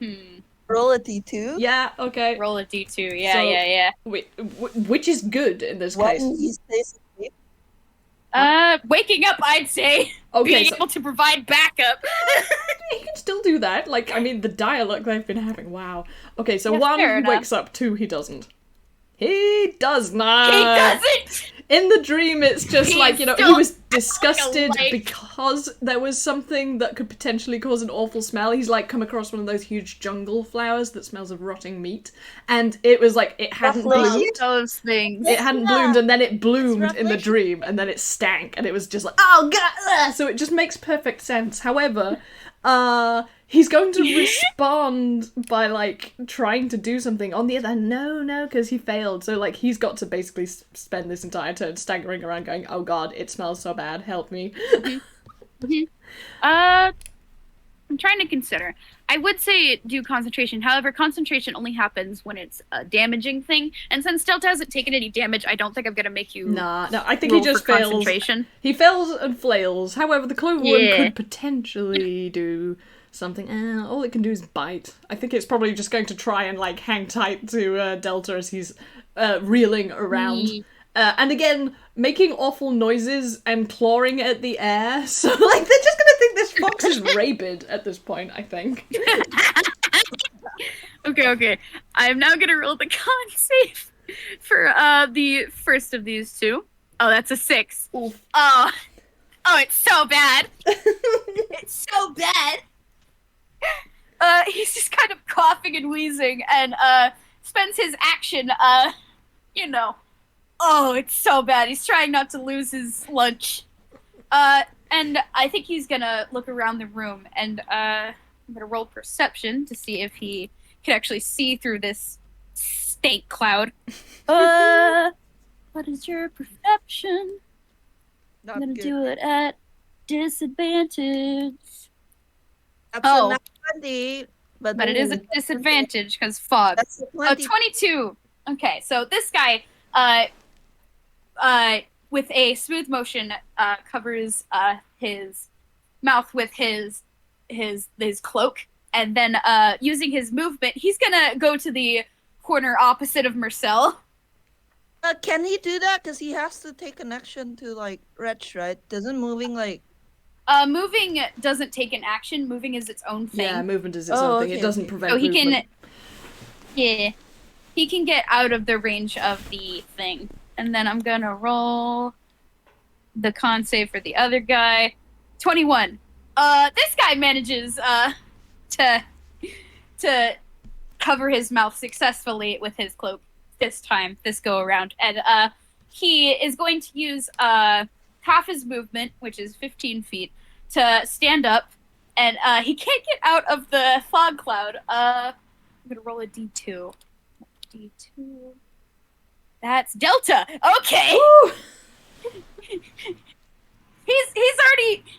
Roll a D2. Yeah, okay. Roll a D2. Yeah, So- yeah. Wait, which is good in this When case? he stays asleep. Waking up, I'd say. Okay, Being so able to provide backup. he can still do that. Like, I mean, the dialogue they've been having, wow. Okay, so Yeah, one, fair he enough. wakes up, two, he doesn't. He does not! He doesn't. In the dream, it's just He's like, you know, he still was disgusted like- because there was something that could potentially cause an awful smell. He's like come across one of those huge jungle flowers that smells of rotting meat, and it was like it hadn't Lovely. bloomed. Those things. It hadn't bloomed, and then it bloomed It's in the Revelation. dream, and then it stank, and it was just like, oh god! Ugh! So it just makes perfect sense. However, he's going to respond by like trying to do something. On the other hand, no, because he failed. So like he's got to basically spend this entire turn staggering around, going, oh god, it smells so bad. Help me. I'm trying to consider. I would say do concentration. However, concentration only happens when it's a damaging thing. And since Delta hasn't taken any damage, I don't think I'm gonna make you No, I think roll he just for fails. concentration. He fails and flails. However, the clover worm Yeah. could potentially do something. All it can do is bite. I think it's probably just going to try and like hang tight to Delta as he's reeling around. And again, making awful noises and clawing at the air. So, like, they're just gonna think this fox is rabid at this point, I think. Okay. I'm now gonna roll the con save for the first of these two. Oh, that's a 6. Oof. Oh, it's so bad. It's so bad. He's just kind of coughing and wheezing and spends his action, oh, it's so bad. He's trying not to lose his lunch. And I think he's gonna look around the room and I'm gonna roll perception to see if he can actually see through this stank cloud. What is your perception? Not I'm gonna good. do it at disadvantage. That's Oh. a 20, but But it is a disadvantage because fog. That's a 20. 22. Okay, so this guy, with a smooth motion, covers his mouth with his cloak, and then using his movement, he's gonna go to the corner opposite of Marcel. Can he do that? Because he has to take an action to, like, retch, right? Doesn't moving, like... Moving doesn't take an action. Moving is its own thing. Yeah, movement is its own thing. okay, It doesn't okay. prevent So he movement. he can get out of the range of the thing. And then I'm gonna roll the con save for the other guy. 21. This guy manages to cover his mouth successfully with his cloak this go around. And he is going to use half his movement, which is 15 feet, to stand up. And he can't get out of the fog cloud. I'm gonna roll a D2. D2. That's Delta. Okay. Woo!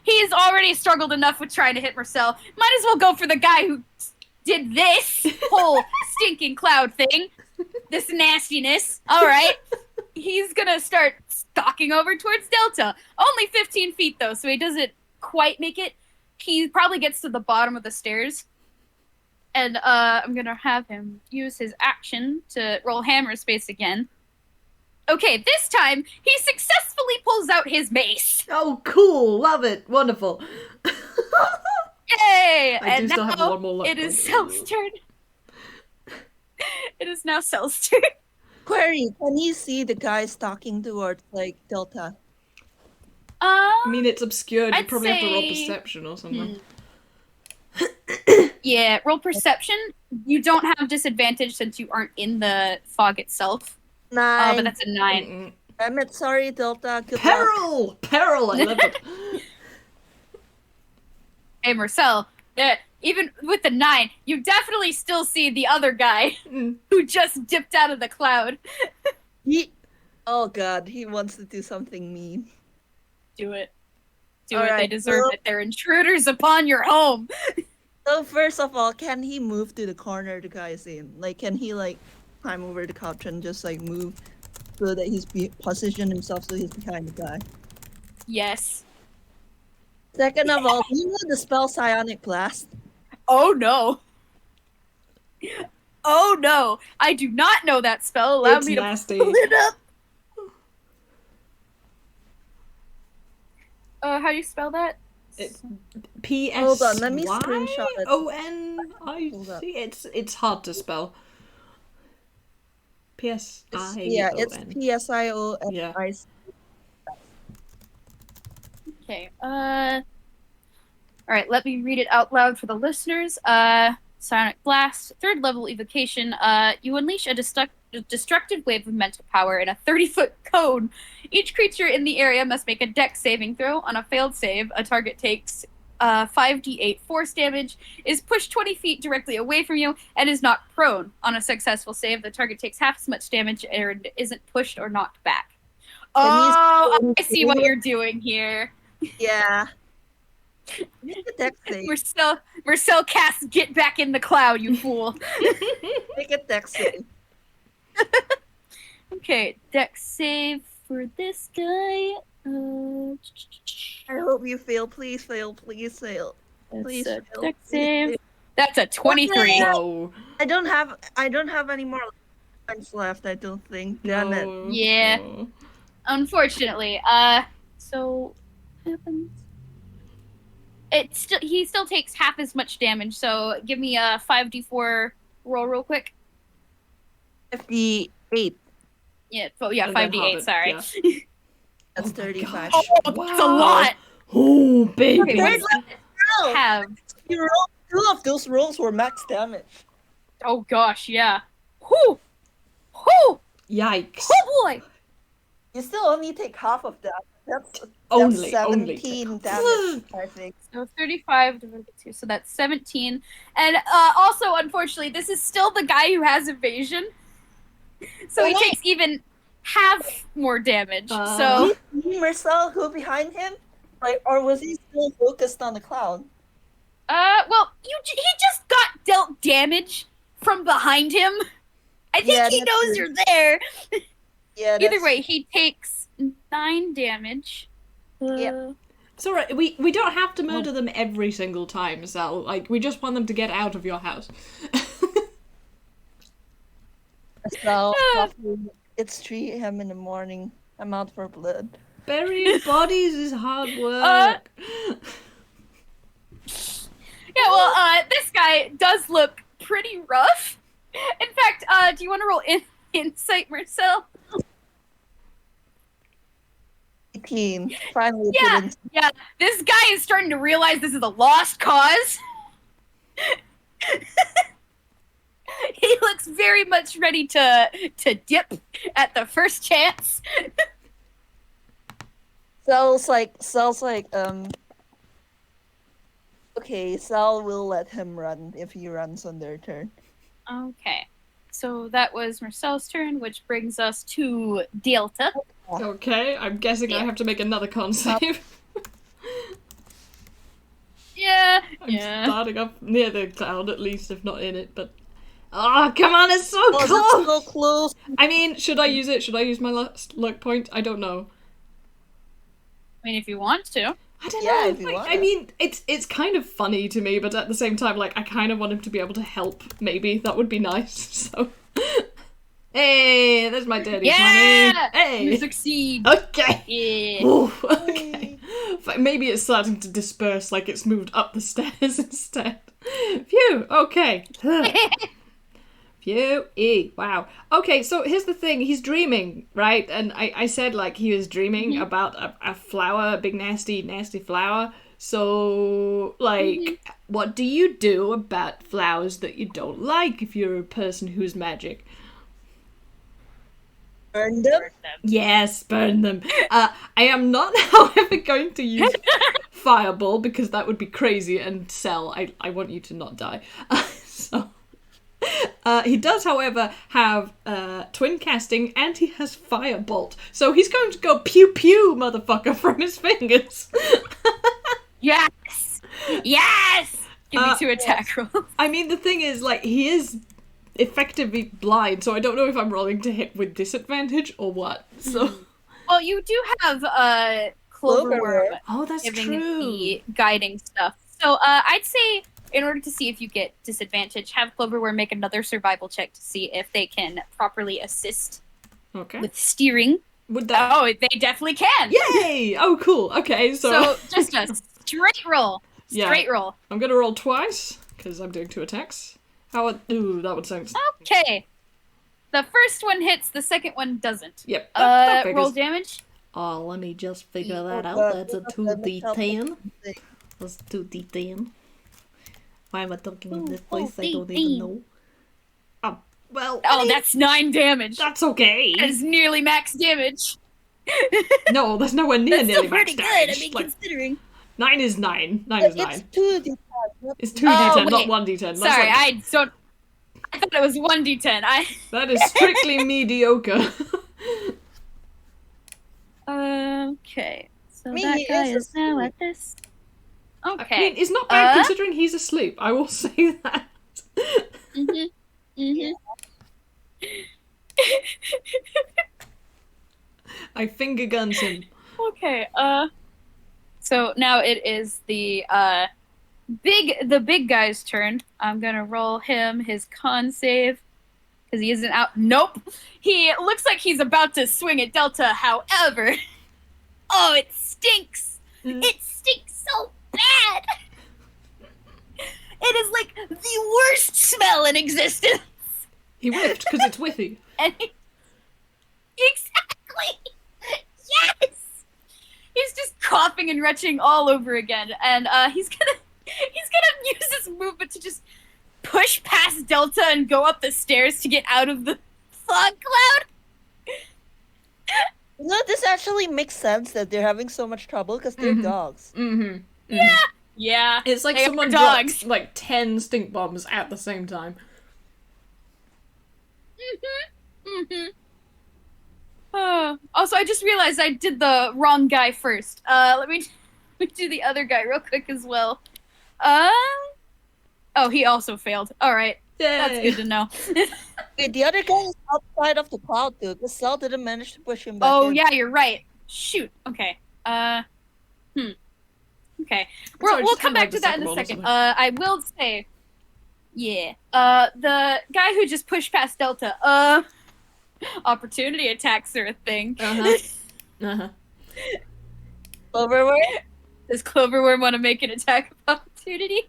He's already struggled enough with trying to hit Marcel. Might as well go for the guy who did this whole stinking cloud thing. This nastiness. All right. He's gonna start stalking over towards Delta. Only 15 feet though, so he doesn't quite make it. He probably gets to the bottom of the stairs. And I'm gonna have him use his action to roll hammer space again. Okay, this time he successfully pulls out his mace. Oh, cool! Love it! Wonderful! Yay! I do And still have now one more luck it is point. Cell's turn. It is now Cell's turn. Query, can you see the guy stalking towards, like, Delta? I mean, it's obscured. You I'd probably have to roll say- perception or something. Yeah, roll perception. You don't have disadvantage since you aren't in the fog itself. 9. But that's a 9. Mm-mm. Damn it, sorry, Delta. Good luck. Peril! Peril! I love it. Hey, Marcel, even with the 9, you definitely still see the other guy Mm. who just dipped out of the cloud. Oh god, he wants to do something mean. Do it. Do All it. They right, deserve well- it. They're intruders upon your home. So first of all, can he move to the corner the guy's in? Like, can he, like, climb over the couch and just, like, move so that he's positioned himself so he's behind the guy? Yes. Second of all, do you know the spell Psionic Blast? Oh no. Oh no. I do not know that spell. Allow It's me to nasty. pull it up. How do you spell that? It's P-S-Y? Hold on, let me screenshot it. Hold up. O-N-I-C? It's hard to spell. P-S-I-O-N. Yeah, it's P-S-I-O-N-I-C. Yeah. Okay. All right. Let me read it out loud for the listeners. Psionic Blast, 3rd level evocation. You unleash a destructive wave of mental power in a 30-foot cone. Each creature in the area must make a dex saving throw. On a failed save, a target takes 5d8 force damage, is pushed 20 feet directly away from you, and is knocked prone. On a successful save, the target takes half as much damage and isn't pushed or knocked back. Oh, I see what you're doing here. Yeah. Make a dex save. Marcel casts Get Back in the Cloud, you fool. Make a dex save. Okay, dex save for this guy. I hope you fail. Please fail. Please fail. That's Please a fail. dex Please save. fail. That's a 23. No. I don't have any more points left, I don't think. Damn it. No. Yeah. No. Unfortunately. So what happens? He still takes half as much damage, so give me a 5d4 roll real quick. 58. Yeah, yeah, And then 5d8, halve it, sorry. yeah. That's Oh my 35. gosh. Oh, that's a lot! Oh, baby. Okay, There's what's that have? You rolled 2 of those rolls were max damage. Oh gosh, yeah. Whoo! Whoo! Yikes. Oh boy! You still only take half of that. That's Only 17 damage, I think. So 35 divided by 2, so that's 17. And also, unfortunately, this is still the guy who has evasion. So he takes even half more damage. So Marcel, who behind him? Like, or was he still focused on the clown? well, he just got dealt damage from behind him. I think Yeah, he that's knows true. you're there. Yeah. Either way, he takes 9 damage. Yep. It's alright, we don't have to murder them every single time, Sal. Like, we just want them to get out of your house. So, it's 3 a.m. in the morning. I'm out for blood. Burying bodies is hard work. Yeah, well, this guy does look pretty rough. In fact, do you want to roll insight, Marcel? 18. Finally, Yeah, didn't. yeah. This guy is starting to realize this is a lost cause. He looks very much ready to dip at the first chance. Sal's like, okay, Sal will let him run if he runs on their turn. Okay, so that was Marcel's turn, which brings us to Delta. Okay, I'm guessing I have to make another con save. Yeah, I'm starting up near the cloud, at least, if not in it, but... Oh, come on, it's so close! It's so close! I mean, should I use it? Should I use my last luck point? I don't know. I mean, if you want to. I don't Yeah, know. if you want I it. mean, it's kind of funny to me, but at the same time, like, I kind of want him to be able to help, maybe. That would be nice, so... Hey, there's my dirty 20. Yeah! Hey! You succeed! Okay! Yeah. Ooh, okay. But maybe it's starting to disperse, like it's moved up the stairs instead. Phew, okay. Phew, wow. Okay, so here's the thing, he's dreaming, right? And I said, like, he was dreaming about a flower, a big nasty flower. So, like, what do you do about flowers that you don't like if you're a person who's magic? Burn them? Yes, burn them. I am not, however, going to use Fireball because that would be crazy, and Cell, I want you to not die. So, he does, however, have Twin Casting, and he has Firebolt. So he's going to go pew pew, motherfucker, from his fingers. Yes! Yes! Give me 2 attack rolls. I mean, the thing is, like, he is effectively blind, so I don't know if I'm rolling to hit with disadvantage or what. So, Well, you do have Clover Worm oh, that's giving true. the guiding stuff. So I'd say, in order to see if you get disadvantage, have Clover Worm make another survival check to see if they can properly assist Okay. with steering. Would that? Oh, they definitely can! Yay! Oh, cool. Okay, So just a straight roll. Yeah. Straight roll. I'm gonna roll twice because I'm doing 2 attacks. Ooh, that would sound. Okay. The first one hits, the second one doesn't. Yep. That figures. Roll damage. Oh, let me just figure that out. That's a 2d10. That's 2d10. Why am I talking in this place? I don't even know. Oh, well. I Oh, mean, that's 9 damage. that's okay. That is nearly max damage. No, that's nowhere near That's nearly still pretty max good. I damage. mean, Like, considering. 9 is 9. 9 is 9. It's 2d10. It's 2d10, Oh, not wait. 1d10. That's Sorry, like, I thought it was 1d10. that is strictly mediocre. Okay. So Me, that he guy is is now asleep. at this. I Okay. mean, it's not bad considering he's asleep. I will say that. Mhm. Mhm. I finger guns him. Okay. So now it is the the big guy's turn. I'm gonna roll him his con save because he isn't out. Nope. He looks like he's about to swing at Delta. However, oh, it stinks. It stinks so bad. It is like the worst smell in existence. He whiffed because it's whiffy. And exactly. Yes. He's just coughing and retching all over again, and he's gonna use his movement to just push past Delta and go up the stairs to get out of the fog cloud. No, this actually makes sense that they're having so much trouble because they're dogs. Yeah. It's like they are someone dogs. dropped like 10 stink bombs at the same time. Also, I just realized I did the wrong guy first. Let me do the other guy real quick as well. Oh, he also failed. All right. Yay. That's good to know. Wait, the other guy is outside of the cloud, dude. The cell didn't manage to push him back Oh, in. yeah, you're right. Shoot. Okay. Okay. Sorry, We'll just come hand back out to the that in a second second. one or I will say, yeah. The guy who just pushed past Delta, opportunity attacks are a thing. Cloverworm? Does Cloverworm want to make an attack of opportunity?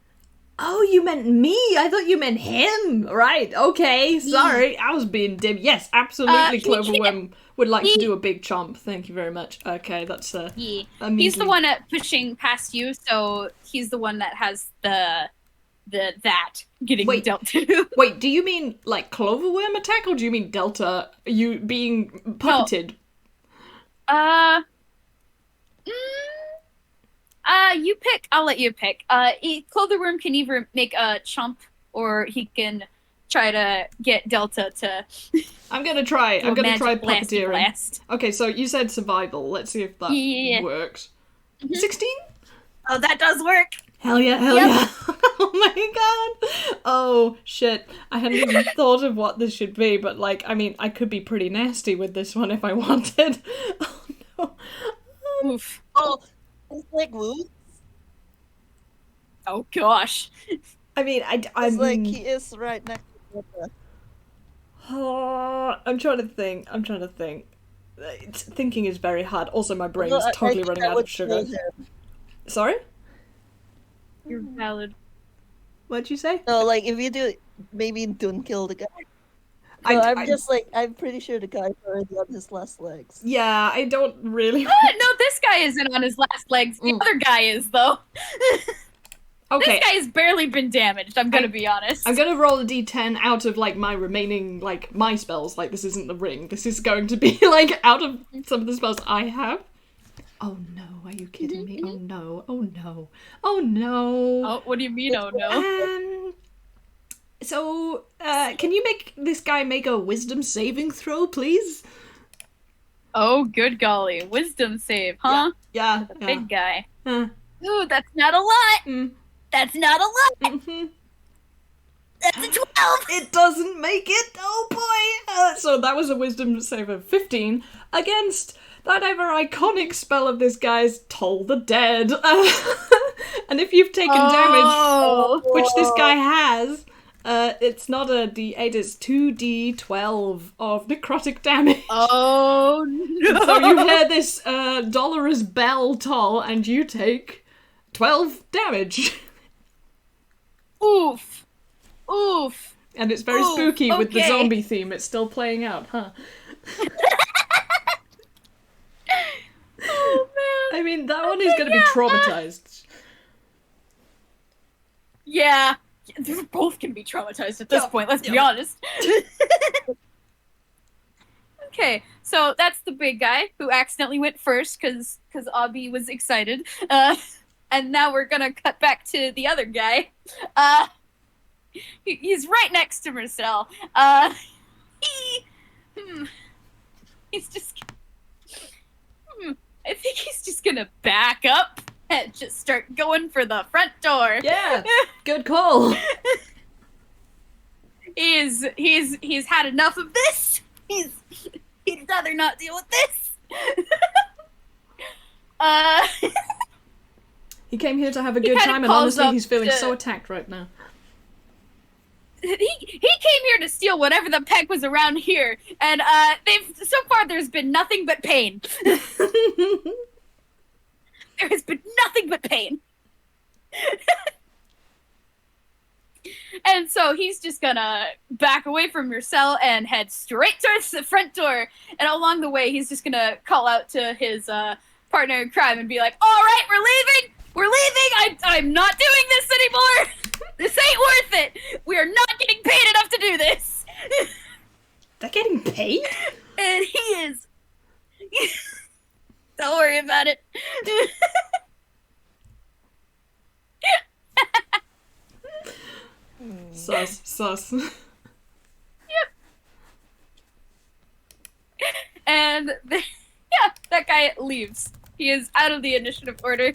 Oh, you meant me? I thought you meant him. Right, okay, sorry. I was being dim. Yes, absolutely, Cloverworm would like to do a big chomp. Thank you very much. Okay, that's Yeah. a He's the meaty- one at pushing past you, so he's the one that has the that getting Wait. dealt to. Wait, do you mean like Cloverworm attack, or do you mean Delta, you being puppeted? You pick. I'll let you pick. Cloverworm can either make a chomp, or he can try to get Delta to. I'm gonna try Blasty puppeteering. blast. Okay, so you said survival. Let's see if that Yeah. works. 16? Oh, that does work. Hell yeah, hell Yep. yeah. Oh my god. Oh shit. I hadn't even thought of what this should be, but like, I mean, I could be pretty nasty with this one if I wanted. Oh no. Oof. Oh, it's like Woo. Oh gosh. I mean, I It's like mean, he is right next to the... oh, I'm trying to think. Thinking is very hard. Also, my brain No, is I totally think running that out would of sugar. kill him. Sorry? You're valid. What'd you say? No, like if you do, maybe don't kill the guy. I- No, I'm I- just like, I'm pretty sure the guy's already on his last legs. Yeah, I don't really. No, this guy isn't on his last legs. The other guy is, though. Okay, This guy has barely been damaged, I'm gonna be honest. I'm gonna roll a d10 out of like my remaining like my spells. Like this isn't the ring. This is going to be like out of some of the spells I have. Oh no, are you kidding me? Oh no, oh no, oh no. Oh, what do you mean, oh no? So, can you make this guy make a wisdom saving throw, please? Oh, good golly. Wisdom save, huh? Yeah. Big guy. Uh, Ooh, that's not a lot. mm, That's not a lot. mhm. That's a 12. It doesn't make it. Oh boy. So that was a wisdom save of 15 against that ever iconic spell of this guy's Toll the Dead. And if you've taken damage, which this guy has, it's not a d8, it's 2d12 of necrotic damage. Oh, no. So you hear this dolorous bell toll, and you take 12 damage. Oof. Oof. And it's very Oof, spooky with the okay. zombie theme. It's still playing out, huh? Oh, man. I mean, that one is going to be traumatized. Yeah. They both can be traumatized at this Yeah, point, let's be yeah. honest. Okay, so that's the big guy who accidentally went first because Obby was excited. And now we're gonna cut back to the other guy. He's right next to Marcel. He's just... I think he's just gonna back up and just start going for the front door. Yeah, good call. He's had enough of this. He'd rather not deal with this. He He came here to have a good kind of time, and calls honestly, up he's feeling to- so attacked right now. He came here to steal whatever the heck was around here, and so far there's been nothing but pain. There has been nothing but pain. And so he's just gonna back away from Marcel and head straight towards the front door. And along the way, he's just gonna call out to his partner in crime and be like, "All right, we're leaving. We're leaving. I'm not doing this anymore. This ain't worth it. We are not getting paid enough to do this." They're getting paid? And he is. Don't worry about it. Sus. Yep. And yeah, that guy leaves. He is out of the initiative order.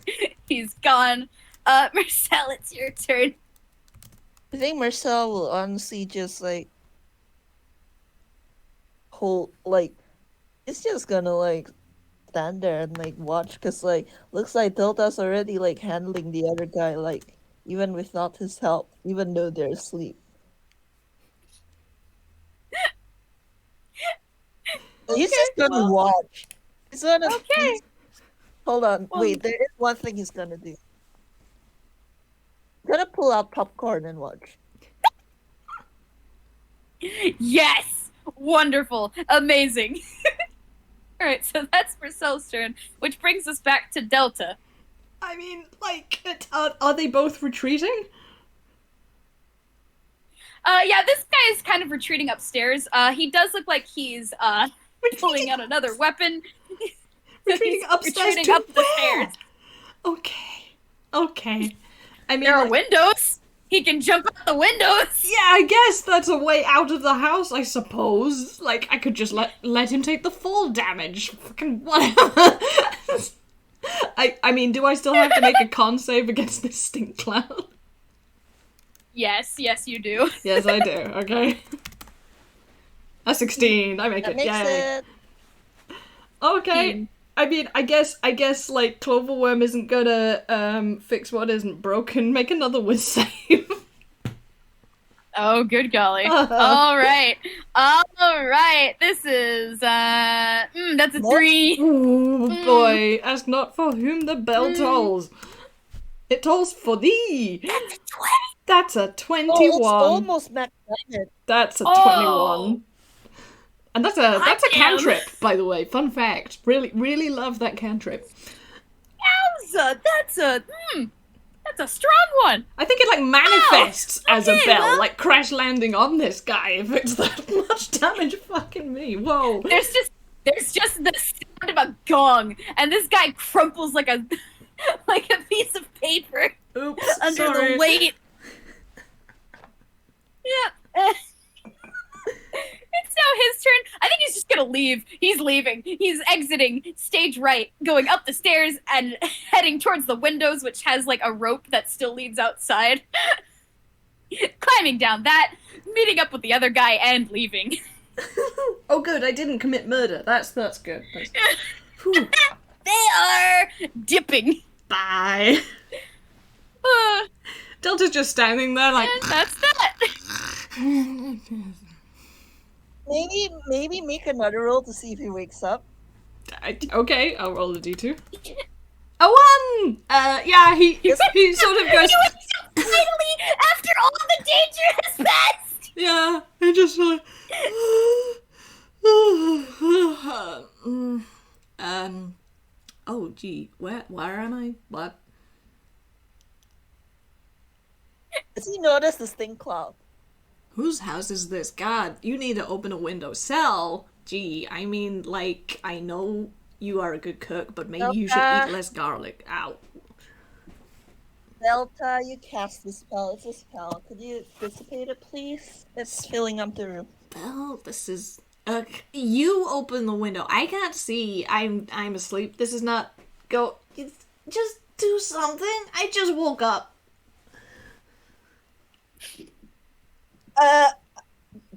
He's gone. Marcel, it's your turn. I think Marcel will honestly just like hold like it's just gonna like stand there and like watch because like looks like Delta's already like handling the other guy like even without his help, even though they're asleep. He's just gonna watch. He's gonna Okay. hold on. Well- Wait, there is one thing he's gonna do. He's gonna pull out popcorn and watch. Yes! Wonderful. Amazing. Alright, so that's Marcel's turn, which brings us back to Delta. I mean, like, are they both retreating? Yeah, this guy is kind of retreating upstairs. He does look like he's, pulling out another weapon. Retreating He's upstairs retreating to up the where? stairs. Okay. I mean, There are like, windows. He can jump out the windows. yeah, I guess that's a way out of the house, I suppose. Like, I could just let him take the fall damage. Fucking whatever. I mean, do I still have to make a con save against this stink cloud? Yes, you do. Yes, I do. Okay. A 16. I make That it. makes Yay. it. Okay. I mean, I guess, like, Cloverworm isn't gonna, fix what isn't broken. Make another whiz save. Oh, good golly. All right. This is, that's a 3. Ooh, boy. Ask not for whom the bell tolls. It tolls for thee. That's a 20. That's a 21. Oh, it's almost max damage. That's a Oh. 21. And that's a Damn. cantrip, by the way. Fun fact. Really love that cantrip. Yowza, that's a strong one. I think it like manifests as a okay, bell, well- like crash landing on this guy if it's that much damage. Fucking me. Whoa. There's just the sound of a gong, and this guy crumples like a piece of paper Oops. under sorry. the weight. Yeah. It's now his turn. I think he's just gonna leave. He's leaving. He's exiting stage right, going up the stairs and heading towards the windows, which has like a rope that still leads outside. Climbing down that, meeting up with the other guy, and leaving. Oh, good. I didn't commit murder. That's good. Whew. They are dipping. Bye. Uh, Delta's just standing there like. and that's that. Maybe make another roll to see if he wakes up. Okay, I'll roll the d2. A 1! Yeah, he sort of goes. You wake up finally after all the danger has passed. Yeah, he just like. Oh gee, where am I? What? Does he notice the stink cloud? Whose house is this? God, you need to open a window. Sell? Gee, I mean, like, I know you are a good cook, but maybe you should eat less garlic. Ow. Delta, you cast the spell. It's a spell. Could you dissipate it, please? It's filling up the room. Well, this is... you open the window. I can't see. I'm asleep. This is not... Go... Just do something. I just woke up.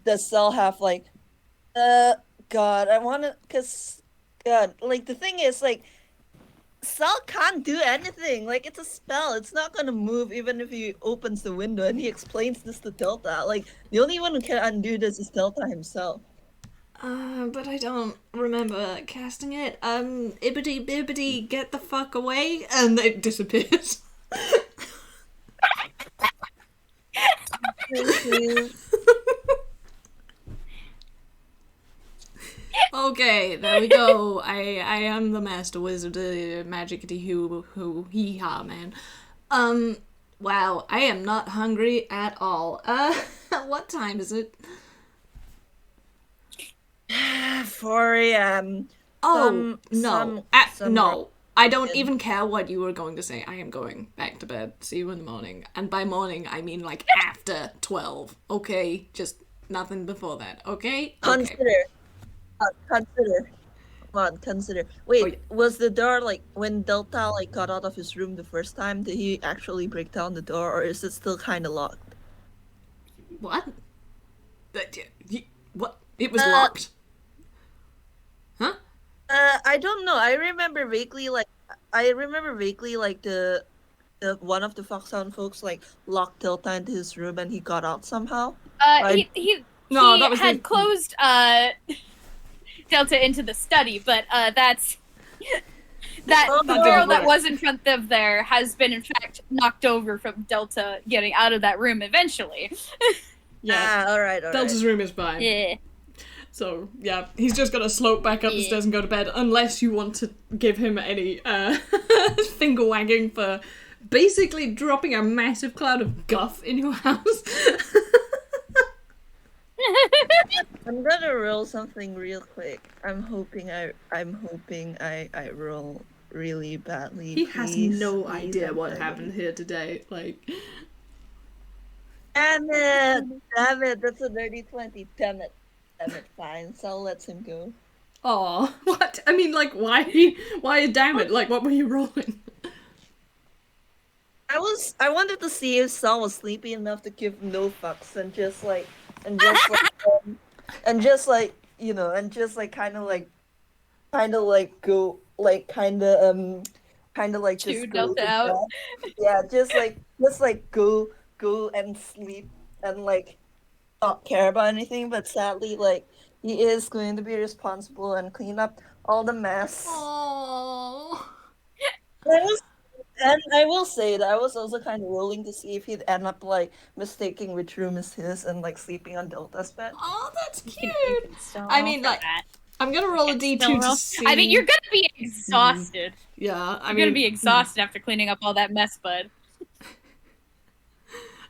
Does Cell have like, God, I want to, cause, God, like the thing is like, Sal can't do anything. Like, it's a spell. It's not gonna move even if he opens the window. And he explains this to Delta. Like, the only one who can undo this is Delta himself. But I don't remember casting it. Ibbity bibbity, get the fuck away, and it disappears. Okay, there we go. I am the master wizard, magicity who hee ha man. Wow, I am not hungry at all. What time is it? 4 a.m. Oh, no. some No. I don't even care what you were going to say. I am going back to bed. See you in the morning. And by morning, I mean like after 12. Okay? Just nothing before that. Okay? Consider. Consider. Come on, consider. Wait, Oh, yeah. was the door, like, when Delta, like, got out of his room the first time, did he actually break down the door, or is it still kind of locked? What? What? It was locked. Huh? I don't know. I remember vaguely, like, the one of the Foxhound folks, like, locked Delta into his room and he got out somehow. No, he that was had the- closed Delta into the study, but that's that Oh, the that girl didn't that work. was in front of there has been in fact knocked over from Delta getting out of that room eventually. Yeah. all right. Delta's room is fine. Yeah. So, yeah, he's just gonna slope back up the Yeah. stairs and go to bed, unless you want to give him any finger wagging for basically dropping a massive cloud of guff in your house. I'm gonna roll something real quick. I'm hoping I roll really badly. He has please, no please, idea I'm what begging. happened here today. Like, Damn it! That's a dirty 20. Damn it! Fine. Sal lets him go. aw, what? I mean, like, why? Why? Damn it! Like, what were you rolling? I wanted to see if Sal was sleepy enough to give no fucks and just like kind of go like kind of like Chew just go Delta to out. bed. Yeah, just like go and sleep and like not care about anything. But sadly, like he is going to be responsible and clean up all the mess. Oh. And I will say that I was also kind of rolling to see if he'd end up like mistaking which room is his and like sleeping on Delta's bed. Oh, that's You cute. can still I roll mean, for like, that. I'm gonna roll a Still d2 roll. to see. I mean, you're gonna be exhausted. Yeah, I You're mean, gonna be exhausted after cleaning up all that mess, bud.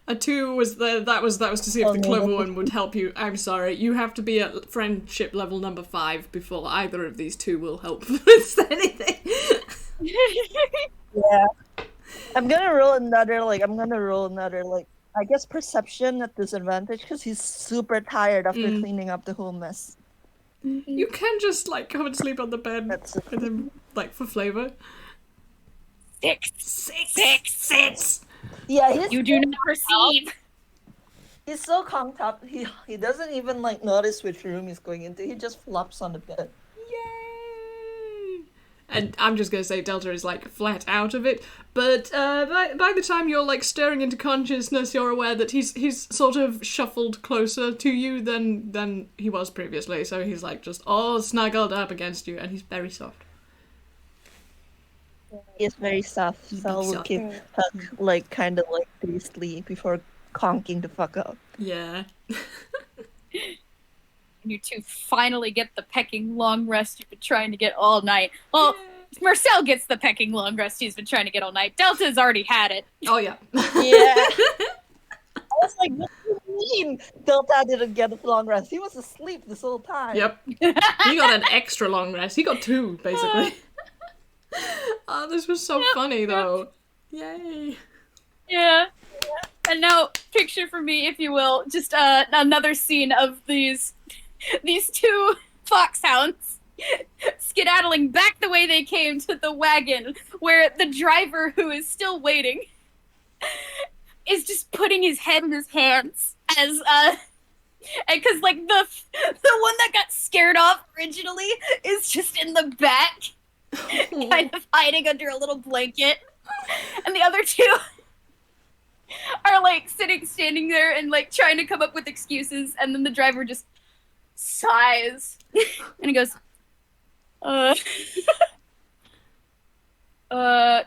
A 2 was that was to see if Oh, the no, clover that one would help you. I'm sorry, you have to be at friendship level number 5 before either of these two will help with anything. Yeah. I'm gonna roll another I guess perception at disadvantage because he's super tired after cleaning up the whole mess. You can just like come and sleep on the bed That's with him, like for flavor. 6. 6. Yeah, You do not perceive. he's so conked up. He doesn't even like notice which room he's going into. He just flops on the bed. Yay! And I'm just gonna say Delta is like flat out of it, but by the time you're like stirring into consciousness, you're aware that he's sort of shuffled closer to you than he was previously. So he's like just all snuggled up against you, and he's very soft. He is very soft. He's So big we'll soft. keep Huck like kind of like beastly before conking the fuck up. Yeah. You two finally get the pecking long rest you've been trying to get all night. Well, Marcel gets the pecking long rest he's been trying to get all night. Delta's already had it. Oh yeah. Yeah. I was like, what do you mean Delta didn't get a long rest? He was asleep this whole time. Yep. He got an extra long rest. He got 2 basically. Oh, this was so funny though. Yay. Yeah. And now, picture for me, if you will, just another scene of these two foxhounds skedaddling back the way they came to the wagon, where the driver, who is still waiting, is just putting his head in his hands as and because like the one that got scared off originally is just in the back. kind of hiding under a little blanket. And the other two are like standing there and like trying to come up with excuses. And then the driver just sighs and he goes,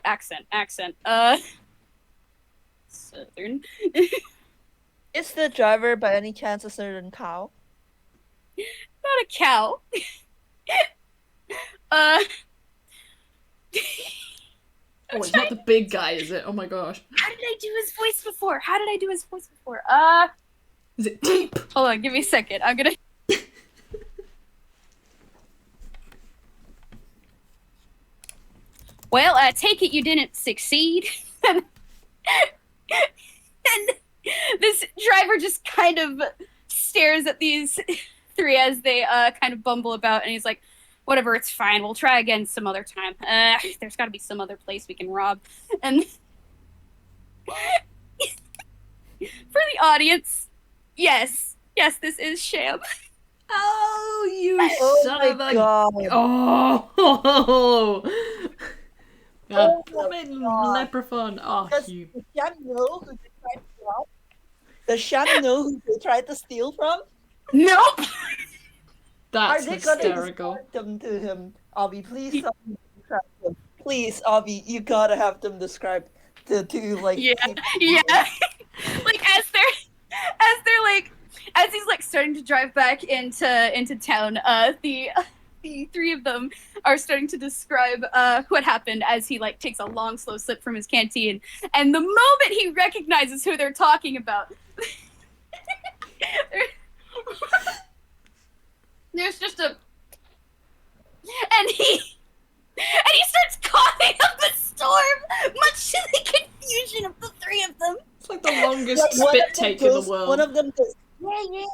accent, Southern. Is the driver by any chance a certain cow? Not a cow. Oh, it's not the big guy, is it? Oh my gosh. How did I do his voice before? Is it deep? Hold on, give me a second. I'm gonna. Well, I take it you didn't succeed. And this driver just kind of stares at these three as they kind of bumble about, and he's like, whatever, it's fine. We'll try again some other time. There's got to be some other place we can rob. And for the audience, yes, this is Sham. Oh, you Oh son my of a... god. Oh! Oh Damn my it, God. leprechaun. Oh, Does you... Shem know who they tried to rob? Does Shem know who they tried to steal from? Nope. That's Are they gonna hysterical. describe them to him? Obby, please tell me to describe them. Please, Obby, you gotta have them described to like Yeah, people. yeah. Like as he's like starting to drive back into town, the three of them are starting to describe what happened as he like takes a long slow sip from his canteen, and the moment he recognizes who they're talking about, there's just a and he starts coughing up a storm, much to the confusion of the three of them. It's like the longest Like, one spit of them take in the goes- world. One of them goes, yeah.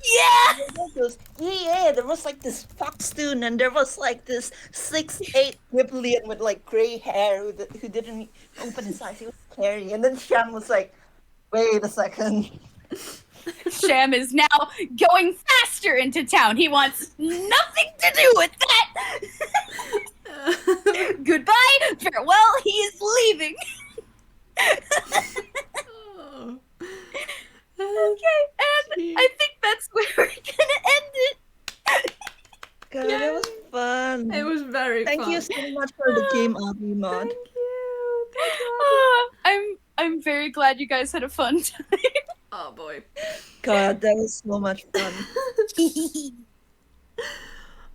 Yeah. And one goes, yeah. There was like this foxtoon, and there was like this 6'8" Ghibli with like gray hair who didn't open his eyes. He was scary. And then Sham was like, wait a second. Sham is now going faster into town. He wants nothing to do with that. Goodbye, farewell, he is leaving. Oh. Okay, and I think that's where we're gonna end it. God, Yeah. that was fun. It was very Thank fun. you so much for the game, Obby mod. Thank you. I'm very glad you guys had a fun time. Oh boy. God, that was so much fun.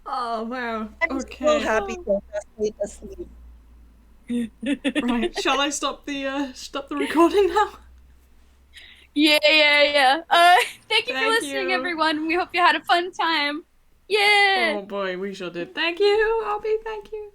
Oh wow. I'm Okay. so happy to stay asleep. Right. Shall I stop the recording now? Yeah. Thank you for Thank listening, you. everyone. We hope you had a fun time. Yeah. Oh boy, we sure did. Thank you, Obby. Thank you.